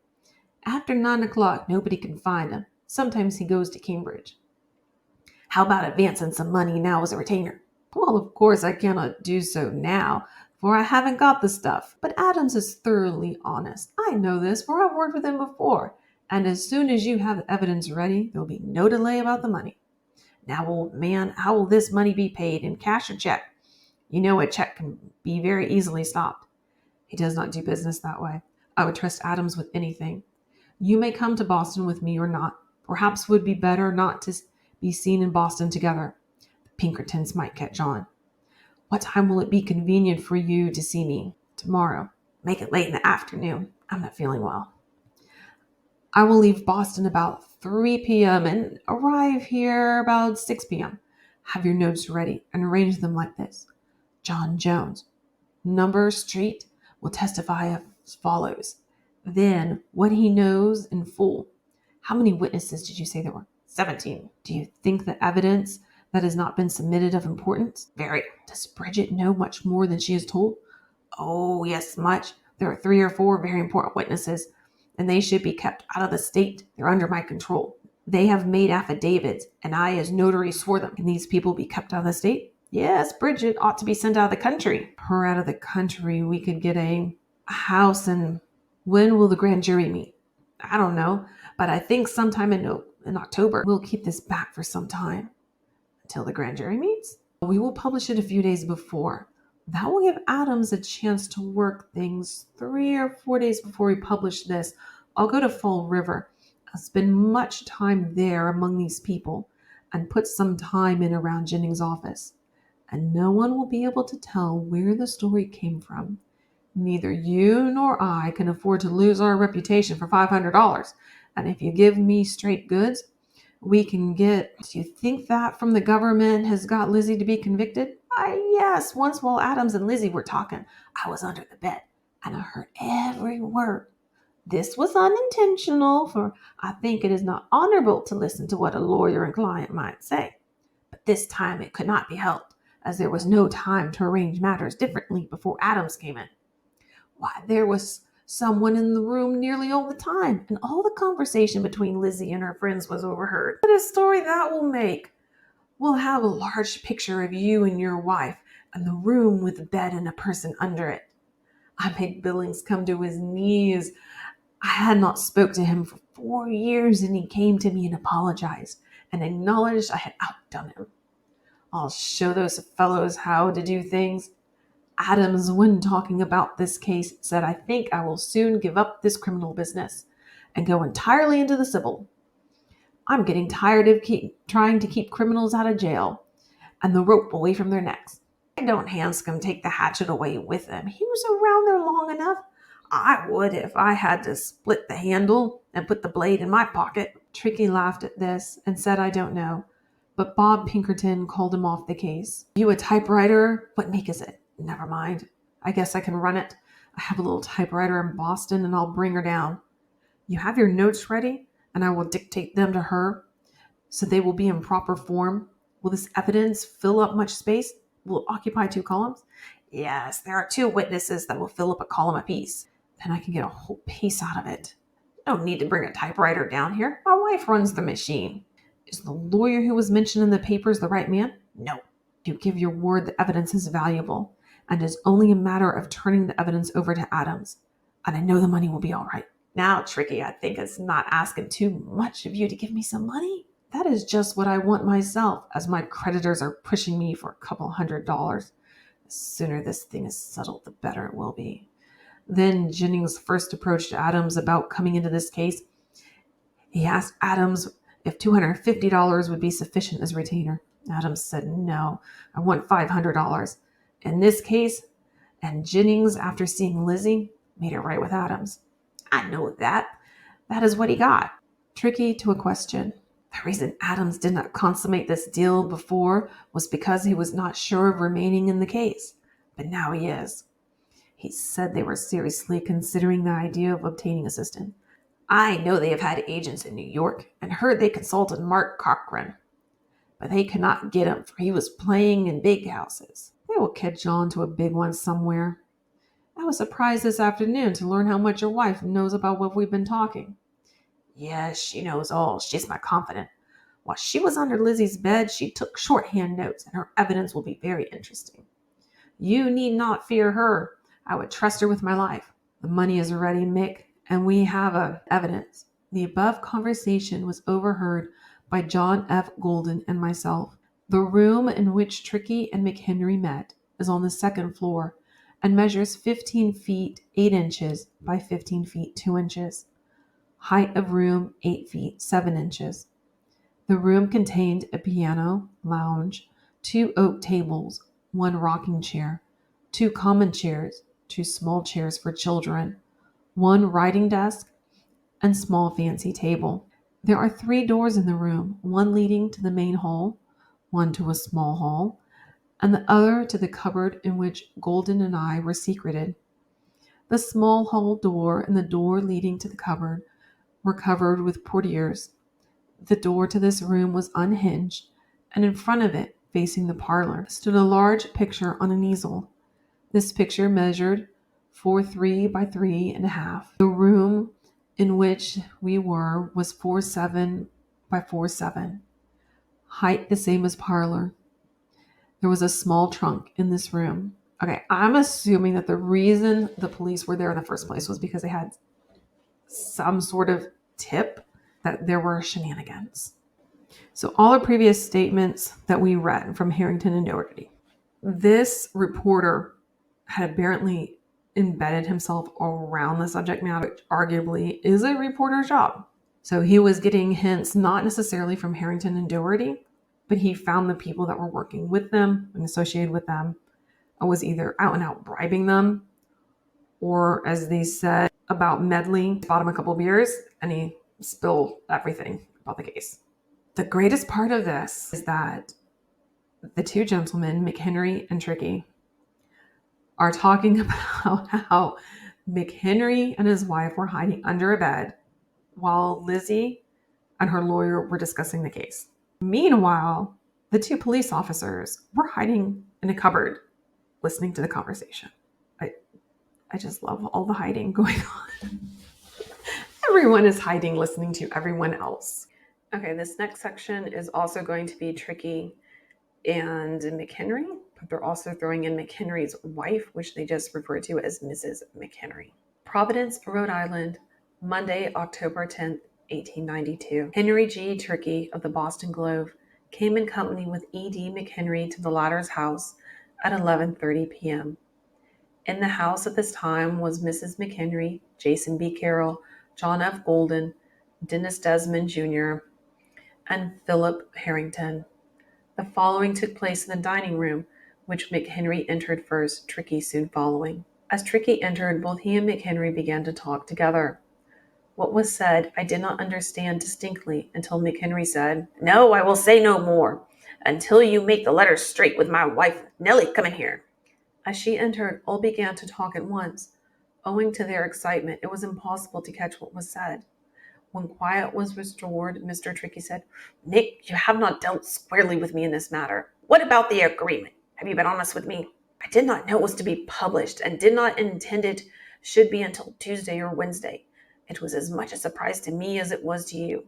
After 9 o'clock, nobody can find him. Sometimes he goes to Cambridge. How about advancing some money now as a retainer? Well, of course I cannot do so now, for I haven't got the stuff. But Adams is thoroughly honest. I know this, for I've worked with him before. And as soon as you have the evidence ready, there'll be no delay about the money. Now, old man, how will this money be paid, in cash or check? You know a check can be very easily stopped. He does not do business that way. I would trust Adams with anything. You may come to Boston with me or not. Perhaps it would be better not to be seen in Boston together. The Pinkertons might catch on. What time will it be convenient for you to see me? Tomorrow. Make it late in the afternoon. I'm not feeling well. I will leave Boston about 3 p.m. and arrive here about 6 p.m. Have your notes ready and arrange them like this. John Jones, number, street, will testify as follows. Then, what he knows in full. How many witnesses did you say there were? 17. Do you think the evidence that has not been submitted of importance? Very. Does Bridget know much more than she is told? Oh, yes, much. There are 3 or 4 very important witnesses, and they should be kept out of the state. They're under my control. They have made affidavits, and I as notary swore them. Can these people be kept out of the state? Yes, Bridget ought to be sent out of the country. Her out of the country, we could get a house. And when will the grand jury meet? I don't know, but I think sometime in October. We'll keep this back for some time. Until the grand jury meets? We will publish it a few days before. That will give Adams a chance to work things 3 or 4 days before we publish this. I'll go to Fall River. I'll spend much time there among these people and put some time in around Jennings' office. And no one will be able to tell where the story came from. Neither you nor I can afford to lose our reputation for $500, And if you give me straight goods, we can get. Do you think that from the government has got Lizzie to be convicted? Yes. Once while Adams and Lizzie were talking, I was under the bed and I heard every word. This was unintentional, for I think it is not honorable to listen to what a lawyer and client might say. But this time it could not be helped, as there was no time to arrange matters differently before Adams came in. Why, there was someone in the room nearly all the time, and all the conversation between Lizzie and her friends was overheard. What a story that will make! We'll have a large picture of you and your wife, and the room with the bed and a person under it. I made Billings come to his knees. I had not spoke to him for 4 years, and he came to me and apologized and acknowledged I had outdone him. I'll show those fellows how to do things. Adams, when talking about this case, said, I think I will soon give up this criminal business and go entirely into the civil. I'm getting tired of trying to keep criminals out of jail and the rope away from their necks. Why don't Hanscom take the hatchet away with him? He was around there long enough. I would if I had to split the handle and put the blade in my pocket. Tricky laughed at this and said, I don't know. But Bob Pinkerton called him off the case. You a typewriter? What make is it? Never mind. I guess I can run it. I have a little typewriter in Boston and I'll bring her down. You have your notes ready and I will dictate them to her so they will be in proper form. Will this evidence fill up much space? Will it occupy 2 columns? Yes, there are 2 witnesses that will fill up a column apiece. Then I can get a whole piece out of it. No need to bring a typewriter down here. My wife runs the machine. Is the lawyer who was mentioned in the papers the right man? No. You give your word the evidence is valuable, and it's only a matter of turning the evidence over to Adams. And I know the money will be all right. Now, Tricky, I think it's not asking too much of you to give me some money. That is just what I want myself, as my creditors are pushing me for a couple $100. The sooner this thing is settled, the better it will be. Then Jennings first approached Adams about coming into this case. He asked Adams if $250 would be sufficient as retainer. Adams said, no, I want $500. In this case, and Jennings, after seeing Lizzie, made it right with Adams. I know that. That is what he got. Tricky to a question. The reason Adams did not consummate this deal before was because he was not sure of remaining in the case. But now he is. He said they were seriously considering the idea of obtaining assistance. I know they have had agents in New York and heard they consulted Mark Cochran. But they could not get him, for he was playing in big houses. They will catch on to a big one somewhere. I was surprised this afternoon to learn how much your wife knows about what we've been talking. Yes, she knows all. She's my confidant. While she was under Lizzie's bed, she took shorthand notes, and her evidence will be very interesting. You need not fear her. I would trust her with my life. The money is ready, Mick, and we have evidence. The above conversation was overheard by John F. Golden and myself. The room in which Tricky and McHenry met is on the 2nd floor and measures 15 feet 8 inches by 15 feet 2 inches. Height of room 8 feet 7 inches. The room contained a piano, lounge, 2 oak tables, 1 rocking chair, 2 common chairs, 2 small chairs for children, 1 writing desk, and small fancy table. There are 3 doors in the room, one leading to the main hall, one to a small hall, and the other to the cupboard in which Golden and I were secreted. The small hall door and the door leading to the cupboard were covered with portieres. The door to this room was unhinged, and in front of it, facing the parlor, stood a large picture on an easel. This picture measured 4.3 by 3.5. The room in which we were was 4.7 by 4.7. Height the same as parlor. There was a small trunk in this room. Okay, I'm assuming that the reason the police were there in the first place was because they had some sort of tip that there were shenanigans. So all the previous statements that we read from Harrington and Doherty, this reporter had apparently embedded himself around the subject matter, which arguably is a reporter's job. So he was getting hints not necessarily from Harrington and Doherty, but he found the people that were working with them and associated with them and was either out and out bribing them, or as they said about meddling, bought him a couple beers and he spill everything about the case. The greatest part of this is that the two gentlemen, McHenry and Tricky, are talking about how McHenry and his wife were hiding under a bed while Lizzie and her lawyer were discussing the case. Meanwhile, the two police officers were hiding in a cupboard listening to the conversation. I just love all the hiding going on. Everyone is hiding, listening to everyone else. Okay, this next section is also going to be Tricky and McHenry, but they're also throwing in McHenry's wife, which they just refer to as Mrs. McHenry. Providence, Rhode Island, Monday, October 10th, 1892. Henry G. Tricky of the Boston Globe came in company with E.D. McHenry to the latter's house at 11:30 p.m. In the house at this time was Mrs. McHenry, Jason B. Carroll, John F. Golden, Dennis Desmond Jr., and Philip Harrington. The following took place in the dining room, which McHenry entered first, Tricky soon following. As Tricky entered, both he and McHenry began to talk together. What was said I did not understand distinctly until McHenry said, "No, I will say no more, until you make the letters straight with my wife. Nellie, come in here." As she entered, all began to talk at once. Owing to their excitement, it was impossible to catch what was said. When quiet was restored, Mr. Tricky said, "Nick, you have not dealt squarely with me in this matter. What about the agreement? Have you been honest with me? I did not know it was to be published and did not intend it should be until Tuesday or Wednesday. It was as much a surprise to me as it was to you.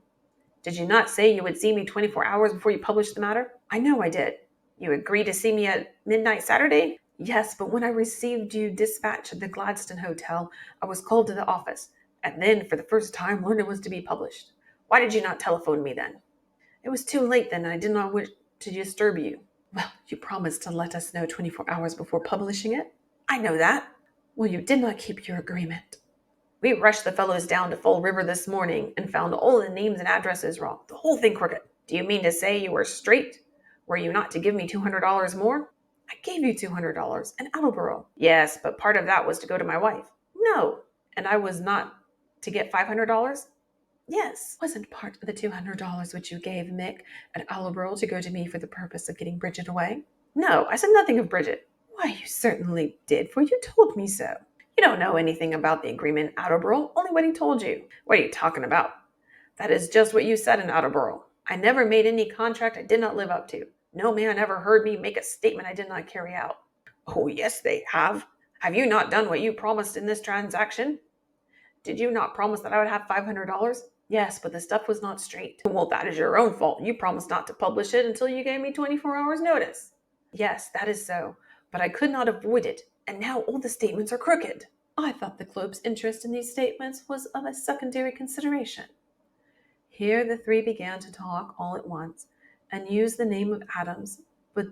Did you not say you would see me 24 hours before you published the matter?" "I know I did." "You agreed to see me at midnight Saturday?" "Yes, but when I received you dispatch at the Gladstone Hotel, I was called to the office, and then for the first time learned it was to be published." "Why did you not telephone me then?" "It was too late then, and I did not wish to disturb you." "Well, you promised to let us know 24 hours before publishing it." "I know that." "Well, you did not keep your agreement." "We rushed the fellows down to Fall River this morning and found all the names and addresses wrong, the whole thing crooked." "Do you mean to say you were straight? Were you not to give me $200 more?" "I gave you $200 in Attleboro." "Yes, but part of that was to go to my wife." "No." "And I was not to get $500? "Yes." "Wasn't part of the $200 which you gave Mick at Attleboro to go to me for the purpose of getting Bridget away?" "No, I said nothing of Bridget." "Why, you certainly did, for you told me so." "You don't know anything about the agreement in Attleboro, only what he told you." "What are you talking about? That is just what you said in Attleboro. I never made any contract I did not live up to. No man ever heard me make a statement I did not carry out." "Oh, yes, they have. Have you not done what you promised in this transaction?" "Did you not promise that I would have $500? "Yes, but the stuff was not straight." "Well, that is your own fault. You promised not to publish it until you gave me 24 hours notice." "Yes, that is so, but I could not avoid it, and now all the statements are crooked." "I thought the Globe's interest in these statements was of a secondary consideration." Here the three began to talk all at once, and used the name of Adams, but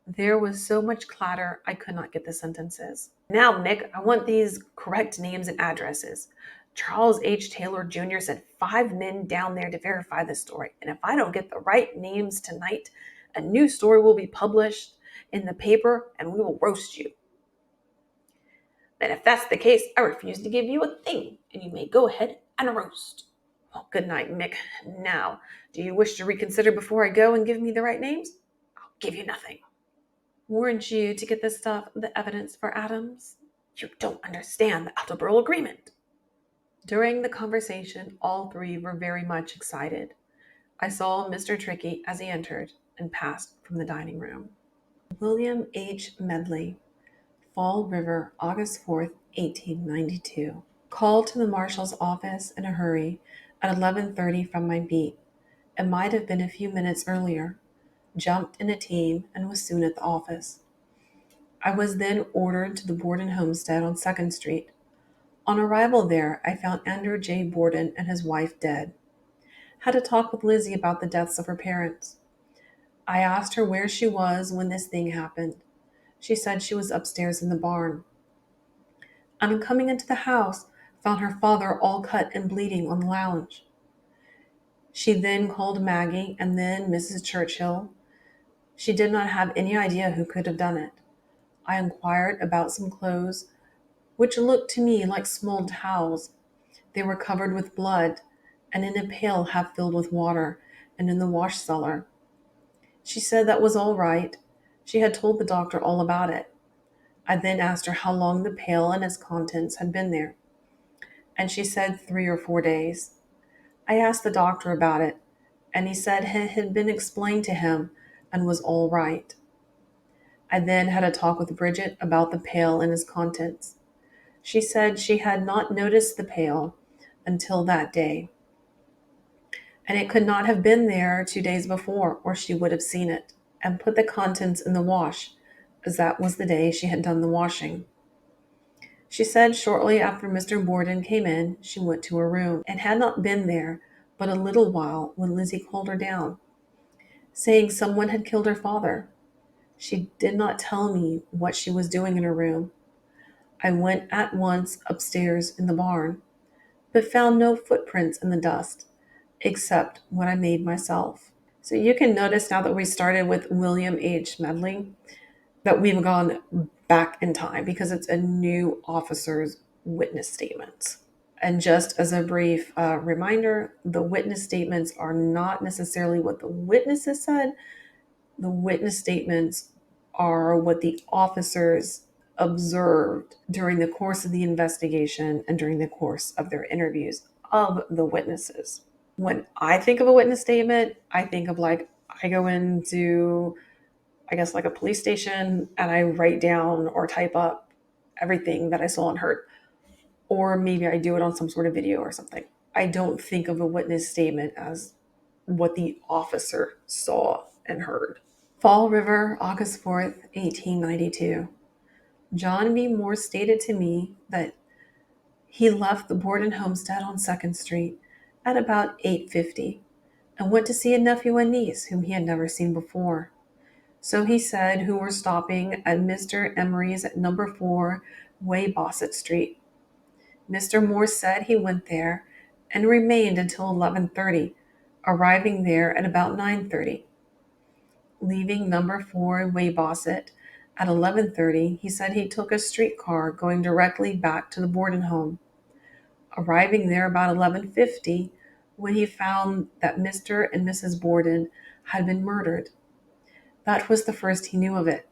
there was so much clatter I could not get the sentences. "Now, Mick, I want these correct names and addresses. Charles H. Taylor Jr. sent 5 men down there to verify the story, and if I don't get the right names tonight, a new story will be published in the paper and we will roast you." "Then if that's the case, I refuse to give you a thing, and you may go ahead and roast." "Well, good night, Mick. Now, do you wish to reconsider before I go and give me the right names?" "I'll give you nothing." "Weren't you to get the evidence for Adams?" "You don't understand the Attleboro agreement." During the conversation, all three were very much excited. I saw Mr. Tricky as he entered and passed from the dining room. William H. Medley, Fall River, August 4th, 1892. Called to the marshal's office in a hurry at 11:30 from my beat. It might have been a few minutes earlier. Jumped in a team and was soon at the office. I was then ordered to the Borden homestead on 2nd Street. On arrival there, I found Andrew J. Borden and his wife dead. Had a talk with Lizzie about the deaths of her parents. I asked her where she was when this thing happened. She said she was upstairs in the barn. On coming into the house, found her father all cut and bleeding on the lounge. She then called Maggie and then Mrs. Churchill. She did not have any idea who could have done it. I inquired about some clothes, which looked to me like small towels. They were covered with blood. and in a pail half filled with water, and in the wash cellar. She said that was all right. She had told the doctor all about it. I then asked her how long the pail and its contents had been there, and she said 3 or 4 days. I asked the doctor about it, and he said it had been explained to him and was all right. I then had a talk with Bridget about the pail and its contents. She said she had not noticed the pail until that day, and it could not have been there 2 days before, or she would have seen it and put the contents in the wash, as that was the day she had done the washing. She said shortly after Mr. Borden came in, she went to her room and had not been there but a little while when Lizzie called her down, saying someone had killed her father. She did not tell me what she was doing in her room. I went at once upstairs in the barn, but found no footprints in the dust, except what I made myself. So you can notice now that we started with William H. Medley that we've gone back in time because it's a new officer's witness statement. And just as a brief reminder, the witness statements are not necessarily what the witnesses said. The witness statements are what the officers observed during the course of the investigation and during the course of their interviews of the witnesses. When I think of a witness statement, I think of like I go into, I guess, like a police station and I write down or type up everything that I saw and heard. Or maybe I do it on some sort of video or something. I don't think of a witness statement as what the officer saw and heard. Fall River, August 4th, 1892. John B. Moore stated to me that he left the Borden homestead on 2nd Street at about 8:50 and went to see a nephew and niece whom he had never seen before. So he said, who were stopping at Mr. Emery's at number 4 Waybosset Street. Mr. Moore said he went there and remained until 11:30, arriving there at about 9:30. Leaving number 4 Waybosset at 11:30, he said he took a streetcar going directly back to the Borden home, arriving there about 11:50 when he found that Mr. and Mrs. Borden had been murdered. That was the first he knew of it.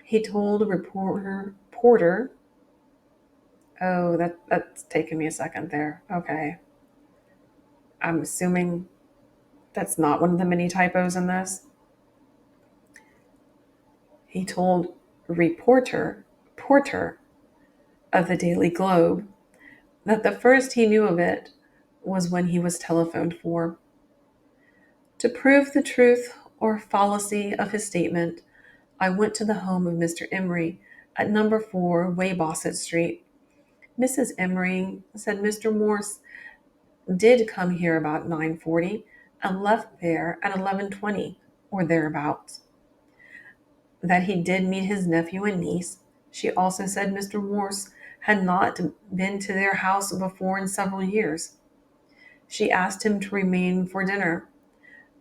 He told reporter Porter, oh, that's taken me a second there. Okay. I'm assuming that's not one of the many typos in this. He told reporter Porter of the Daily Globe that the first he knew of it was when he was telephoned for. To prove the truth or fallacy of his statement, I went to the home of Mr. Emery at number 4 Waybosset Street. Mrs. Emery said Mr. Morse did come here about 9:40 and left there at 11:20 or thereabouts. That he did meet his nephew and niece. She also said Mr. Morse had not been to their house before in several years. She asked him to remain for dinner,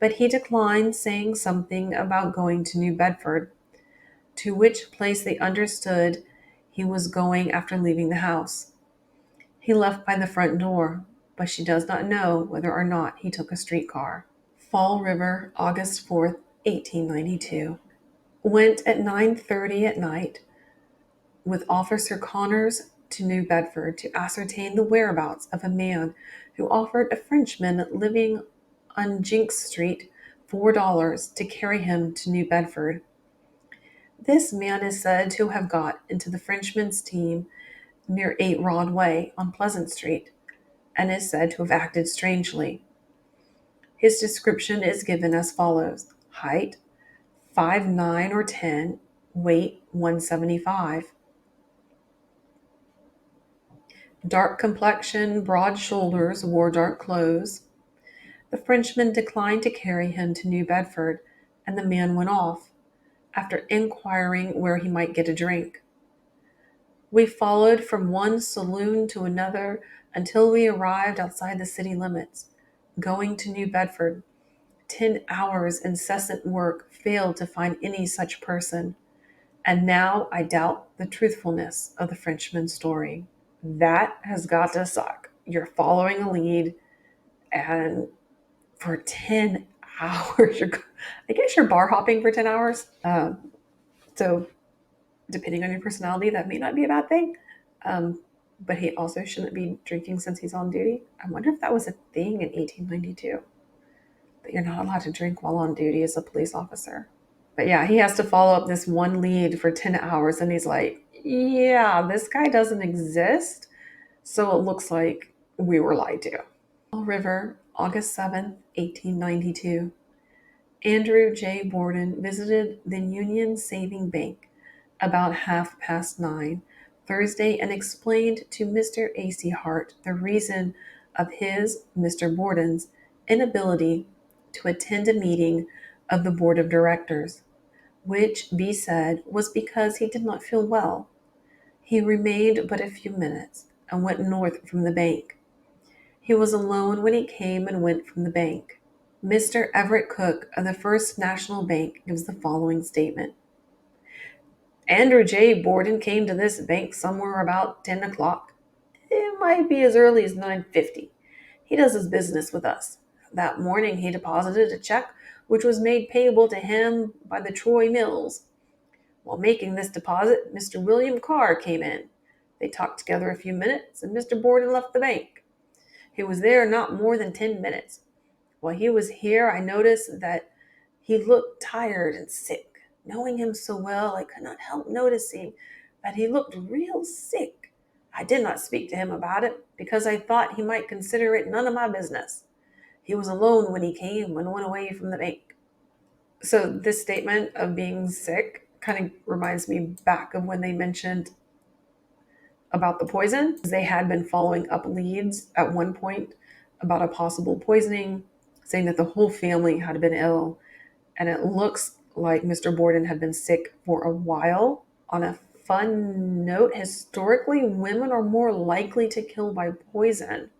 but he declined, saying something about going to New Bedford, to which place they understood he was going after leaving the house. He left by the front door, but she does not know whether or not he took a streetcar. Fall River, August 4th, 1892. Went at 9:30 at night with Officer Connors to New Bedford to ascertain the whereabouts of a man who offered a Frenchman living on Jinks Street $4 to carry him to New Bedford. This man is said to have got into the Frenchman's team near 8 Rod Way on Pleasant Street, and is said to have acted strangely. His description is given as follows: height 5'9" or 10, weight 175. Dark complexion, broad shoulders, wore dark clothes. The Frenchman declined to carry him to New Bedford, and the man went off, after inquiring where he might get a drink. We followed from one saloon to another until we arrived outside the city limits. Going to New Bedford, 10 hours incessant work failed to find any such person, and now I doubt the truthfulness of the Frenchman's story. That has got to suck. You're following a lead, And for 10 hours, I guess you're bar hopping for 10 hours. So depending on your personality, that may not be a bad thing. But he also shouldn't be drinking since he's on duty. I wonder if that was a thing in 1892, that you're not allowed to drink while on duty as a police officer. But yeah, he has to follow up this one lead for 10 hours, and he's like, yeah, this guy doesn't exist. So it looks like we were lied to. Fall River, August 7th, 1892. Andrew J. Borden visited the Union Saving Bank about 9:30 Thursday and explained to Mr. A.C. Hart the reason of his, Mr. Borden's, inability to attend a meeting of the Board of Directors, which, B said, was because he did not feel well. He remained but a few minutes and went north from the bank. He was alone when he came and went from the bank. Mr. Everett Cook of the First National Bank gives the following statement. Andrew J. Borden came to this bank somewhere about 10 o'clock. It might be as early as 9:50. He does his business with us. That morning he deposited a check which was made payable to him by the Troy Mills. While making this deposit, Mr. William Carr came in. They talked together a few minutes, and Mr. Borden left the bank. He was there not more than 10 minutes. While he was here, I noticed that he looked tired and sick. Knowing him so well, I could not help noticing that he looked real sick. I did not speak to him about it because I thought he might consider it none of my business. He was alone when he came and went away from the bank. So this statement of being sick kind of reminds me back of when they mentioned about the poison. They had been following up leads at one point about a possible poisoning, saying that the whole family had been ill. And it looks like Mr. Borden had been sick for a while. On a fun note, historically, women are more likely to kill by poison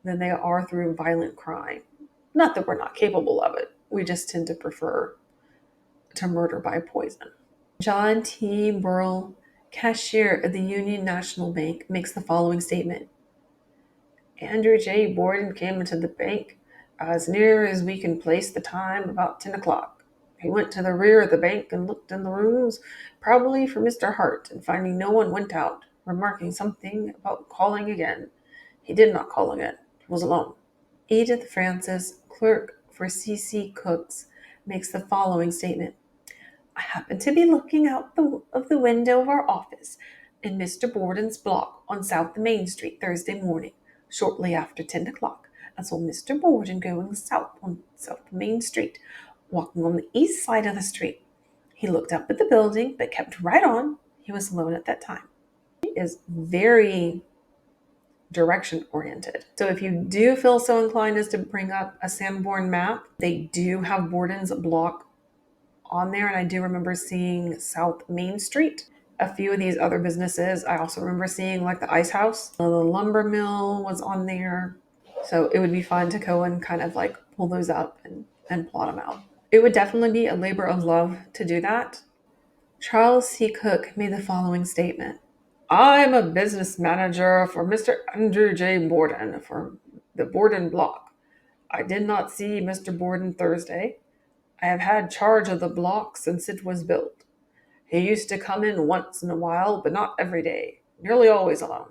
than they are through violent crime. Not that we're not capable of it. We just tend to prefer to murder by poison. John T. Burrell, cashier at the Union National Bank, makes the following statement. Andrew J. Borden came into the bank as near as we can place the time, about 10 o'clock. He went to the rear of the bank and looked in the rooms, probably for Mr. Hart, and finding no one went out, remarking something about calling again. He did not call again. He was alone. Edith Francis, clerk for C.C. Cooks, makes the following statement. I happened to be looking out of the window of our office in Mr. Borden's block on South Main Street Thursday morning, shortly after 10 o'clock, and saw Mr. Borden going south on South Main Street, walking on the east side of the street. He looked up at the building, but kept right on. He was alone at that time. He is very direction oriented. So if you do feel so inclined as to bring up a Sanborn map, they do have Borden's block on there, and I do remember seeing South Main Street. A few of these other businesses I also remember seeing, like the Ice House. The lumber mill was on there. So it would be fun to go and kind of like pull those up and plot them out. It would definitely be a labor of love to do that. Charles C. Cook made the following statement. I'm a business manager for Mr. Andrew J. Borden for the Borden block. I did not see Mr. Borden Thursday. I have had charge of the block since it was built. He used to come in once in a while, but not every day, nearly always alone.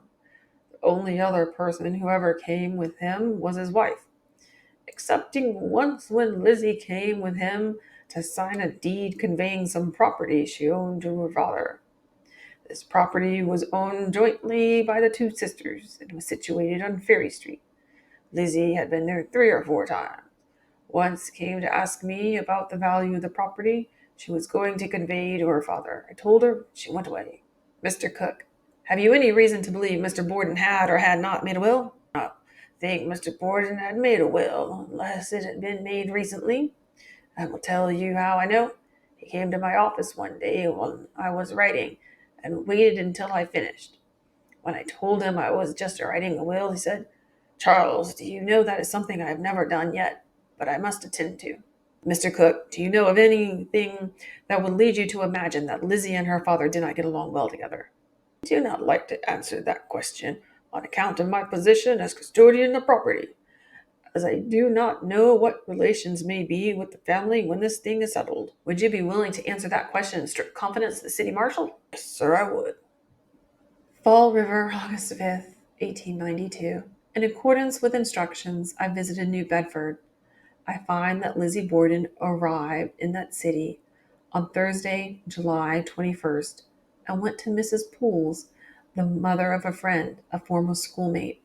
The only other person who ever came with him was his wife, excepting once when Lizzie came with him to sign a deed conveying some property she owned to her father. This property was owned jointly by the two sisters and was situated on Ferry Street. Lizzie had been there 3 or 4 times. Once came to ask me about the value of the property she was going to convey to her father. I told her, she went away. Mr. Cook, have you any reason to believe Mr. Borden had or had not made a will? I think Mr. Borden had made a will, unless it had been made recently. I will tell you how I know. He came to my office one day when I was writing and waited until I finished. When I told him I was just writing a will, he said, Charles, do you know that is something I have never done yet, but I must attend to? Mr. Cook, do you know of anything that would lead you to imagine that Lizzie and her father did not get along well together? I do not like to answer that question on account of my position as custodian of property. as I do not know what relations may be with the family when this thing is settled. Would you be willing to answer that question in strict confidence to the city marshal? Yes, sir, I would. Fall River, August 5th, 1892. In accordance with instructions, I visited New Bedford. I find that Lizzie Borden arrived in that city on Thursday, July 21st, and went to Mrs. Poole's, the mother of a friend, a former schoolmate,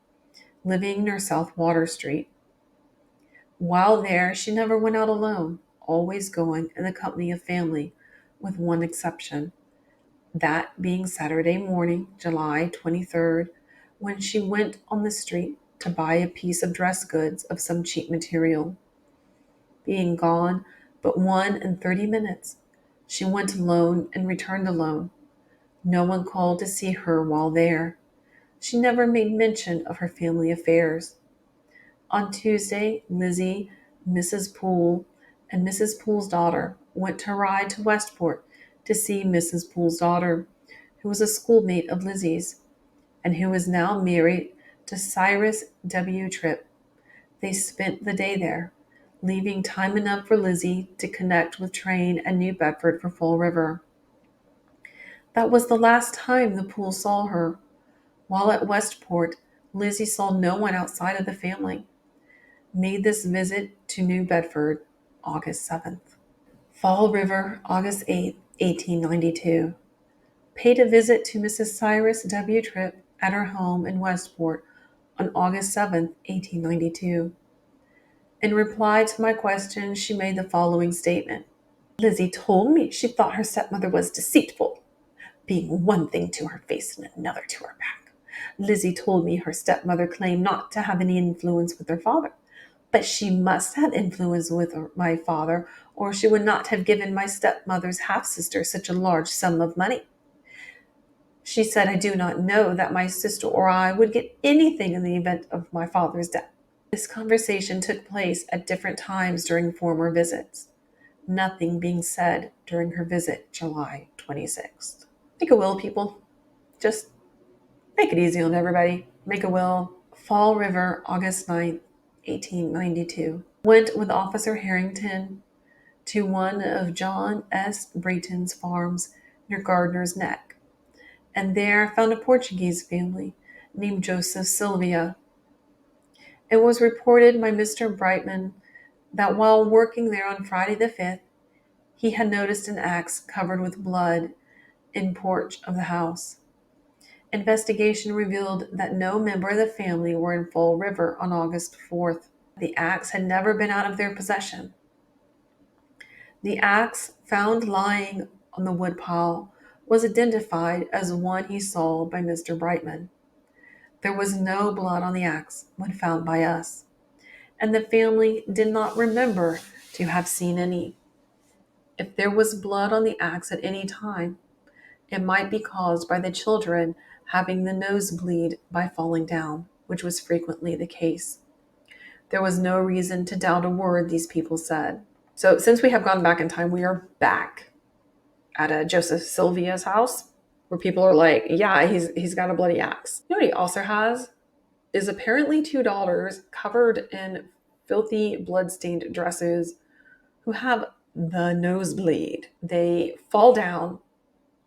living near South Water Street. While there, she never went out alone, always going in the company of family, with one exception, that being Saturday morning, July 23rd, when she went on the street to buy a piece of dress goods of some cheap material. Being gone but 1 and 30 minutes, she went alone and returned alone. No one called to see her while there. She never made mention of her family affairs. On Tuesday, Lizzie, Mrs. Poole, and Mrs. Poole's daughter went to ride to Westport to see Mrs. Poole's daughter, who was a schoolmate of Lizzie's, and who is now married to Cyrus W. Tripp. They spent the day there, leaving time enough for Lizzie to connect with train at New Bedford for Fall River. That was the last time the Pooles saw her. While at Westport, Lizzie saw no one outside of the family. Made this visit to New Bedford August 7th. Fall River, August 8th, 1892. Paid a visit to Mrs. Cyrus W. Tripp at her home in Westport on August 7th, 1892. In reply to my question, she made the following statement. Lizzie told me she thought her stepmother was deceitful, being one thing to her face and another to her back. Lizzie told me her stepmother claimed not to have any influence with her father, but she must have influence with my father, or she would not have given my stepmother's half-sister such a large sum of money. She said, I do not know that my sister or I would get anything in the event of my father's death. This conversation took place at different times during former visits, nothing being said during her visit July 26th. Make a will, people. Just make it easy on everybody. Make a will. Fall River, August 9th, 1892. Went with Officer Harrington to one of John S. Brayton's farms near Gardener's Neck, and there found a Portuguese family named Joseph Sylvia. It was reported by Mr. Brightman that while working there on Friday the 5th, he had noticed an axe covered with blood in porch of the house. Investigation revealed that no member of the family were in Fall River on August 4th. The axe had never been out of their possession. The axe found lying on the woodpile was identified as one he saw by Mr. Brightman. There was no blood on the axe when found by us, and the family did not remember to have seen any. If there was blood on the axe at any time, it might be caused by the children having the nosebleed by falling down, which was frequently the case. There was no reason to doubt a word these people said. So since we have gone back in time, we are back at Joseph Sylvia's house, where people are like, yeah, he's got a bloody axe. You know what he also has is apparently two daughters covered in filthy blood-stained dresses who have the nosebleed. They fall down,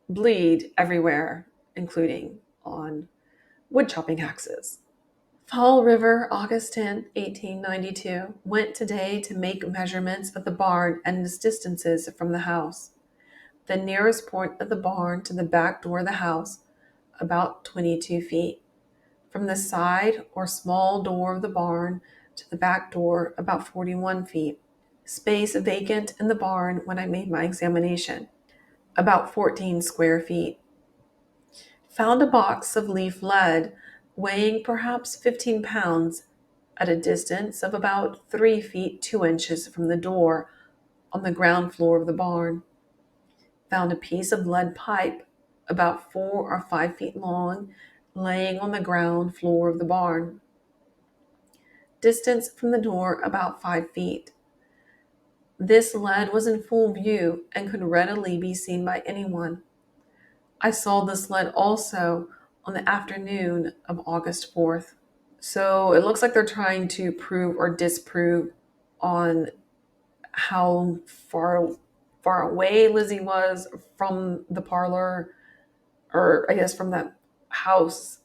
bleed everywhere, including on wood chopping axes. Fall River, August 10th, 1892. Went today to make measurements of the barn and its distances from the house. The nearest point of the barn to the back door of the house, about 22 feet. From the side or small door of the barn to the back door, about 41 feet. Space vacant in the barn when I made my examination, about 14 square feet. Found a box of leaf lead weighing perhaps 15 pounds at a distance of about 3 feet 2 inches from the door on the ground floor of the barn. Found a piece of lead pipe about 4 or 5 feet long laying on the ground floor of the barn. Distance from the door about 5 feet. This lead was in full view and could readily be seen by anyone. I saw this lead also on the afternoon of August 4th. So it looks like they're trying to prove or disprove on how far away Lizzie was from the parlor, or I guess from that house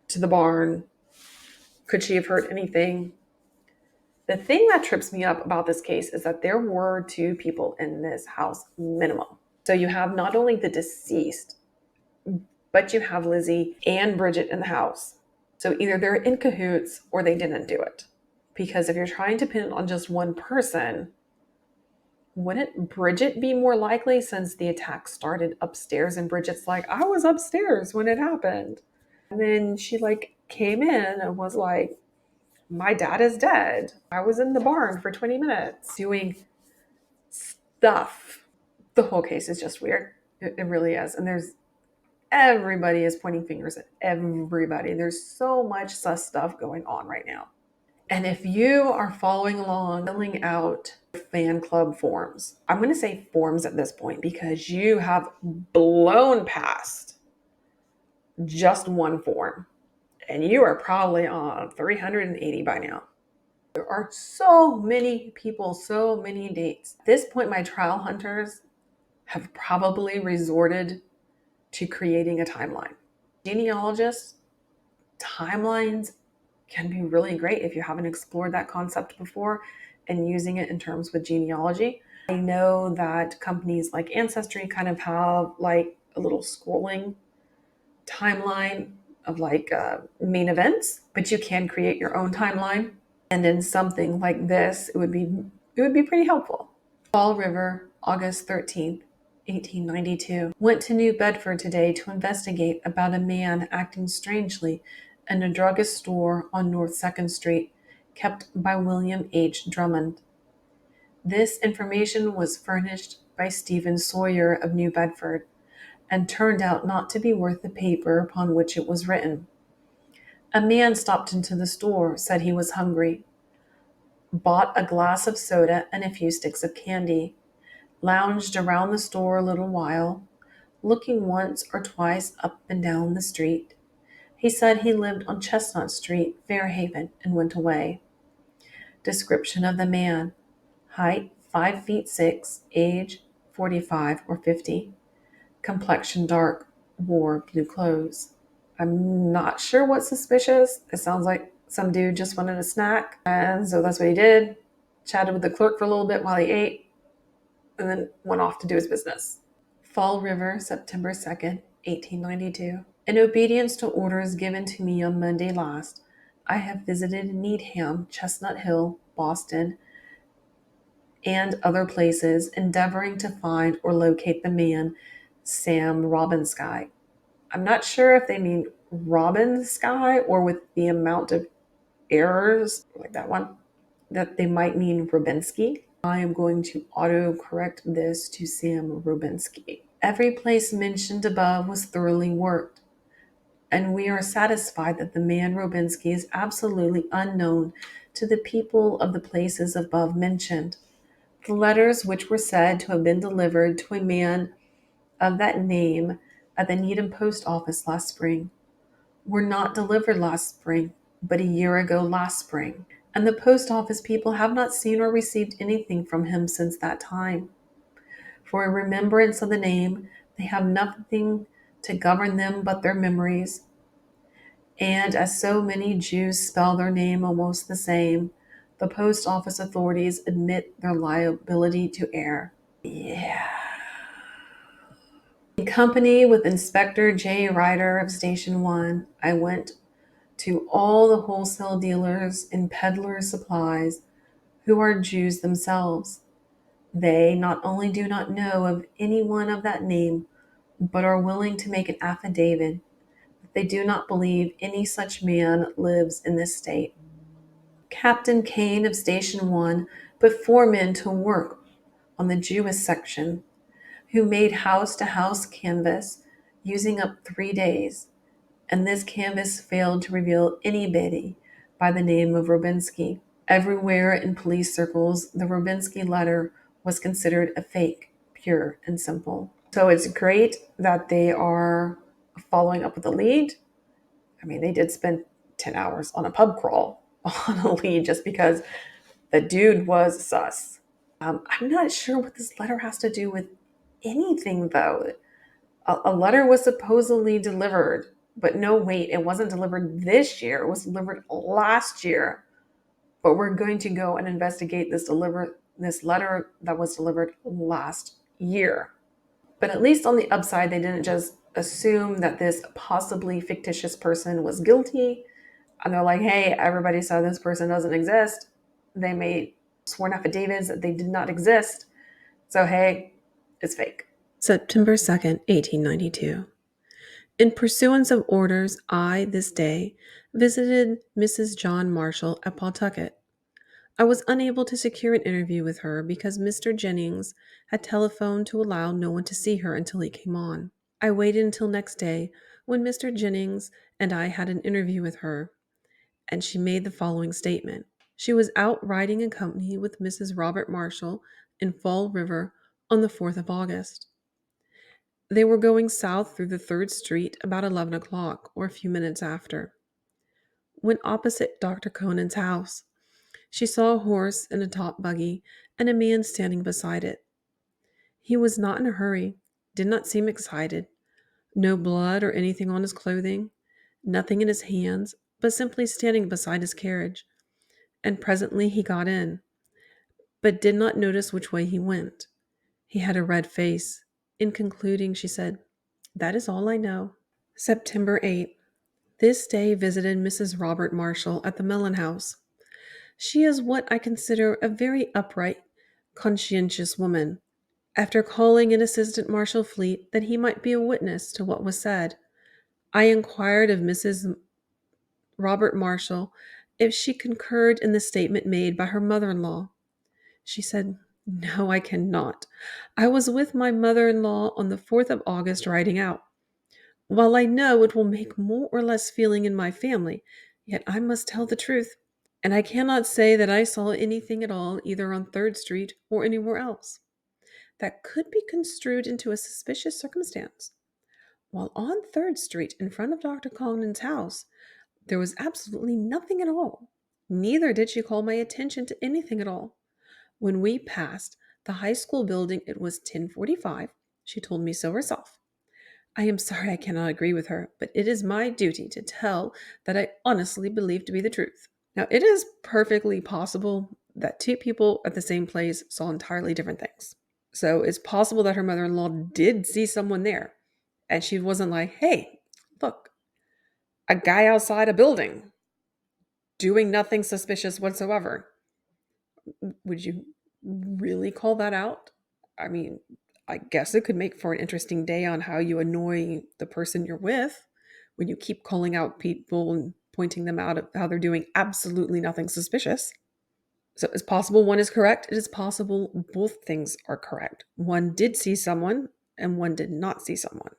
to the barn. Could she have heard anything? The thing that trips me up about this case is that there were two people in this house minimum. So you have not only the deceased, but you have Lizzie and Bridget in the house. So either they're in cahoots or they didn't do it. Because if you're trying to pin it on just one person, wouldn't Bridget be more likely, since the attack started upstairs and Bridget's like, I was upstairs when it happened. And then she came in and was like, my dad is dead. I was in the barn for 20 minutes doing stuff. The whole case is just weird. It really is. And everybody is pointing fingers at everybody. There's so much sus stuff going on right now. And if you are following along, filling out fan club forms, I'm going to say forms at this point because you have blown past just one form and you are probably on 380 by now. There are so many people, so many dates. At this point, my trial hunters have probably resorted to creating a timeline. Genealogists, timelines can be really great if you haven't explored that concept before and using it in terms with genealogy. I know that companies like Ancestry kind of have a little scrolling timeline of main events, but you can create your own timeline. And in something like this, it would be pretty helpful. Fall River, August 13th, 1892. Went to New Bedford today to investigate about a man acting strangely in a druggist store on North 2nd Street, kept by William H. Drummond. This information was furnished by Stephen Sawyer of New Bedford, and turned out not to be worth the paper upon which it was written. A man stopped into the store, said he was hungry, bought a glass of soda and a few sticks of candy, lounged around the store a little while, looking once or twice up and down the street. He said he lived on Chestnut Street, Fairhaven, and went away. Description of the man: height 5 feet 6, age 45 or 50, complexion dark, wore blue clothes. I'm not sure what's suspicious. It sounds like some dude just wanted a snack, and so that's what he did. Chatted with the clerk for a little bit while he ate, and then went off to do his business. Fall River, September 2nd, 1892. In obedience to orders given to me on Monday last, I have visited Needham, Chestnut Hill, Boston, and other places, endeavoring to find or locate the man, Sam Robinsky. I'm not sure if they mean Robinsky or with the amount of errors, like that one, that they might mean Rubinsky. I am going to auto-correct this to Sam Rubinsky. Every place mentioned above was thoroughly worked, and we are satisfied that the man Rubinsky is absolutely unknown to the people of the places above mentioned. The letters which were said to have been delivered to a man of that name at the Needham post office last spring were not delivered last spring, but a year ago last spring, and the post office people have not seen or received anything from him since that time. For a remembrance of the name, they have nothing to govern them but their memories, and as so many Jews spell their name almost the same, the post office authorities admit their liability to err. Yeah. In company with Inspector J. Ryder of Station 1, I went to all the wholesale dealers in peddlers' supplies who are Jews themselves. They not only do not know of anyone of that name, but are willing to make an affidavit that they do not believe any such man lives in this state. Captain Kane of Station 1 put 4 men to work on the Jewish section, who made house-to-house canvass, using up 3 days, and this canvass failed to reveal anybody by the name of Rubinsky. Everywhere in police circles, the Rubinsky letter was considered a fake, pure and simple. So it's great that they are following up with the lead. I mean, they did spend 10 hours on a pub crawl on a lead just because the dude was sus. I'm not sure what this letter has to do with anything, though. A letter was supposedly delivered, but no, wait, it wasn't delivered this year. It was delivered last year. But we're going to go and investigate this letter that was delivered last year. But at least on the upside, they didn't just assume that this possibly fictitious person was guilty. And they're like, hey, everybody saw this person doesn't exist. They made sworn affidavits that they did not exist. So, hey, it's fake. September 2nd, 1892. In pursuance of orders, I, this day, visited Mrs. John Marshall at Pawtucket. I was unable to secure an interview with her because Mr. Jennings had telephoned to allow no one to see her until he came on. I waited until next day when Mr. Jennings and I had an interview with her, and she made the following statement. She was out riding in company with Mrs. Robert Marshall in Fall River on the 4th of August. They were going south through the 3rd Street about 11 o'clock or a few minutes after. When opposite Dr. Conan's house, she saw a horse and a top buggy and a man standing beside it. He was not in a hurry, did not seem excited. No blood or anything on his clothing, nothing in his hands, but simply standing beside his carriage. And presently he got in, but did not notice which way he went. He had a red face. In concluding, she said, "That is all I know." September 8. This day visited Mrs. Robert Marshall at the Mellon House. She is what I consider a very upright, conscientious woman. After calling in Assistant Marshal Fleet that he might be a witness to what was said, I inquired of Mrs. Robert Marshall if she concurred in the statement made by her mother-in-law. She said, "No, I cannot. I was with my mother-in-law on the 4th of August riding out. While I know it will make more or less feeling in my family, yet I must tell the truth, and I cannot say that I saw anything at all either on 3rd Street or anywhere else that could be construed into a suspicious circumstance. While on 3rd Street in front of Dr. Conan's house, there was absolutely nothing at all. Neither did she call my attention to anything at all. When we passed the high school building, it was 10:45. She told me so herself. I am sorry I cannot agree with her, but it is my duty to tell that I honestly believe to be the truth. Now, it is perfectly possible that two people at the same place saw entirely different things. So it's possible that her mother-in-law did see someone there, and she wasn't like, hey, look, a guy outside a building doing nothing suspicious whatsoever. Would you really call that out? I mean, I guess it could make for an interesting day on how you annoy the person you're with when you keep calling out people and pointing them out of how they're doing absolutely nothing suspicious. So it's possible one is correct. It is possible both things are correct. One did see someone and one did not see someone.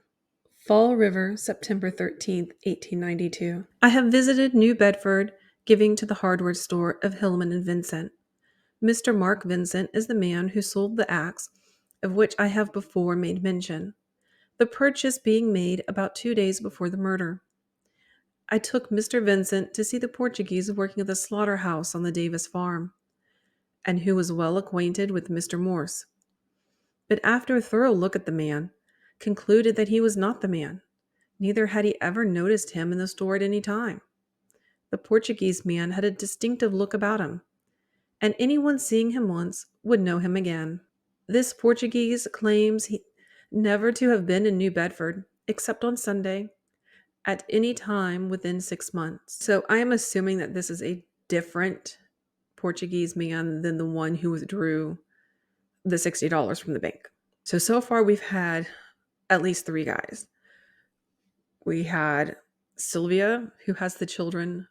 Fall River, September 13th, 1892. I have visited New Bedford, giving to the hardware store of Hillman and Vincent. Mr. Mark Vincent is the man who sold the axe of which I have before made mention, the purchase being made about 2 days before the murder. I took Mr. Vincent to see the Portuguese working at the slaughterhouse on the Davis farm, and who was well acquainted with Mr. Morse, but after a thorough look at the man, concluded that he was not the man, neither had he ever noticed him in the store at any time. The Portuguese man had a distinctive look about him, and anyone seeing him once would know him again. This Portuguese claims never to have been in New Bedford, except on Sunday, at any time within 6 months. So I am assuming that this is a different Portuguese man than the one who withdrew the $60 from the bank. So far we've had at least 3 guys. We had Sylvia, who has the children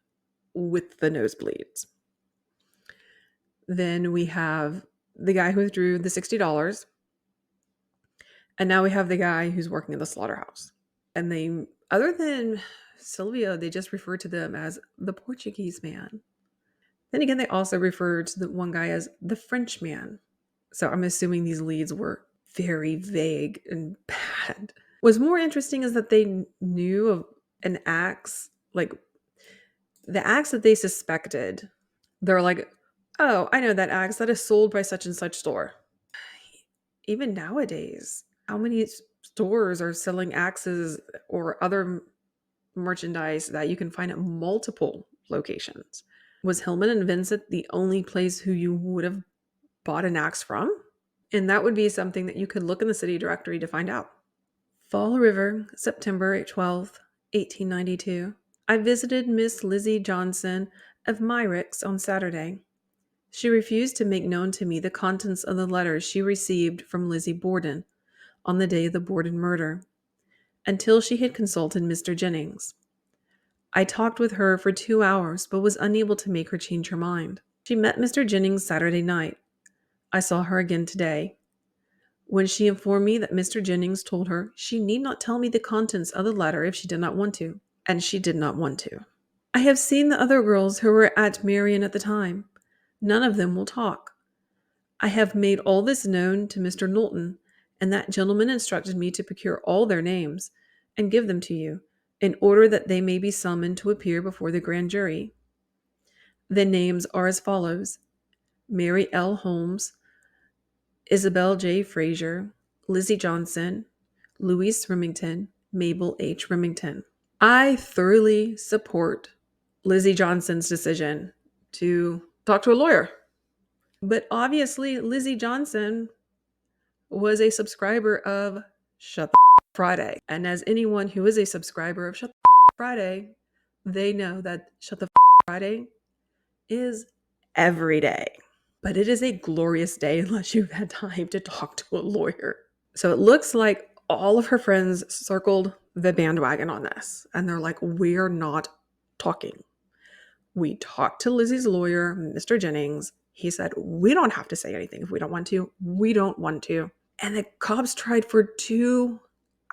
with the nosebleeds. Then we have the guy who withdrew the $60. And now we have the guy who's working in the slaughterhouse. And they, other than Sylvia, they just refer to them as the Portuguese man. Then again, they also refer to the one guy as the French man. So I'm assuming these leads were very vague and bad. What's more interesting is that they knew of an axe, like The axe that they suspected, they're like, oh, I know that axe that is sold by such and such store. Even nowadays, how many stores are selling axes or other merchandise that you can find at multiple locations? Was Hillman and Vincent the only place who you would have bought an axe from? And that would be something that you could look in the city directory to find out. Fall River, September 12th, 1892. I visited Miss Lizzie Johnson of Myrick's on Saturday. She refused to make known to me the contents of the letters she received from Lizzie Borden on the day of the Borden murder, until she had consulted Mr. Jennings. I talked with her for 2 hours, but was unable to make her change her mind. She met Mr. Jennings Saturday night. I saw her again today, when she informed me that Mr. Jennings told her she need not tell me the contents of the letter if she did not want to, and she did not want to. I have seen the other girls who were at Marion at the time. None of them will talk. I have made all this known to Mr. Knowlton, and that gentleman instructed me to procure all their names and give them to you, in order that they may be summoned to appear before the grand jury. The names are as follows: Mary L. Holmes, Isabel J. Frazier, Lizzie Johnson, Louise Remington, Mabel H. Remington. I thoroughly support Lizzie Johnson's decision to talk to a lawyer. But obviously, Lizzie Johnson was a subscriber of Shut the Friday. And as anyone who is a subscriber of Shut the Friday, they know that Shut the Friday is every day. But it is a glorious day unless you've had time to talk to a lawyer. So it looks like all of her friends circled the bandwagon on this. And they're like, we're not talking. We talked to Lizzie's lawyer, Mr. Jennings. He said, we don't have to say anything if we don't want to. We don't want to. And the cops tried for 2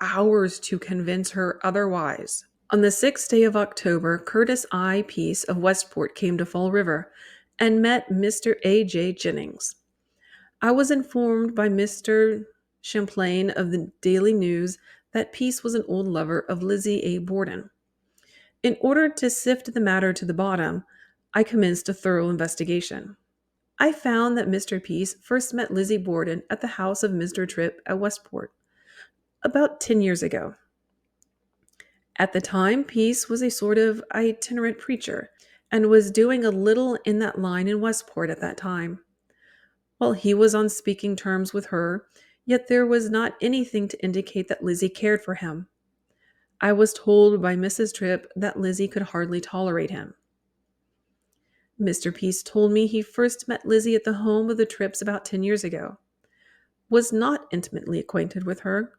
hours to convince her otherwise. On the 6th day of October, Curtis I. Peace of Westport came to Fall River and met Mr. A.J. Jennings. I was informed by Mr. Champlain of the Daily News that Peace was an old lover of Lizzie A. Borden. In order to sift the matter to the bottom, I commenced a thorough investigation. I found that Mr. Peace first met Lizzie Borden at the house of Mr. Tripp at Westport, about 10 years ago. At the time, Peace was a sort of itinerant preacher and was doing a little in that line in Westport at that time. While he was on speaking terms with her, yet there was not anything to indicate that Lizzie cared for him. I was told by Mrs. Tripp that Lizzie could hardly tolerate him. Mr. Peace told me he first met Lizzie at the home of the Tripps about 10 years ago, was not intimately acquainted with her,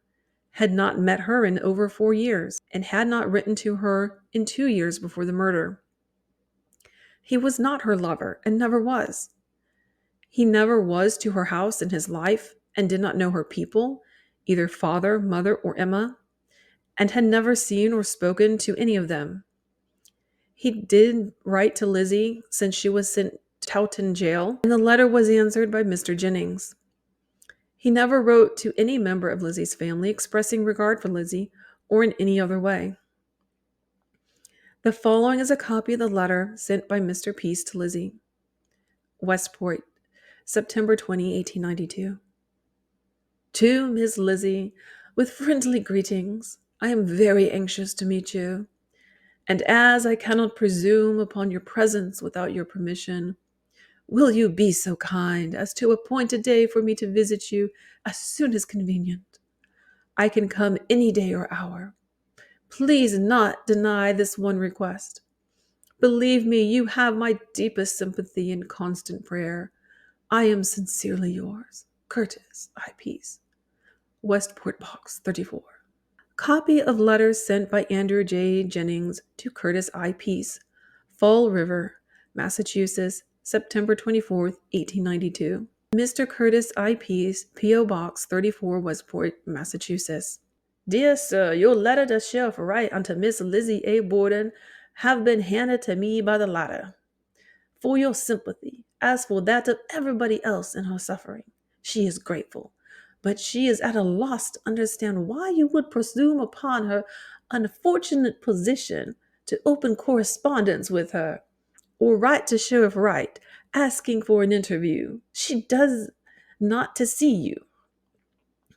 had not met her in over 4 years, and had not written to her in 2 years before the murder. He was not her lover, and never was. He never was to her house in his life, and did not know her people, either father, mother, or Emma, and had never seen or spoken to any of them. He did write to Lizzie since she was sent to Towton jail, and the letter was answered by Mr. Jennings. He never wrote to any member of Lizzie's family expressing regard for Lizzie or in any other way. The following is a copy of the letter sent by Mr. Peace to Lizzie. Westport, September 20, 1892. To Miss Lizzie, with friendly greetings. I am very anxious to meet you, and as I cannot presume upon your presence without your permission, will you be so kind as to appoint a day for me to visit you as soon as convenient? I can come any day or hour. Please not deny this one request. Believe me, you have my deepest sympathy and constant prayer. I am sincerely yours, Curtis I. Peace. Westport Box 34. Copy of letters sent by Andrew J. Jennings to Curtis I. Peace, Fall River, Massachusetts, September 24th, 1892. Mr. Curtis I. Peace, P.O. Box 34, Westport, Massachusetts. Dear Sir, your letter does shelf right unto Miss Lizzie A. Borden have been handed to me by the latter. For your sympathy, as for that of everybody else in her suffering, she is grateful, but she is at a loss to understand why you would presume upon her unfortunate position to open correspondence with her, or write to Sheriff Wright asking for an interview. She does not to see you,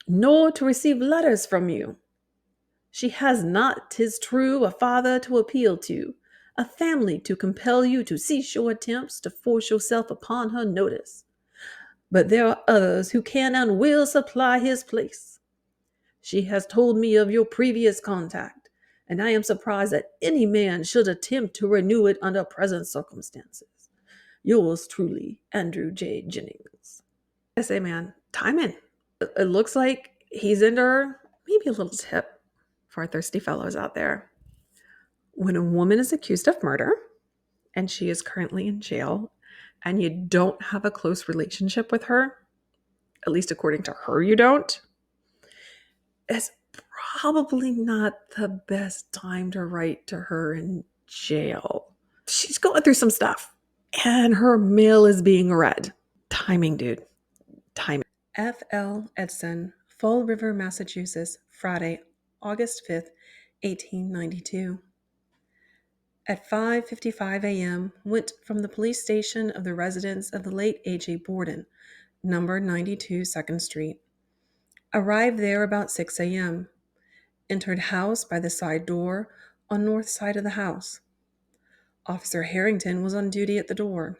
nor to receive letters from you. She has not, 'tis true, a father to appeal to, a family to compel you to cease your attempts to force yourself upon her notice. But there are others who can and will supply his place. She has told me of your previous contact, and I am surprised that any man should attempt to renew it under present circumstances. Yours truly, Andrew J. Jennings. I say, man, timing. It looks like he's into her. Maybe a little tip for our thirsty fellows out there. When a woman is accused of murder and she is currently in jail and you don't have a close relationship with her, at least according to her, you don't, it's probably not the best time to write to her in jail. She's going through some stuff and her mail is being read. Timing, dude. Timing. F.L. Edson, Fall River, Massachusetts, Friday, August 5th, 1892. At 5:55 a.m., went from the police station of the residence of the late A.J. Borden, number 92 2nd Street. Arrived there about 6 a.m. Entered house by the side door on north side of the house. Officer Harrington was on duty at the door.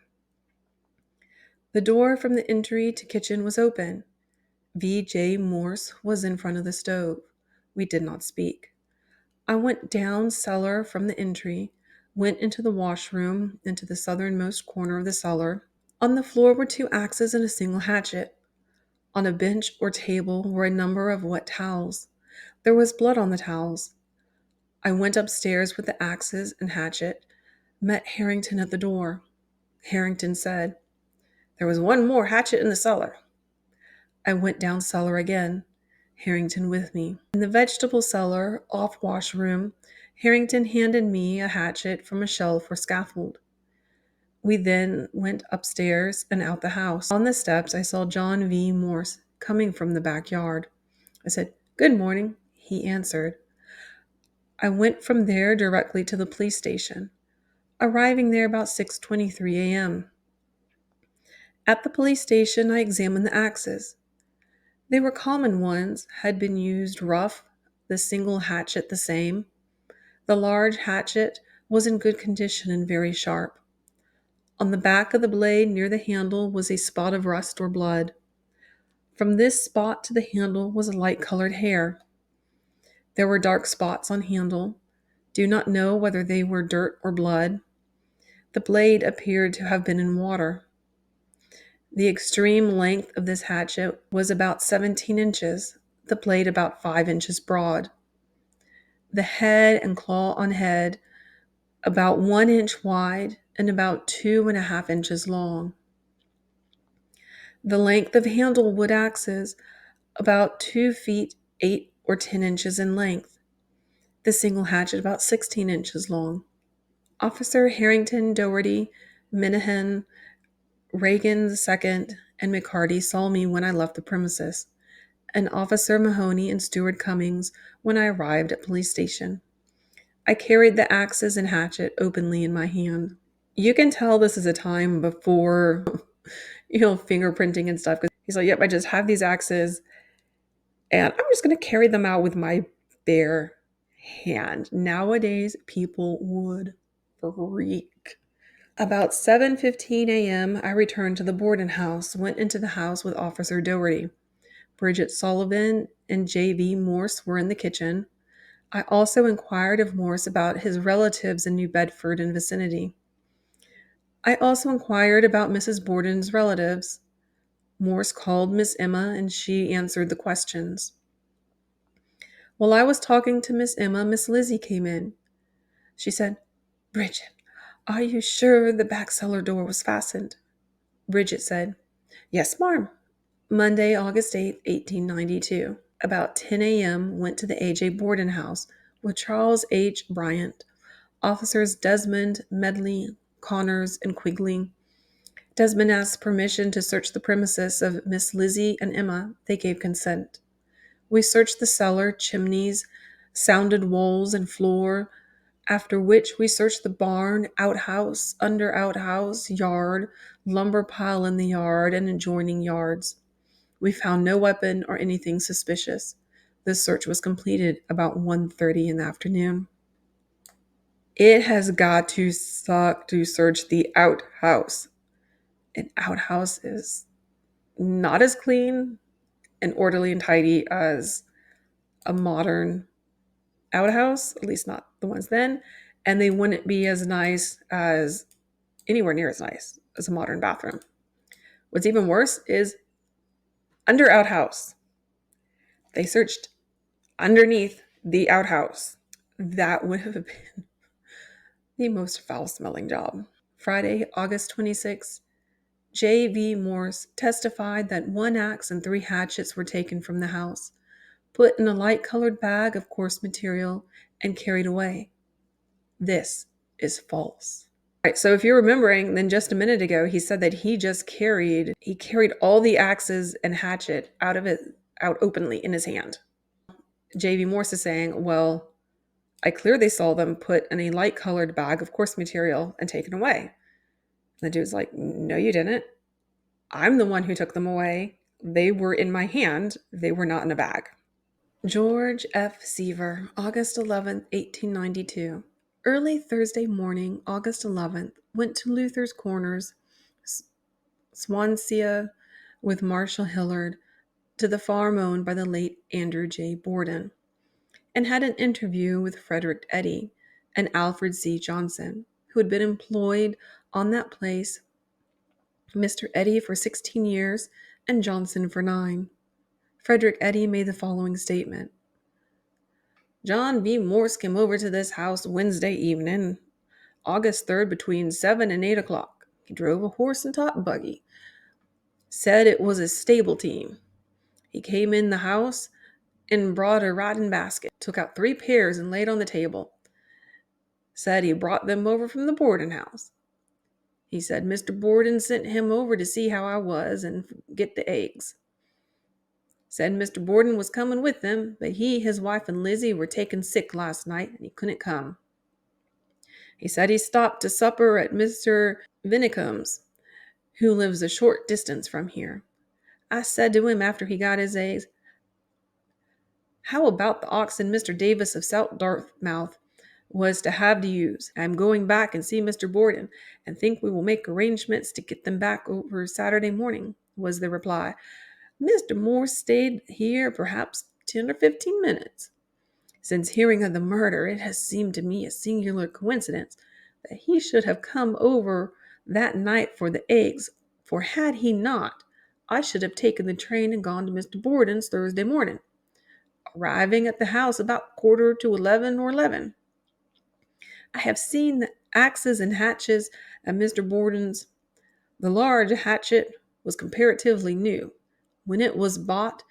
The door from the entry to kitchen was open. V.J. Morse was in front of the stove. We did not speak. I went down cellar from the entry, went into the washroom, into the southernmost corner of the cellar. On the floor were 2 axes and a single hatchet. On a bench or table were a number of wet towels. There was blood on the towels. I went upstairs with the axes and hatchet, met Harrington at the door. Harrington said, "There was one more hatchet in the cellar." I went down cellar again, Harrington with me. In the vegetable cellar, off washroom, Harrington handed me a hatchet from a shelf or scaffold. We then went upstairs and out the house. On the steps, I saw John V. Morse coming from the backyard. I said, "Good morning." He answered. I went from there directly to the police station, arriving there about 6:23 a.m. At the police station, I examined the axes. They were common ones, had been used rough, the single hatchet the same. The large hatchet was in good condition and very sharp. On the back of the blade near the handle was a spot of rust or blood. From this spot to the handle was light-colored hair. There were dark spots on handle. Do not know whether they were dirt or blood. The blade appeared to have been in water. The extreme length of this hatchet was about 17 inches, the blade about 5 inches broad. The head and claw on head about 1 inch wide and about 2.5 inches long. The length of handle wood axes about 2 feet 8 or 10 inches in length. The single hatchet about 16 inches long. Officer Harrington, Doherty, Minahan, Reagan II, and McCarty saw me when I left the premises, and Officer Mahoney and Steward Cummings when I arrived at police station. I carried the axes and hatchet openly in my hand. You can tell this is a time before, fingerprinting and stuff. Because he's like, "Yep, I just have these axes, and I'm just going to carry them out with my bare hand." Nowadays, people would freak. About 7:15 a.m., I returned to the Borden house, went into the house with Officer Doherty. Bridget Sullivan and J.V. Morse were in the kitchen. I also inquired of Morse about his relatives in New Bedford and vicinity. I also inquired about Mrs. Borden's relatives. Morse called Miss Emma, and she answered the questions. While I was talking to Miss Emma, Miss Lizzie came in. She said, "Bridget, are you sure the back cellar door was fastened?" Bridget said, "Yes, marm." Monday, August 8, 1892. About 10 a.m., went to the A.J. Borden house with Charles H. Bryant, officers Desmond, Medley, Connors, and Quigley. Desmond asked permission to search the premises of Miss Lizzie and Emma. They gave consent. We searched the cellar, chimneys, sounded walls and floor, after which we searched the barn, outhouse, under outhouse, yard, lumber pile in the yard, and adjoining yards. We found no weapon or anything suspicious. This search was completed about 1:30 in the afternoon. It has got to suck to search the outhouse. An outhouse is not as clean and orderly and tidy as a modern outhouse, at least not the ones then, and they wouldn't be as nice as anywhere near as nice as a modern bathroom. What's even worse is under outhouse. They searched underneath the outhouse. That would have been the most foul-smelling job. Friday, August 26, J.V. Morse testified that 1 axe and 3 hatchets were taken from the house, put in a light-colored bag of coarse material, and carried away. This is false. All right, so if you're remembering, then just a minute ago, he said that he carried all the axes and hatchet out openly in his hand. J.V. Morse is saying, well, I clearly saw them put in a light-colored bag of coarse material and taken away. And the dude's like, no, you didn't. I'm the one who took them away. They were in my hand. They were not in a bag. George F. Seaver, August 11th, 1892. Early Thursday morning, August 11th, went to Luther's Corners, Swansea, with Marshall Hillard, to the farm owned by the late Andrew J. Borden, and had an interview with Frederick Eddy and Alfred C. Johnson, who had been employed on that place, Mr. Eddy for 16 years and Johnson for 9. Frederick Eddy made the following statement. John B. Morse came over to this house Wednesday evening, August 3rd, between 7 and 8 o'clock. He drove a horse and top buggy. Said it was a stable team. He came in the house and brought a riding basket, took out 3 pears and laid on the table. Said he brought them over from the Borden house. He said Mr. Borden sent him over to see how I was and get the eggs. Said Mr. Borden was coming with them, but he, his wife, and Lizzie were taken sick last night and he couldn't come. He said he stopped to supper at Mr. Vinicum's, who lives a short distance from here. I said to him after he got his eggs, how about the oxen Mr. Davis of South Dartmouth was to have to use? I'm going back and see Mr. Borden and think we will make arrangements to get them back over Saturday morning, was the reply. Mr. Morse stayed here perhaps 10 or 15 minutes. Since hearing of the murder, it has seemed to me a singular coincidence that he should have come over that night for the eggs, for had he not, I should have taken the train and gone to Mr. Borden's Thursday morning, arriving at the house about 11:15 or 11. I have seen the axes and hatchets at Mr. Borden's. The large hatchet was comparatively new. When it was bought,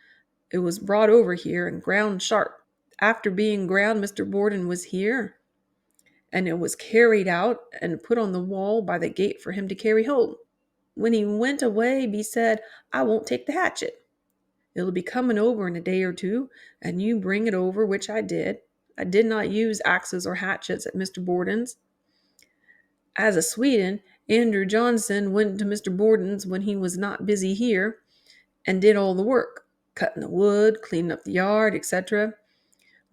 it was brought over here and ground sharp. After being ground, Mr. Borden was here, and it was carried out and put on the wall by the gate for him to carry home. When he went away, he said, I won't take the hatchet. It'll be coming over in a day or 2, and you bring it over, which I did. I did not use axes or hatchets at Mr. Borden's. As a Sweden, Andrew Johnson went to Mr. Borden's when he was not busy here and did all the work, cutting the wood, cleaning up the yard, etc.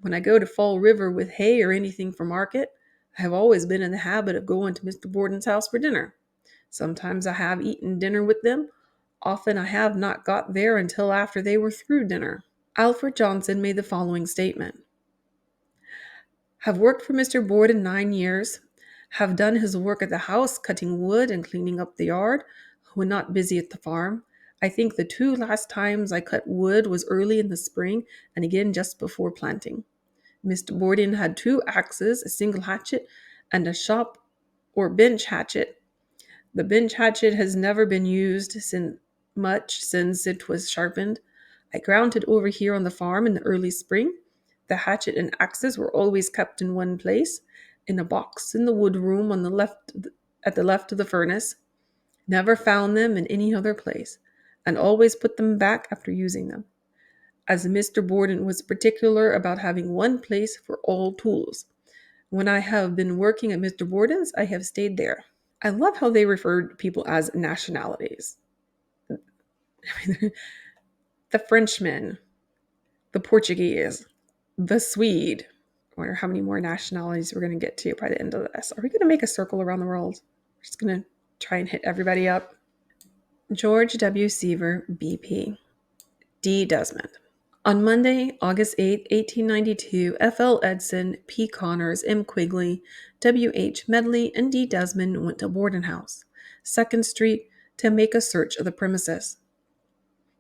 When I go to Fall River with hay or anything for market, I have always been in the habit of going to Mr. Borden's house for dinner. Sometimes I have eaten dinner with them. Often I have not got there until after they were through dinner. Alfred Johnson made the following statement. Have worked for Mr. Borden 9 years. Have done his work at the house, cutting wood and cleaning up the yard, when not busy at the farm. I think the 2 last times I cut wood was early in the spring and again just before planting. Mr. Borden had 2 axes, a single hatchet, and a shop or bench hatchet. The bench hatchet has never been used since it was sharpened. I ground it over here on the farm in the early spring. The hatchet and axes were always kept in one place, in a box in the wood room on the left, at the left of the furnace. Never found them in any other place, and always put them back after using them, as Mr. Borden was particular about having one place for all tools. When I have been working at Mr. Borden's, I have stayed there. I love how they referred people as nationalities. The Frenchman, the Portuguese, the Swede. I wonder how many more nationalities we're going to get to by the end of this. Are we going to make a circle around the world? We're just going to try and hit everybody up. George W. Seaver, BP. D. Desmond. On Monday, August 8, 1892, F.L. Edson, P. Connors, M. Quigley, W.H. Medley, and D. Desmond went to Borden House, 2nd Street, to make a search of the premises.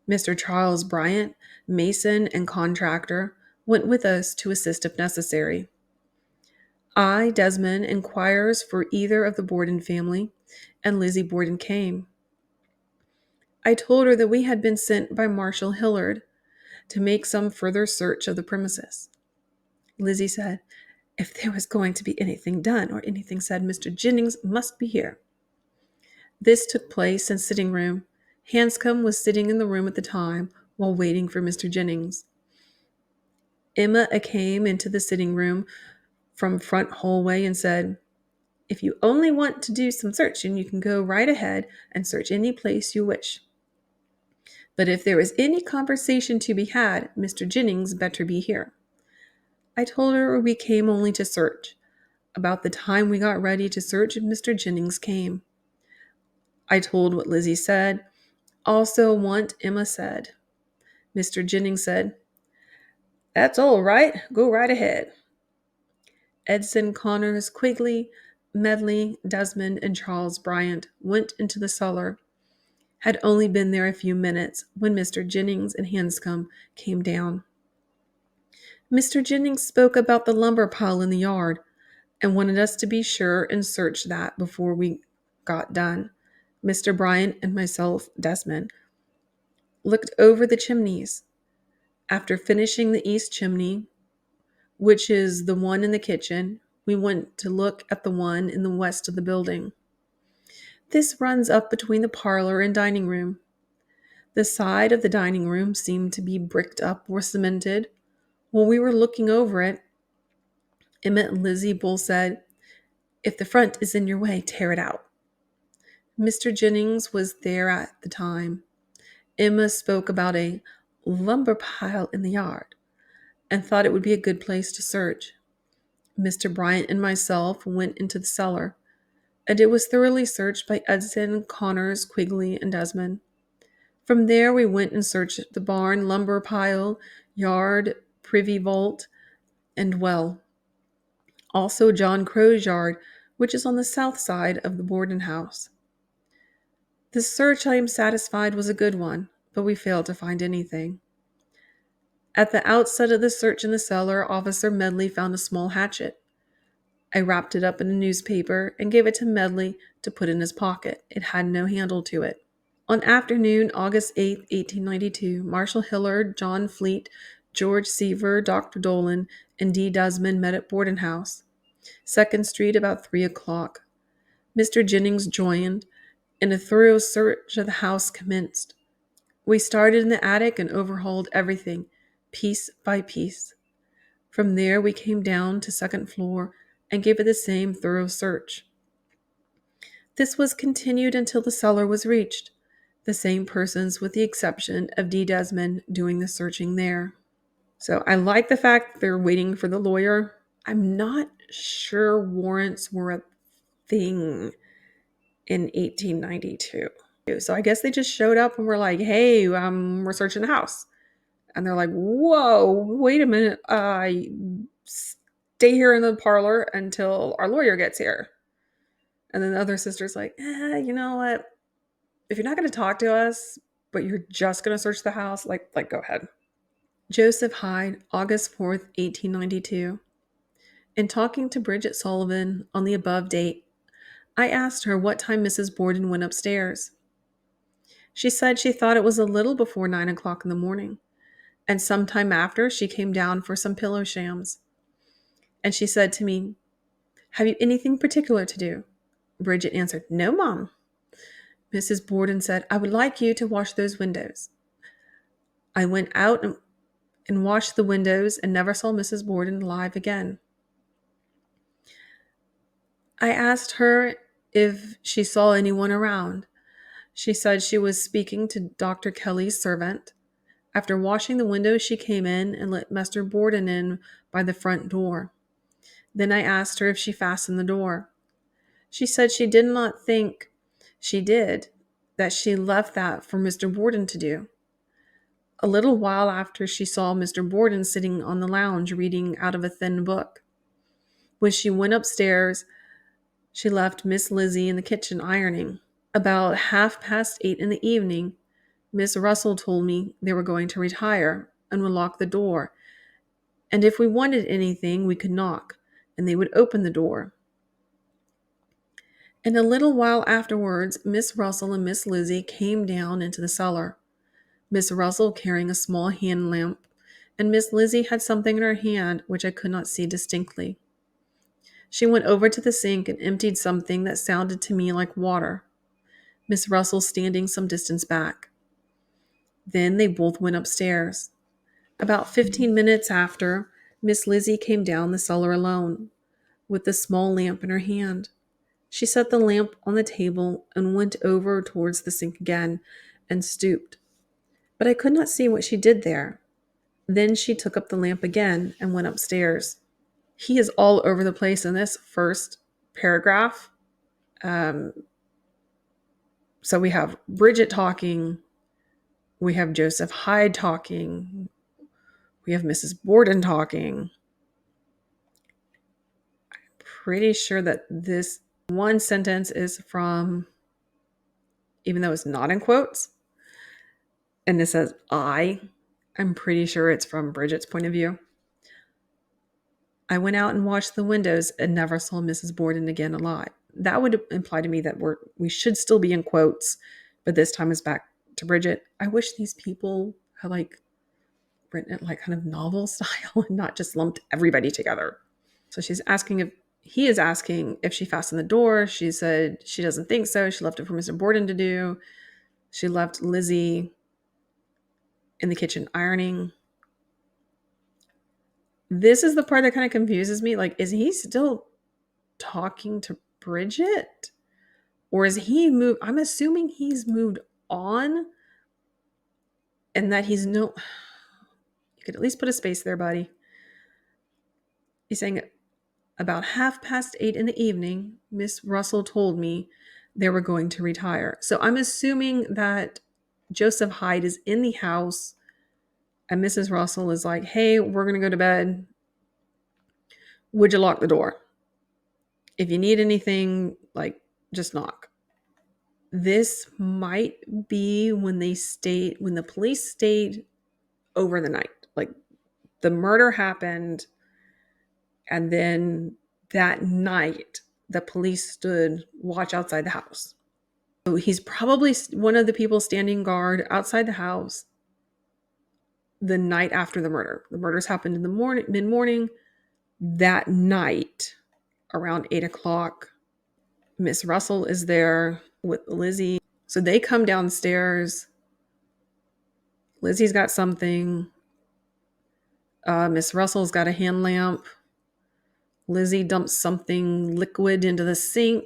Mr. Charles Bryant, mason and contractor, went with us to assist if necessary. I, Desmond, inquires for either of the Borden family, and Lizzie Borden came. I told her that we had been sent by Marshal Hillard to make some further search of the premises. Lizzie said, if there was going to be anything done or anything said, Mr. Jennings must be here. This took place in sitting room. Hanscom was sitting in the room at the time while waiting for Mr. Jennings. Emma came into the sitting room from front hallway and said, if you only want to do some searching, you can go right ahead and search any place you wish. But if there is any conversation to be had, Mr. Jennings better be here. I told her we came only to search. About the time we got ready to search, Mr. Jennings came. I told what Lizzie said, also what Emma said. Mr. Jennings said, that's all right, go right ahead. Edson, Connors, Quigley, Medley, Desmond, and Charles Bryant went into the cellar. Had only been there a few minutes when Mr. Jennings and Hanscom came down. Mr. Jennings spoke about the lumber pile in the yard and wanted us to be sure and search that before we got done. Mr. Bryant and myself, Desmond, looked over the chimneys. After finishing the east chimney, which is the one in the kitchen, we went to look at the one in the west of the building. This runs up between the parlor and dining room. The side of the dining room seemed to be bricked up or cemented. While we were looking over it, Emmett and Lizzie both said, if the front is in your way, tear it out. Mr. Jennings was there at the time. Emma spoke about a lumber pile in the yard and thought it would be a good place to search. Mr. Bryant and myself went into the cellar, and it was thoroughly searched by Edson, Connors, Quigley, and Desmond. From there we went and searched the barn, lumber pile, yard, privy vault, and well. Also John Crow's yard, which is on the south side of the Borden house. The search, I am satisfied, was a good one, but we failed to find anything. At the outset of the search in the cellar, Officer Medley found a small hatchet. I wrapped it up in a newspaper and gave it to Medley to put in his pocket. It had no handle to it. On afternoon, August 8, 1892, Marshal Hillard, John Fleet, George Seaver, Dr. Dolan, and D. Desmond met at Borden House, 2nd Street, about 3 o'clock. Mr. Jennings joined, and a thorough search of the house commenced. We started in the attic and overhauled everything, piece by piece. From there, we came down to 2nd floor and gave it the same thorough search. This was continued until the cellar was reached, the same persons with the exception of D. Desmond doing the searching there. So I like the fact that they're waiting for the lawyer. I'm not sure warrants were a thing in 1892. So I guess they just showed up and were like, hey, we're searching the house. And they're like, whoa, wait a minute. Stay here in the parlor until our lawyer gets here. And then the other sister's like, you know what? If you're not going to talk to us, but you're just going to search the house, like go ahead. Joseph Hyde, August 4th, 1892. In talking to Bridget Sullivan on the above date, I asked her what time Mrs. Borden went upstairs. She said she thought it was a little before 9 o'clock in the morning, and sometime after she came down for some pillow shams. And she said to me, have you anything particular to do? Bridget answered, no, Mom. Mrs. Borden said, I would like you to wash those windows. I went out and washed the windows and never saw Mrs. Borden alive again. I asked her if she saw anyone around. She said she was speaking to Dr. Kelly's servant. After washing the windows, she came in and let Mr. Borden in by the front door. Then I asked her if she fastened the door. She said she did not think she did, that she left that for Mr. Borden to do. A little while after, she saw Mr. Borden sitting on the lounge reading out of a thin book. When she went upstairs, she left Miss Lizzie in the kitchen ironing. About 8:30 in the evening, Miss Russell told me they were going to retire and would lock the door, and if we wanted anything, we could knock, and they would open the door. And a little while afterwards, Miss Russell and Miss Lizzie came down into the cellar, Miss Russell carrying a small hand lamp, and Miss Lizzie had something in her hand which I could not see distinctly. She went over to the sink and emptied something that sounded to me like water, Miss Russell standing some distance back. Then they both went upstairs. About 15 minutes after, Miss Lizzie came down the cellar alone, with the small lamp in her hand. She set the lamp on the table and went over towards the sink again and stooped. But I could not see what she did there. Then she took up the lamp again and went upstairs. He is all over the place in this first paragraph. So we have Bridget talking. We have Joseph Hyde talking. We have Mrs. Borden talking. I'm pretty sure that this one sentence is from, even though it's not in quotes, and it says I'm pretty sure it's from Bridget's point of view. I went out and washed the windows and never saw Mrs. Borden again alive. That would imply to me that we should still be in quotes, but this time is back to Bridget. I wish these people had written it kind of novel style and not just lumped everybody together. So he is asking if she fastened the door. She said she doesn't think so. She left it for Mr. Borden to do. She left Lizzie in the kitchen ironing. This is the part that kind of confuses me. Is he still talking to Bridget? Or is he moved? I'm assuming he's moved on and that he's you could at least put a space there, buddy. He's saying about 8:30 in the evening, Miss Russell told me they were going to retire. So I'm assuming that Joseph Hyde is in the house and Mrs. Russell is like, hey, we're going to go to bed. Would you lock the door? If you need anything, just knock. This might be when the police stayed over the night. The murder happened, and then that night, the police stood watch outside the house. So he's probably one of the people standing guard outside the house the night after the murder. The murders happened in the mid-morning. That night, around 8 o'clock, Miss Russell is there with Lizzie. So they come downstairs. Lizzie's got something. Miss Russell's got a hand lamp. Lizzie dumps something liquid into the sink.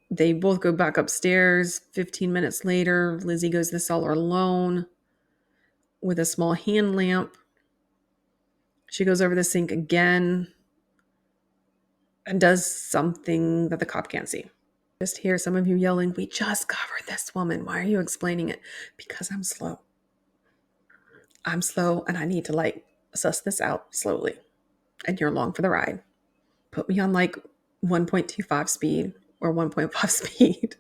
They both go back upstairs. 15 minutes later, Lizzie goes to the cellar alone with a small hand lamp. She goes over the sink again and does something that the cop can't see. Just hear some of you yelling, we just covered this woman. Why are you explaining it? Because I'm slow. I'm slow and I need to suss this out slowly. And you're along for the ride. Put me on 1.25 speed or 1.5 speed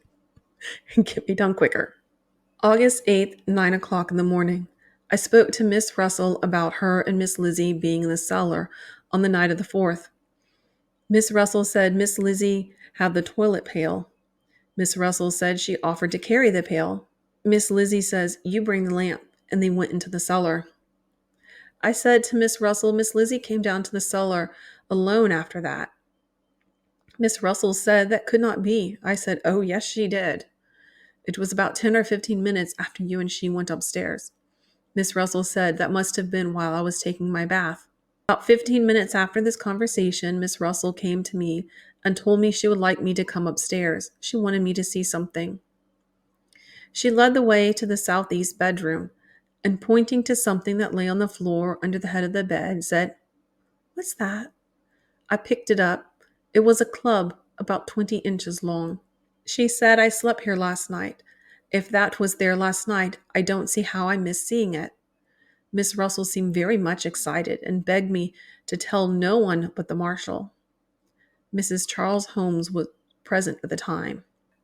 and get me done quicker. August 8th, 9 o'clock in the morning. I spoke to Miss Russell about her and Miss Lizzie being in the cellar on the night of the 4th. Miss Russell said Miss Lizzie had the toilet pail. Miss Russell said she offered to carry the pail. Miss Lizzie says, you bring the lamp, and they went into the cellar. I said to Miss Russell, Miss Lizzie came down to the cellar alone after that. Miss Russell said that could not be. I said, oh, yes, she did. It was about 10 or 15 minutes after you and she went upstairs. Miss Russell said that must have been while I was taking my bath. About 15 minutes after this conversation, Miss Russell came to me and told me she would like me to come upstairs. She wanted me to see something. She led the way to the southeast bedroom and, pointing to something that lay on the floor under the head of the bed, said, "What's that?" I picked it up. It was a club about 20 inches long. She said, "I slept here last night. If that was there last night, I don't see how I missed seeing it." Miss Russell seemed very much excited and begged me to tell no one but the marshal. Mrs. Charles Holmes was present at the time.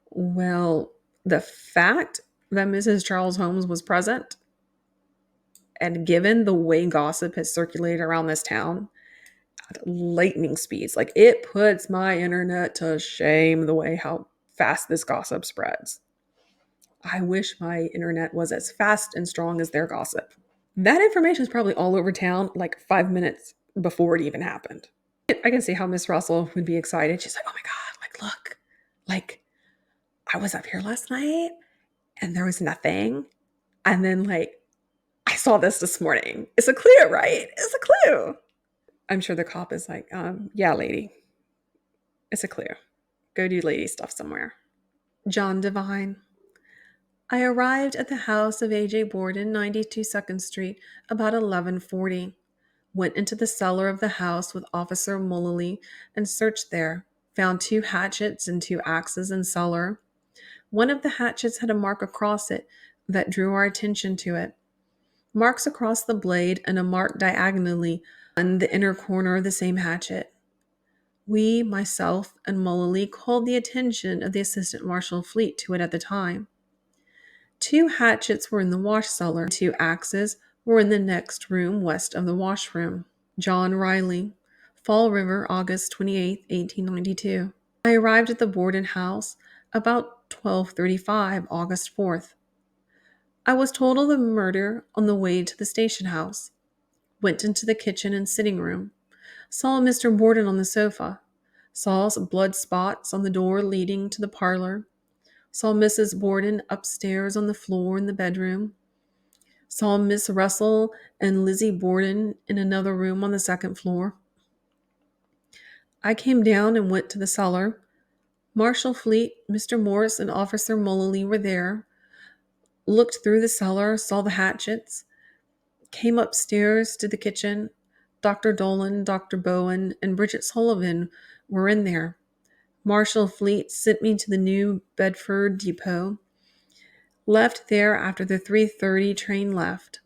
Well, the fact that Mrs. Charles Holmes was present, and given the way gossip has circulated around this town at lightning speeds, like it puts my internet to shame the way how fast this gossip spreads. I wish my internet was as fast and strong as their gossip. That information is probably all over town like 5 minutes before it even happened. I can see how Miss Russell would be excited. She's like, "Oh my God, like, look, like, I was up here last night and there was nothing. And then, like, I saw this morning. It's a clue, right? It's a clue." I'm sure the cop is like, "Yeah, lady, it's a clue. Go do lady stuff somewhere." John Devine. I arrived at the house of A.J. Borden, 92 2nd Street, about 11:40. Went into the cellar of the house with Officer Mullally and searched there. Found 2 hatchets and 2 axes in cellar. One of the hatchets had a mark across it that drew our attention to it. Marks across the blade and a mark diagonally on the inner corner of the same hatchet. We, myself, and Mullally called the attention of the Assistant Marshal of Fleet to it at the time. 2 hatchets were in the wash cellar. 2 axes were in the next room west of the washroom. John Riley. Fall River, August 28, 1892. I arrived at the Borden house about 12:35, August 4th. I was told of the murder on the way to the station house. Went into the kitchen and sitting room. Saw Mr. Borden on the sofa. Saw some blood spots on the door leading to the parlor. Saw Mrs. Borden upstairs on the floor in the bedroom. Saw Miss Russell and Lizzie Borden in another room on the second floor. I came down and went to the cellar. Marshal Fleet, Mr. Morris, and Officer Mullally were there. Looked through the cellar, saw the hatchets. Came upstairs to the kitchen. Dr. Dolan, Dr. Bowen, and Bridget Sullivan were in there. Marshal Fleet sent me to the New Bedford depot. Left there after the 3:30 train left.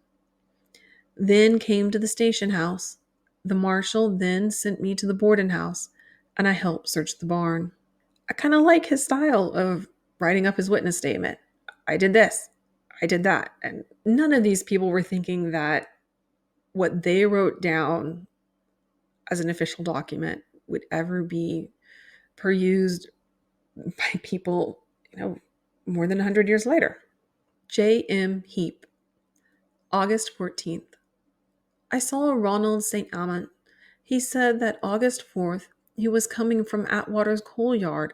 Then came to the station house. The marshal then sent me to the Borden house, and I helped search the barn. I kind of like his style of writing up his witness statement. I did this. I did that. And none of these people were thinking that what they wrote down as an official document would ever be perused by people, more than 100 years later. J.M. Heap. August 14th. I saw Ronald St. Amant. He said that August 4th, he was coming from Atwater's coal yard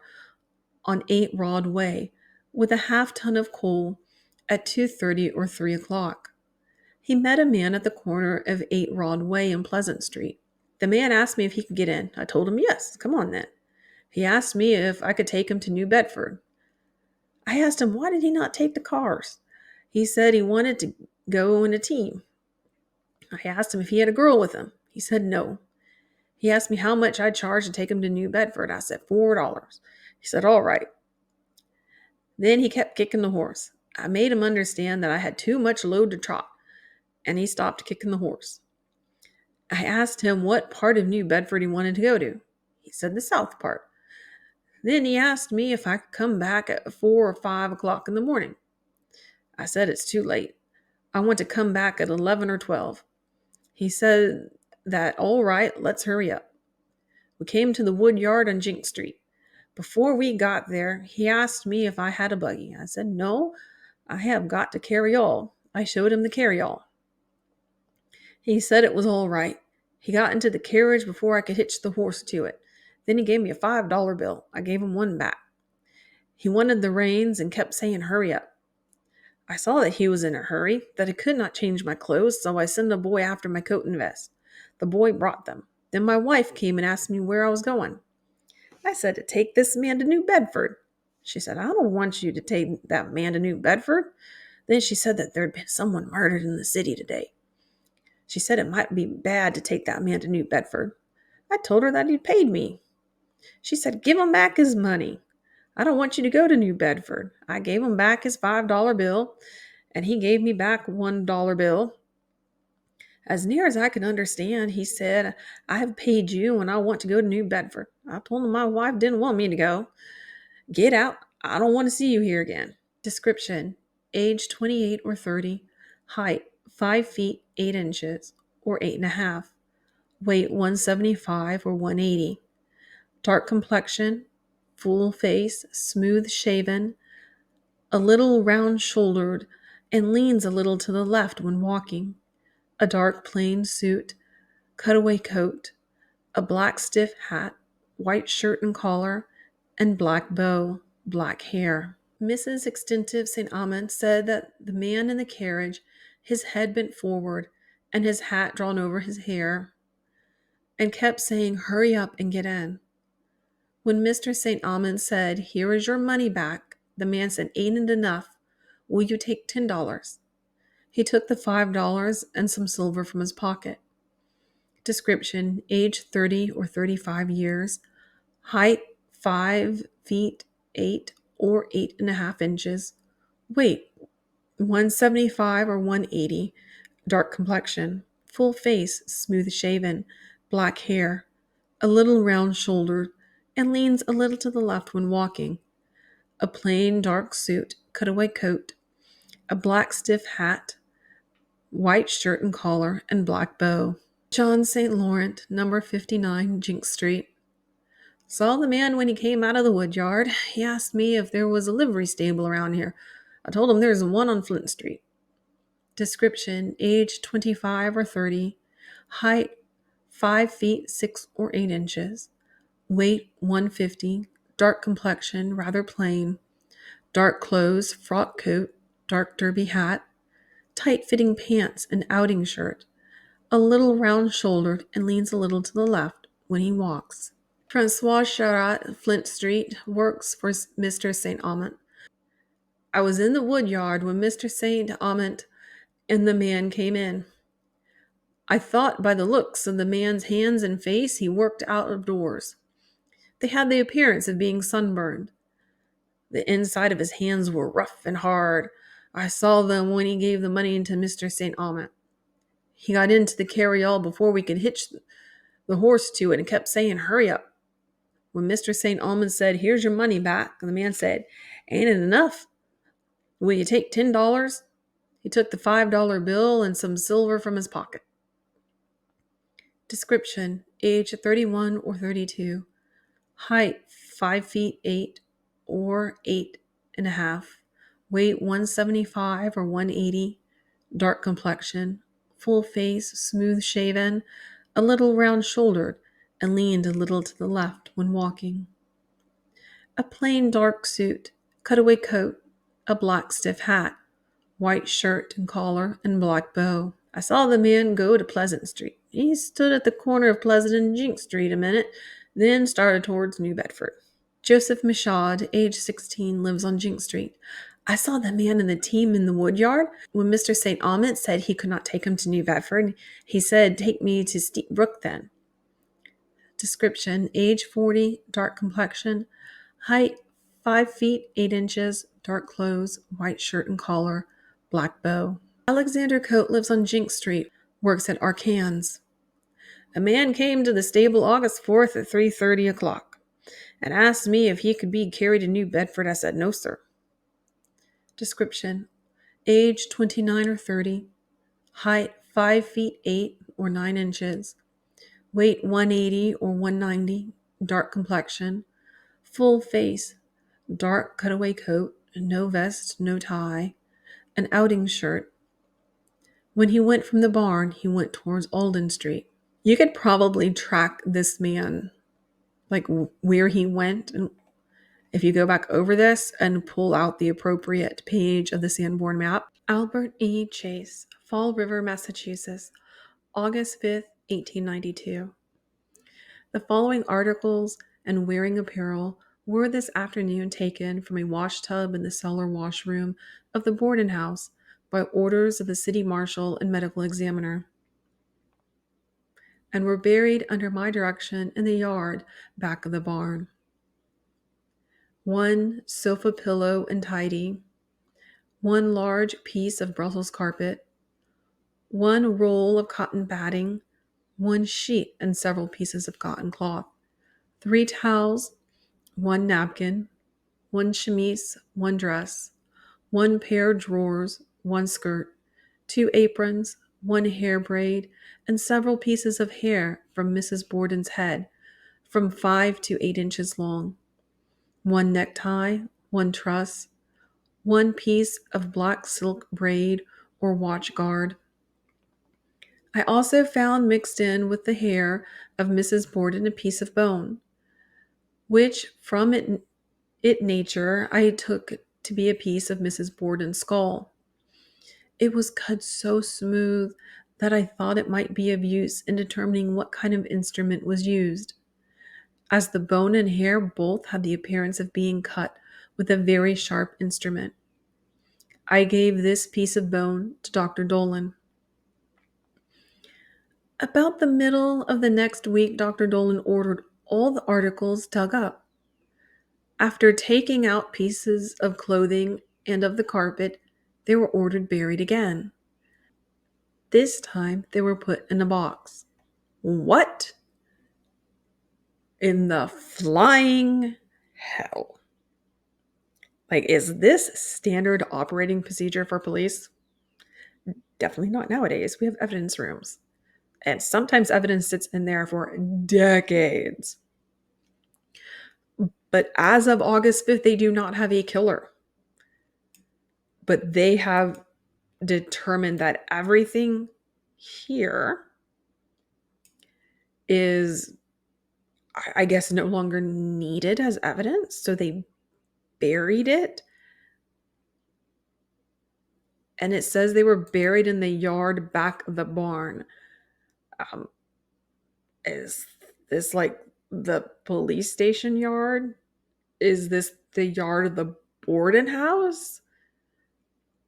on 8 Rod Way with a half-ton of coal at 2:30 or 3 o'clock. He met a man at the corner of 8 Rod Way and Pleasant Street. The man asked me if he could get in. I told him yes, come on then. He asked me if I could take him to New Bedford. I asked him why did he not take the cars. He said he wanted to go in a team. I asked him if he had a girl with him. He said no. He asked me how much I'd charge to take him to New Bedford. I said $4. He said, all right. Then he kept kicking the horse. I made him understand that I had too much load to trot, and he stopped kicking the horse. I asked him what part of New Bedford he wanted to go to. He said the south part. Then he asked me if I could come back at 4 or 5 o'clock in the morning. I said it's too late. I want to come back at 11 or 12. He said that, all right, let's hurry up. We came to the wood yard on Jink Street. Before we got there, he asked me if I had a buggy. I said, no, I have got to carry all. I showed him the carry-all. He said it was all right. He got into the carriage before I could hitch the horse to it. Then he gave me a $5 bill. I gave him one back. He wanted the reins and kept saying, hurry up. I saw that he was in a hurry, that I could not change my clothes, so I sent a boy after my coat and vest. The boy brought them. Then my wife came and asked me where I was going. I said to take this man to New Bedford. She said, I don't want you to take that man to New Bedford. Then she said that there'd been someone murdered in the city today. She said it might be bad to take that man to New Bedford. I told her that he'd paid me. She said, give him back his money. I don't want you to go to New Bedford. I gave him back his $5 bill, and he gave me back $1 bill. As near as I can understand, he said, I have paid you and I want to go to New Bedford. I told him my wife didn't want me to go. Get out. I don't want to see you here again. Description: age 28 or 30, height 5 feet 8 inches or 8.5, weight 175 or 180, dark complexion, full face, smooth shaven, a little round shouldered, and leans a little to the left when walking, a dark plain suit, cutaway coat, a black stiff hat, white shirt and collar, and black bow, black hair. Mrs. Extensive St. Amand said that the man in the carriage, his head bent forward and his hat drawn over his hair, and kept saying, hurry up and get in. When Mr. St. Amand said, here is your money back, the man said, ain't it enough? Will you take $10? He took the $5 and some silver from his pocket. Description: age 30 or 35 years, height 5 feet 8 or 8.5 inches, weight 175 or 180, dark complexion, full face, smooth shaven, black hair, a little round shouldered, and leans a little to the left when walking, a plain dark suit, cutaway coat, a black stiff hat, white shirt and collar, and black bow. John St. Laurent, number 59, Jinx Street. Saw the man when he came out of the wood yard. He asked me if there was a livery stable around here. I told him there's one on Flint Street. Description: age 25 or 30, height 5 feet 6 or 8 inches, weight 150, dark complexion, rather plain, dark clothes, frock coat, dark derby hat, tight-fitting pants and outing shirt, a little round-shouldered and leans a little to the left when he walks. Francois Charat, Flint Street, works for Mr. St. Amand. I was in the wood yard when Mr. St. Amand and the man came in. I thought by the looks of the man's hands and face he worked out of doors. They had the appearance of being sunburned. The inside of his hands were rough and hard. I saw them when he gave the money to Mr. St. Amand. He got into the carryall before we could hitch the horse to it and kept saying, hurry up. When Mr. St. Amand said, here's your money back, and the man said, ain't it enough? Will you take $10? He took the $5 bill and some silver from his pocket. Description: age 31 or 32, height 5 feet 8 or 8.5, weight 175 or 180, dark complexion, full face, smooth shaven, a little round shouldered, and leaned a little to the left when walking. A plain dark suit, cutaway coat, a black stiff hat, white shirt and collar, and black bow. I saw the man go to Pleasant Street. He stood at the corner of Pleasant and Jinx Street a minute, then started towards New Bedford. Joseph Michaud, age 16, lives on Jinx Street. I saw the man and the team in the wood yard. When Mr. St. Amand said he could not take him to New Bedford, he said, take me to Steep Brook then. Description: age 40, dark complexion, height 5 feet 8 inches, dark clothes, white shirt and collar, black bow. Alexander Coate lives on Jinx Street, works at Arcans. A man came to the stable August 4th at 3:30 o'clock and asked me if he could be carried to New Bedford. I said, no, sir. Description: age 29 or 30, height 5 feet 8 or 9 inches, weight 180 or 190, dark complexion, full face, dark cutaway coat, no vest, no tie, an outing shirt. When he went from the barn, he went towards Alden Street. You could probably track this man, like where he went, and if you go back over this and pull out the appropriate page of the Sanborn map. Albert E. Chase, Fall River, Massachusetts, August 5th, 1892. The following articles and wearing apparel were this afternoon taken from a washtub in the cellar washroom of the Borden house by orders of the city marshal and medical examiner, and were buried under my direction in the yard back of the barn. 1 sofa pillow and tidy, 1 large piece of Brussels carpet, 1 roll of cotton batting, 1 sheet and several pieces of cotton cloth, 3 towels, 1 napkin, 1 chemise, 1 dress, 1 pair of drawers, 1 skirt, 2 aprons, 1 hair braid, and several pieces of hair from Mrs. Borden's head, from 5 to 8 inches long, 1 necktie, 1 truss, 1 piece of black silk braid or watch guard. I also found mixed in with the hair of Mrs. Borden a piece of bone, which from it nature I took to be a piece of Mrs. Borden's skull. It was cut so smooth that I thought it might be of use in determining what kind of instrument was used, as the bone and hair both had the appearance of being cut with a very sharp instrument. I gave this piece of bone to Dr. Dolan. About the middle of the next week, Dr. Dolan ordered all the articles dug up. After taking out pieces of clothing and of the carpet, they were ordered buried again. This time they were put in a box. What in the flying hell? Like, is this standard operating procedure for police? Definitely not nowadays. We have evidence rooms. And sometimes evidence sits in there for decades. But as of August 5th, they do not have a killer. But they have determined that everything here is, I guess, no longer needed as evidence. So they buried it. And it says they were buried in the yard back of the barn. Is this like the police station yard? Is this the yard of the Borden house?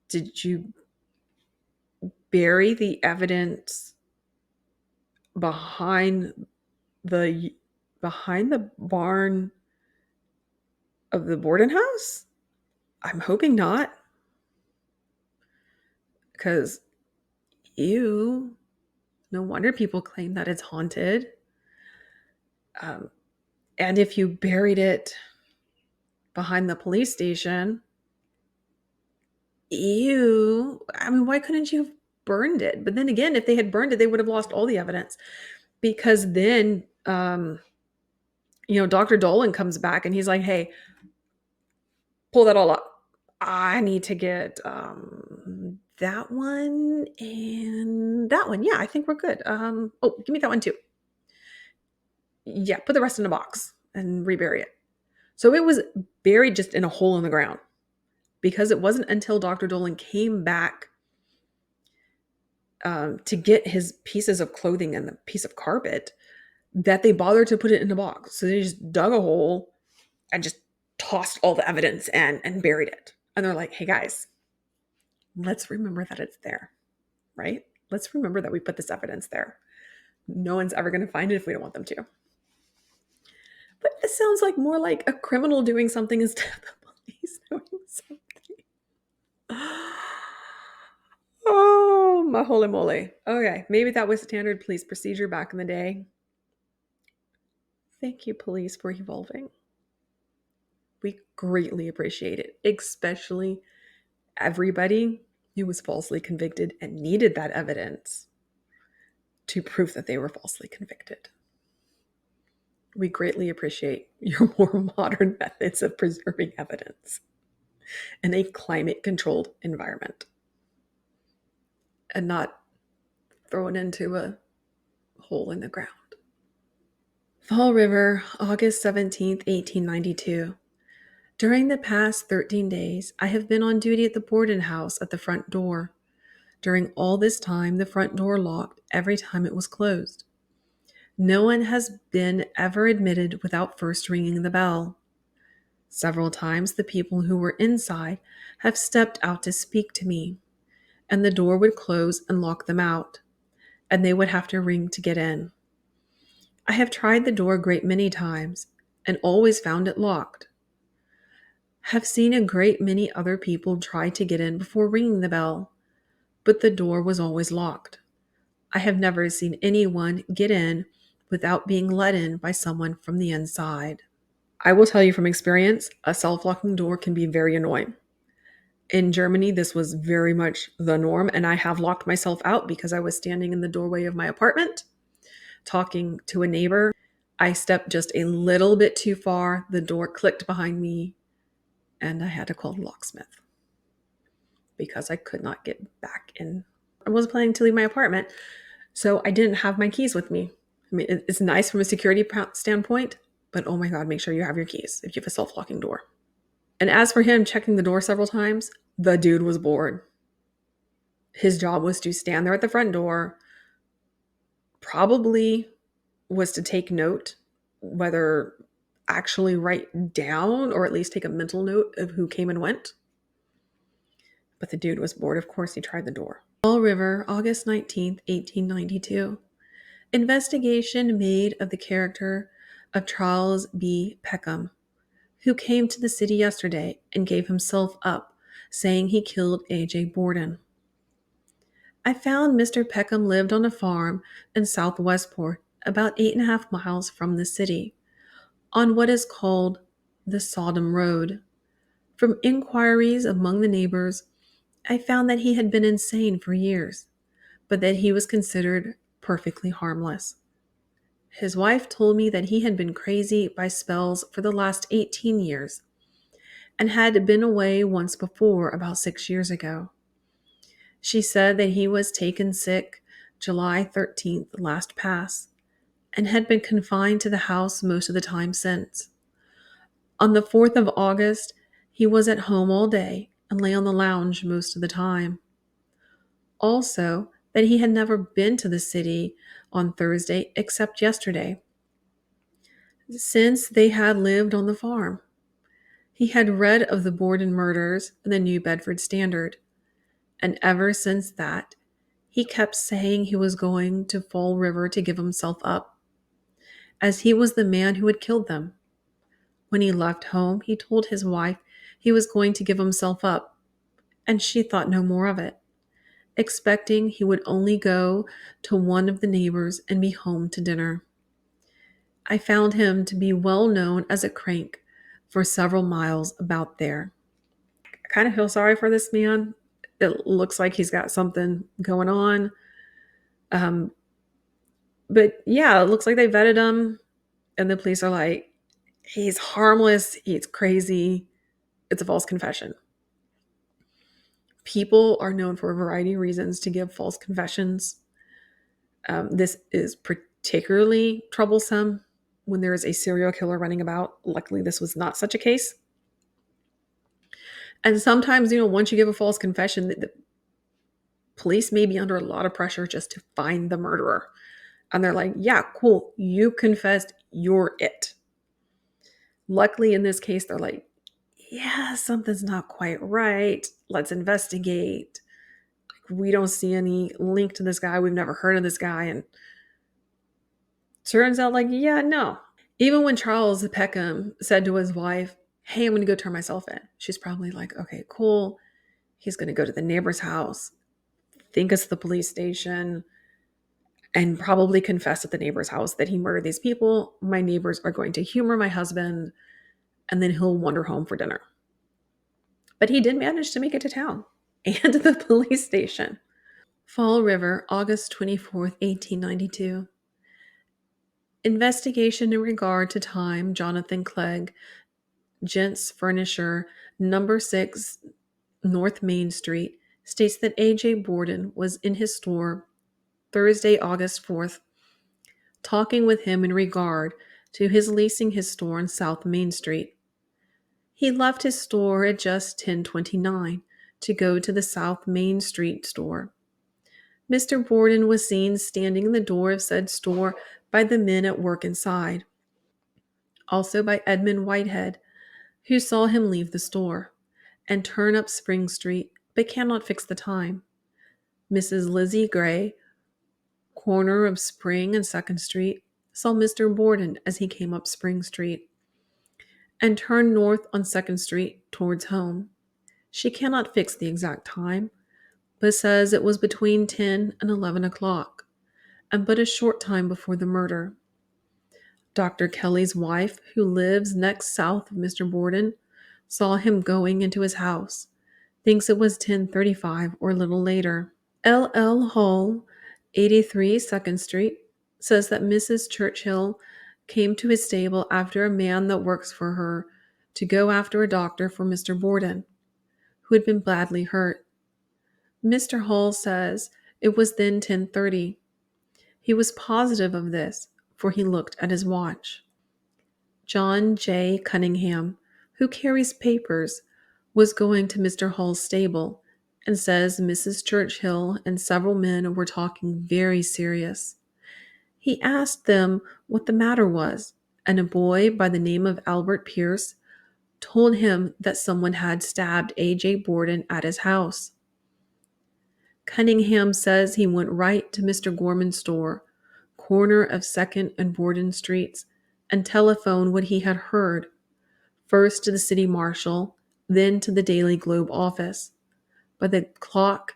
Did you bury the evidence behind the barn of the Borden house? I'm hoping not. Because, ew, no wonder people claim that it's haunted. And if you buried it behind the police station, ew. I mean, why couldn't you have burned it? But then again, if they had burned it, they would have lost all the evidence. Because then, Dr. Dolan comes back and he's like, hey, pull that all up. I need to get that one and that one. Yeah, I think we're good. Give me that one too. Yeah, put the rest in a box and rebury it. So it was buried just in a hole in the ground, because it wasn't until Dr. Dolan came back to get his pieces of clothing and the piece of carpet that they bothered to put it in a box. So they just dug a hole and just tossed all the evidence and buried it. And they're like, hey guys, let's remember that it's there, right? Let's remember that we put this evidence there. No one's ever going to find it if we don't want them to. But this sounds like more like a criminal doing something instead of the police doing something. Oh, my holy moly. Okay, maybe that was standard police procedure back in the day. Thank you, police, for evolving. We greatly appreciate it, especially everybody who was falsely convicted and needed that evidence to prove that they were falsely convicted. We greatly appreciate your more modern methods of preserving evidence in a climate-controlled environment and not thrown into a hole in the ground. Fall River, August 17th, 1892. During the past 13 days, I have been on duty at the Borden house at the front door. During all this time, the front door locked every time it was closed. No one has been ever admitted without first ringing the bell. Several times the people who were inside have stepped out to speak to me, and the door would close and lock them out, and they would have to ring to get in. I have tried the door a great many times and always found it locked. Have seen a great many other people try to get in before ringing the bell, but the door was always locked. I have never seen anyone get in without being let in by someone from the inside. I will tell you from experience, a self-locking door can be very annoying. In Germany, this was very much the norm, and I have locked myself out because I was standing in the doorway of my apartment talking to a neighbor. I stepped just a little bit too far, the door clicked behind me, and I had to call the locksmith because I could not get back in. I wasn't planning to leave my apartment, so I didn't have my keys with me. I mean, it's nice from a security standpoint, but oh my God, make sure you have your keys if you have a self-locking door. And as for him checking the door several times, the dude was bored. His job was to stand there at the front door, probably was to take note, whether actually write down or at least take a mental note of who came and went. But the dude was bored. Of course, he tried the door. Fall River, August 19th, 1892. Investigation made of the character of Charles B. Peckham, who came to the city yesterday and gave himself up, saying he killed A.J. Borden. I found Mr. Peckham lived on a farm in South Westport, about 8.5 miles from the city, on what is called the Sodom Road. From inquiries among the neighbors, I found that he had been insane for years, but that he was considered perfectly harmless. His wife told me that he had been crazy by spells for the last 18 years and had been away once before about 6 years ago. She said that he was taken sick July 13th last past and had been confined to the house most of the time since. On the 4th of August, he was at home all day and lay on the lounge most of the time. Also, that he had never been to the city on Thursday except yesterday, since they had lived on the farm. He had read of the Borden murders in the New Bedford Standard, and ever since that, he kept saying he was going to Fall River to give himself up, as he was the man who had killed them. When he left home, he told his wife he was going to give himself up, and she thought no more of it, expecting he would only go to one of the neighbors and be home to dinner. I found him to be well known as a crank for several miles about there. I kind of feel sorry for this man. It looks like he's got something going on. But yeah, it looks like they vetted him, and the police are like, he's harmless, he's crazy, it's a false confession. People are known for a variety of reasons to give false confessions. This is particularly troublesome when there is a serial killer running about. Luckily, this was not such a case. And sometimes, once you give a false confession, the police may be under a lot of pressure just to find the murderer. And they're like, yeah, cool, you confessed, you're it. Luckily, in this case, they're like, yeah, something's not quite right. Let's investigate. We don't see any link to this guy. We've never heard of this guy. And turns out, yeah, no. Even when Charles Peckham said to his wife, hey, I'm going to go turn myself in, she's probably like, okay, cool. He's going to go to the neighbor's house, think it's the police station, and probably confess at the neighbor's house that he murdered these people. My neighbors are going to humor my husband, and then he'll wander home for dinner. But he did manage to make it to town and to the police station. Fall River, August 24th, 1892. Investigation in regard to time Jonathan Clegg, Gents Furnisher, number 6 North Main Street, states that A.J. Borden was in his store Thursday, August 4th, talking with him in regard to his leasing his store on South Main Street. He left his store at just 10:29 to go to the South Main Street store. Mr. Borden was seen standing in the door of said store by the men at work inside, also by Edmund Whitehead, who saw him leave the store and turn up Spring Street but cannot fix the time. Mrs. Lizzie Gray, corner of Spring and 2nd Street, saw Mr. Borden as he came up Spring Street and turned north on 2nd Street towards home. She cannot fix the exact time, but says it was between 10 and 11 o'clock, and but a short time before the murder. Dr. Kelly's wife, who lives next south of Mr. Borden, saw him going into his house, thinks it was 10:35 or a little later. L. L. Hall, 83 2nd Street, says that Mrs. Churchill came to his stable after a man that works for her to go after a doctor for Mr. Borden, who had been badly hurt. Mr. Hall says it was then 10:30. He was positive of this, for he looked at his watch. John J. Cunningham, who carries papers, was going to Mr. Hall's stable and says Mrs. Churchill and several men were talking very serious. He asked them what the matter was, and a boy by the name of Albert Pierce told him that someone had stabbed A.J. Borden at his house. Cunningham says he went right to Mr. Gorman's store, corner of 2nd and Borden Streets, and telephoned what he had heard, first to the city marshal, then to the Daily Globe office. By the clock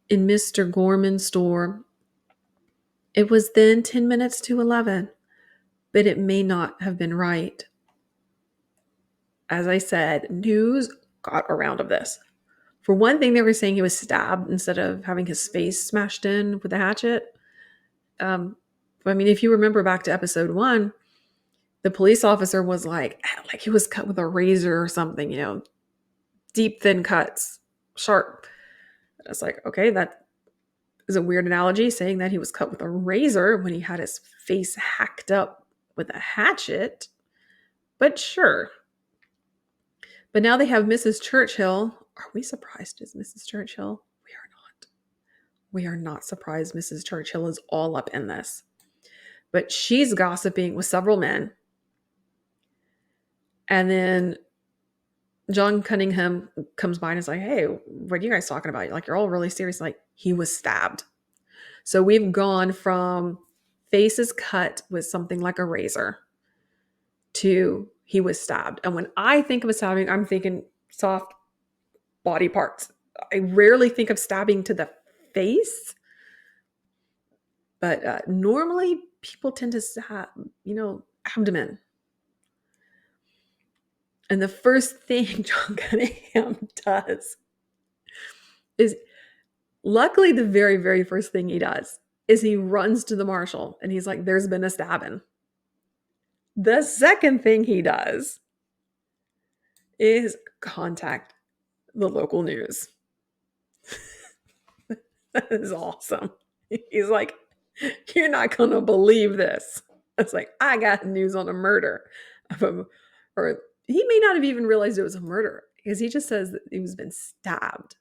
in Mr. Gorman's store, it was then 10 minutes to 11, but it may not have been right. As I said, news got around of this. For one thing, they were saying he was stabbed instead of having his face smashed in with a hatchet. I mean, if you remember back to episode 1, the police officer was like he was cut with a razor or something, deep, thin cuts, sharp. And I was like, okay, that is a weird analogy, saying that he was cut with a razor when he had his face hacked up with a hatchet. But sure. But now they have Mrs. Churchill. Are we surprised as Mrs. Churchill? We are not. We are not surprised Mrs. Churchill is all up in this. But she's gossiping with several men. And then John Cunningham comes by and is like, hey, what are you guys talking about? Like, you're all really serious. Like, he was stabbed. So we've gone from faces cut with something like a razor to he was stabbed. And when I think of a stabbing, I'm thinking soft body parts. I rarely think of stabbing to the face. But normally people tend to stab, abdomen. And the first thing John Cunningham does is, luckily, the very, very first thing he does is he runs to the marshal and he's like, there's been a stabbing. The second thing he does is contact the local news. That is awesome. He's like, you're not going to believe this. It's like, I got news on a murder. Or he may not have even realized it was a murder because he just says that he was been stabbed.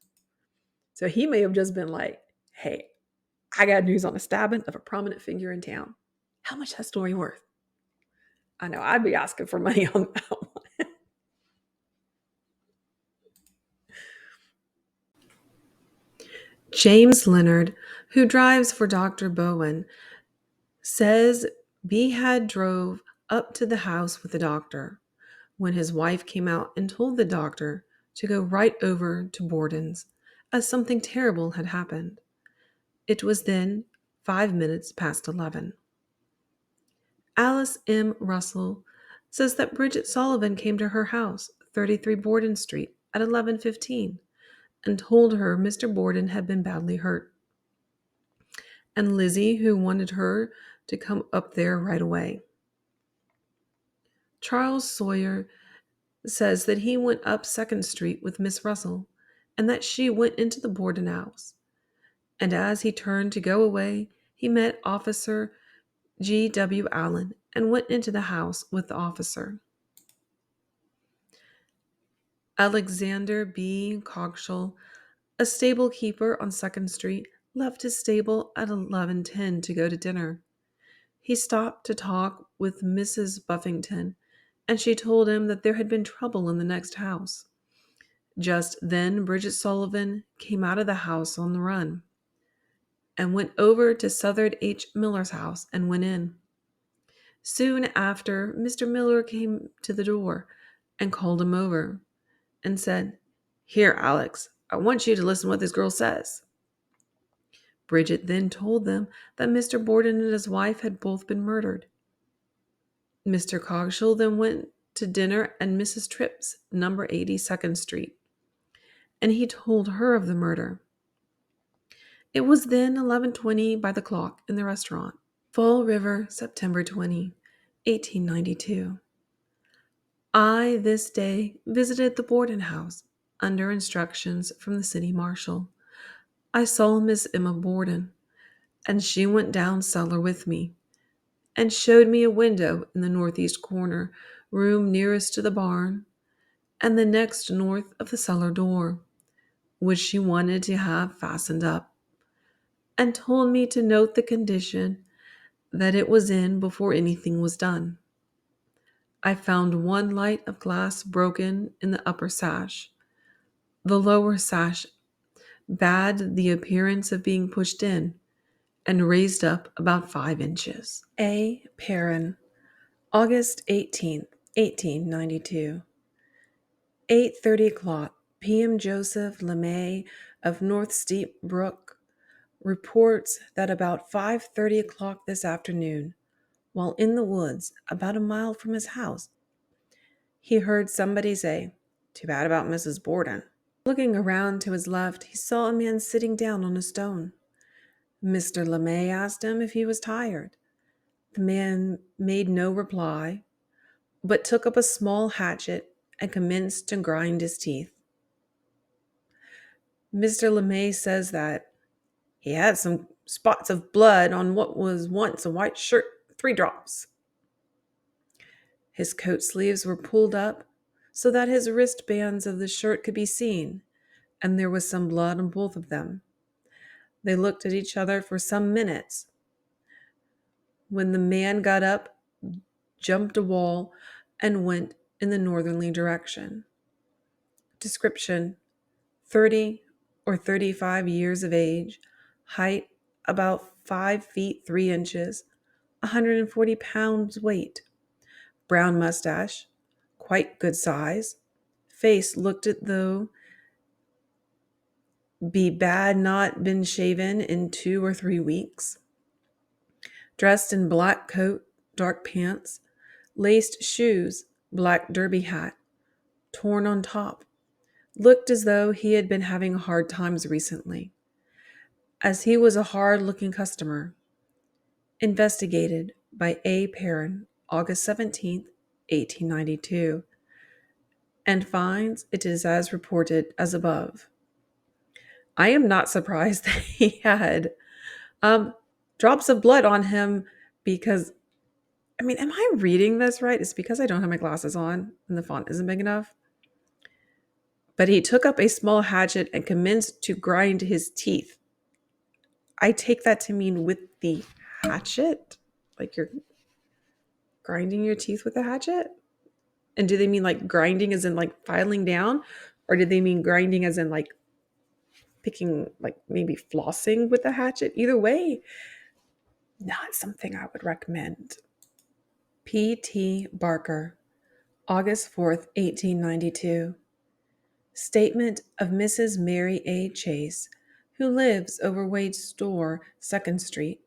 So he may have just been like, hey, I got news on a stabbing of a prominent figure in town. How much that story worth? I know, I'd be asking for money on that one. James Leonard, who drives for Dr. Bowen, says B had drove up to the house with the doctor when his wife came out and told the doctor to go right over to Borden's, as something terrible had happened. It was then 5 minutes past 11. Alice M. Russell says that Bridget Sullivan came to her house, 33 Borden Street, at 11:15 and told her Mr. Borden had been badly hurt. And Lizzie, who wanted her to come up there right away. Charles Sawyer says that he went up 2nd Street with Miss Russell and that she went into the Borden house. And as he turned to go away, he met Officer G.W. Allen and went into the house with the officer. Alexander B. Cogshall, a stable keeper on 2nd Street, left his stable at 11:10 to go to dinner. He stopped to talk with Mrs. Buffington, and she told him that there had been trouble in the next house. Just then Bridget Sullivan came out of the house on the run and went over to Southard H. Miller's house and went in. Soon after, Mr. Miller came to the door and called him over and said, "Here, Alex, I want you to listen to what this girl says." Bridget then told them that Mr. Borden and his wife had both been murdered. Mr. Coggeshall then went to dinner at Mrs. Tripp's, number 82nd Street, and he told her of the murder. It was then 11:20 by the clock in the restaurant. Fall River, September 20, 1892. I this day visited the Borden house under instructions from the city marshal. I saw Miss Emma Borden, and she went down cellar with me and showed me a window in the northeast corner, room nearest to the barn, and the next north of the cellar door, which she wanted to have fastened up, and told me to note the condition that it was in before anything was done. I found one light of glass broken in the upper sash. The lower sash bad the appearance of being pushed in and raised up about 5 inches. A. Perrin, August 18th, 1892. 8:30 o'clock, P.M. Joseph LeMay of North Steep Brook reports that about 5:30 o'clock this afternoon, while in the woods about a mile from his house, he heard somebody say, "Too bad about Mrs. Borden." Looking around to his left, he saw a man sitting down on a stone. Mr. LeMay asked him if he was tired. The man made no reply, but took up a small hatchet and commenced to grind his teeth. Mr. LeMay says that he had some spots of blood on what was once a white shirt, 3 drops. His coat sleeves were pulled up so that his wristbands of the shirt could be seen, and there was some blood on both of them. They looked at each other for some minutes, when the man got up, jumped a wall, and went in the northerly direction. Description: 30 or 35 years of age, height about 5 feet 3 inches, 140 pounds weight, brown mustache, quite good size, face looked as though be bad not been shaven in 2 or 3 weeks, dressed in black coat, dark pants, laced shoes, black derby hat, torn on top, looked as though he had been having hard times recently, as he was a hard-looking customer. Investigated by A. Perrin, August 17th, 1892, and finds it is as reported as above. I am not surprised that he had drops of blood on him because, am I reading this right? It's because I don't have my glasses on and the font isn't big enough. But he took up a small hatchet and commenced to grind his teeth. I take that to mean with the hatchet? Like you're grinding your teeth with a hatchet? And do they mean like grinding as in like filing down? Or do they mean grinding as in like picking, like maybe flossing with a hatchet? Either way, not something I would recommend. P.T. Barker, August 4th, 1892. Statement of Mrs. Mary A. Chase, who lives over Wade's store, 2nd Street.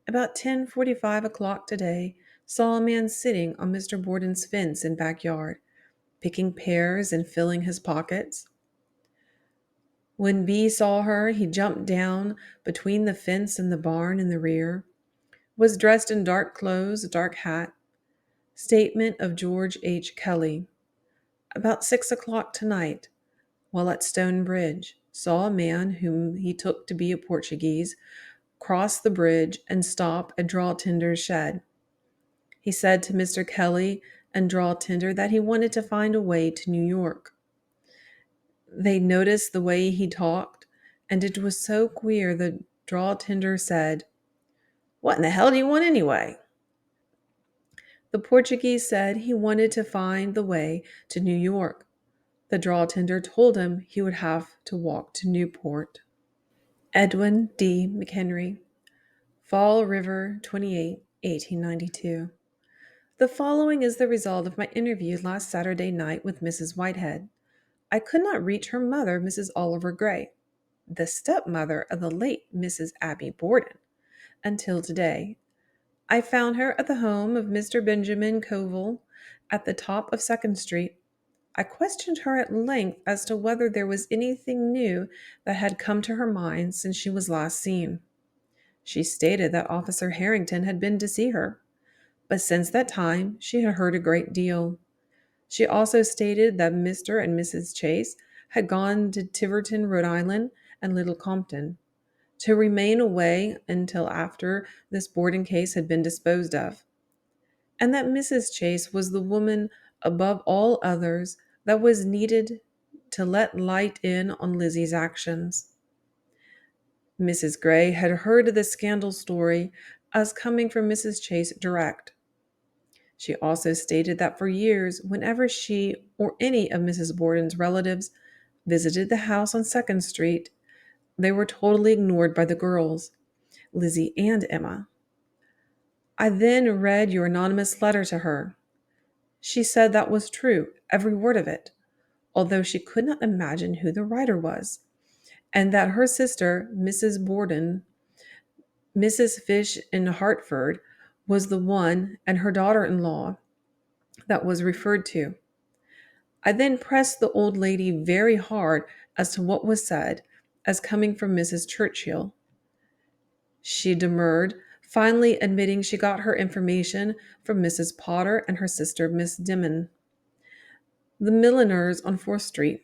About 10:45 o'clock today, saw a man sitting on Mr. Borden's fence in backyard, picking pears and filling his pockets. When B saw her, he jumped down between the fence and the barn in the rear, was dressed in dark clothes, a dark hat. Statement of George H. Kelly. About 6 o'clock tonight, while at Stone Bridge, saw a man whom he took to be a Portuguese cross the bridge and stop at Draw Tinder's shed. He said to Mr. Kelly and Draw Tinder that he wanted to find a way to New York. They noticed the way he talked, and it was so queer that Draw Tinder said, "What in the hell do you want anyway?" The Portuguese said he wanted to find the way to New York. The draw tender told him he would have to walk to Newport. Edwin D. McHenry, Fall River, 28, 1892. The following is the result of my interview last Saturday night with Mrs. Whitehead. I could not reach her mother, Mrs. Oliver Gray, the stepmother of the late Mrs. Abby Borden, until today. I found her at the home of Mr. Benjamin Covell at the top of 2nd Street. I questioned her at length as to whether there was anything new that had come to her mind since she was last seen. She stated that Officer Harrington had been to see her, but since that time she had heard a great deal. She also stated that Mr. and Mrs. Chase had gone to Tiverton, Rhode Island, and Little Compton, to remain away until after this Borden case had been disposed of, and that Mrs. Chase was the woman above all others that was needed to let light in on Lizzie's actions. Mrs. Gray had heard the scandal story as coming from Mrs. Chase direct. She also stated that for years, whenever she or any of Mrs. Borden's relatives visited the house on 2nd Street, they were totally ignored by the girls, Lizzie and Emma. I then read your anonymous letter to her. She said that was true, every word of it, although she could not imagine who the writer was, and that her sister, Mrs. Borden, Mrs. Fish in Hartford, was the one, and her daughter-in-law, that was referred to. I then pressed the old lady very hard as to what was said, as coming from Mrs. Churchill. She demurred, finally admitting she got her information from Mrs. Potter and her sister, Miss Dimon, the milliners on 4th Street.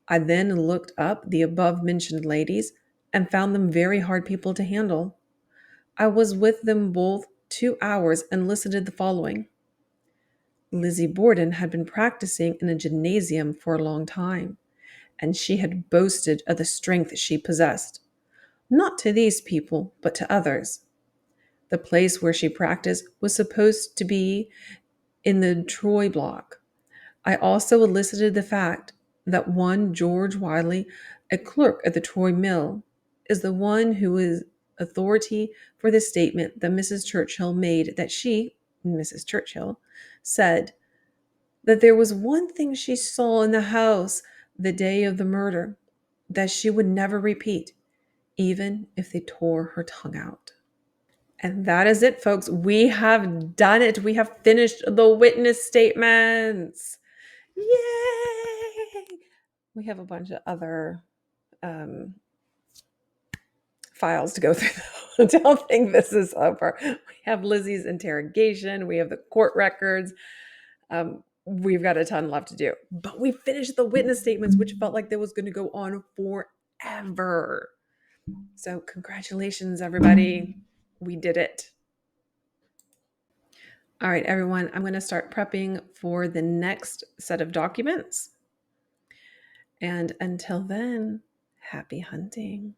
I then looked up the above-mentioned ladies and found them very hard people to handle. I was with them both 2 hours and elicited the following. Lizzie Borden had been practicing in a gymnasium for a long time, and she had boasted of the strength she possessed, not to these people, but to others. The place where she practiced was supposed to be in the Troy block. I also elicited the fact that one George Wiley, a clerk at the Troy mill, is the one who is authority for the statement that Mrs. Churchill made, that she, Mrs. Churchill, said that there was one thing she saw in the house the day of the murder that she would never repeat, even if they tore her tongue out. And that is it, folks. We have done it. We have finished the witness statements. Yay! We have a bunch of other files to go through. Don't think this is over. We have Lizzie's interrogation. We have the court records. We've got a ton left to do. But we finished the witness statements, which felt like that was going to go on forever. So congratulations, everybody. We did it. All right, everyone, I'm going to start prepping for the next set of documents. And until then, happy hunting.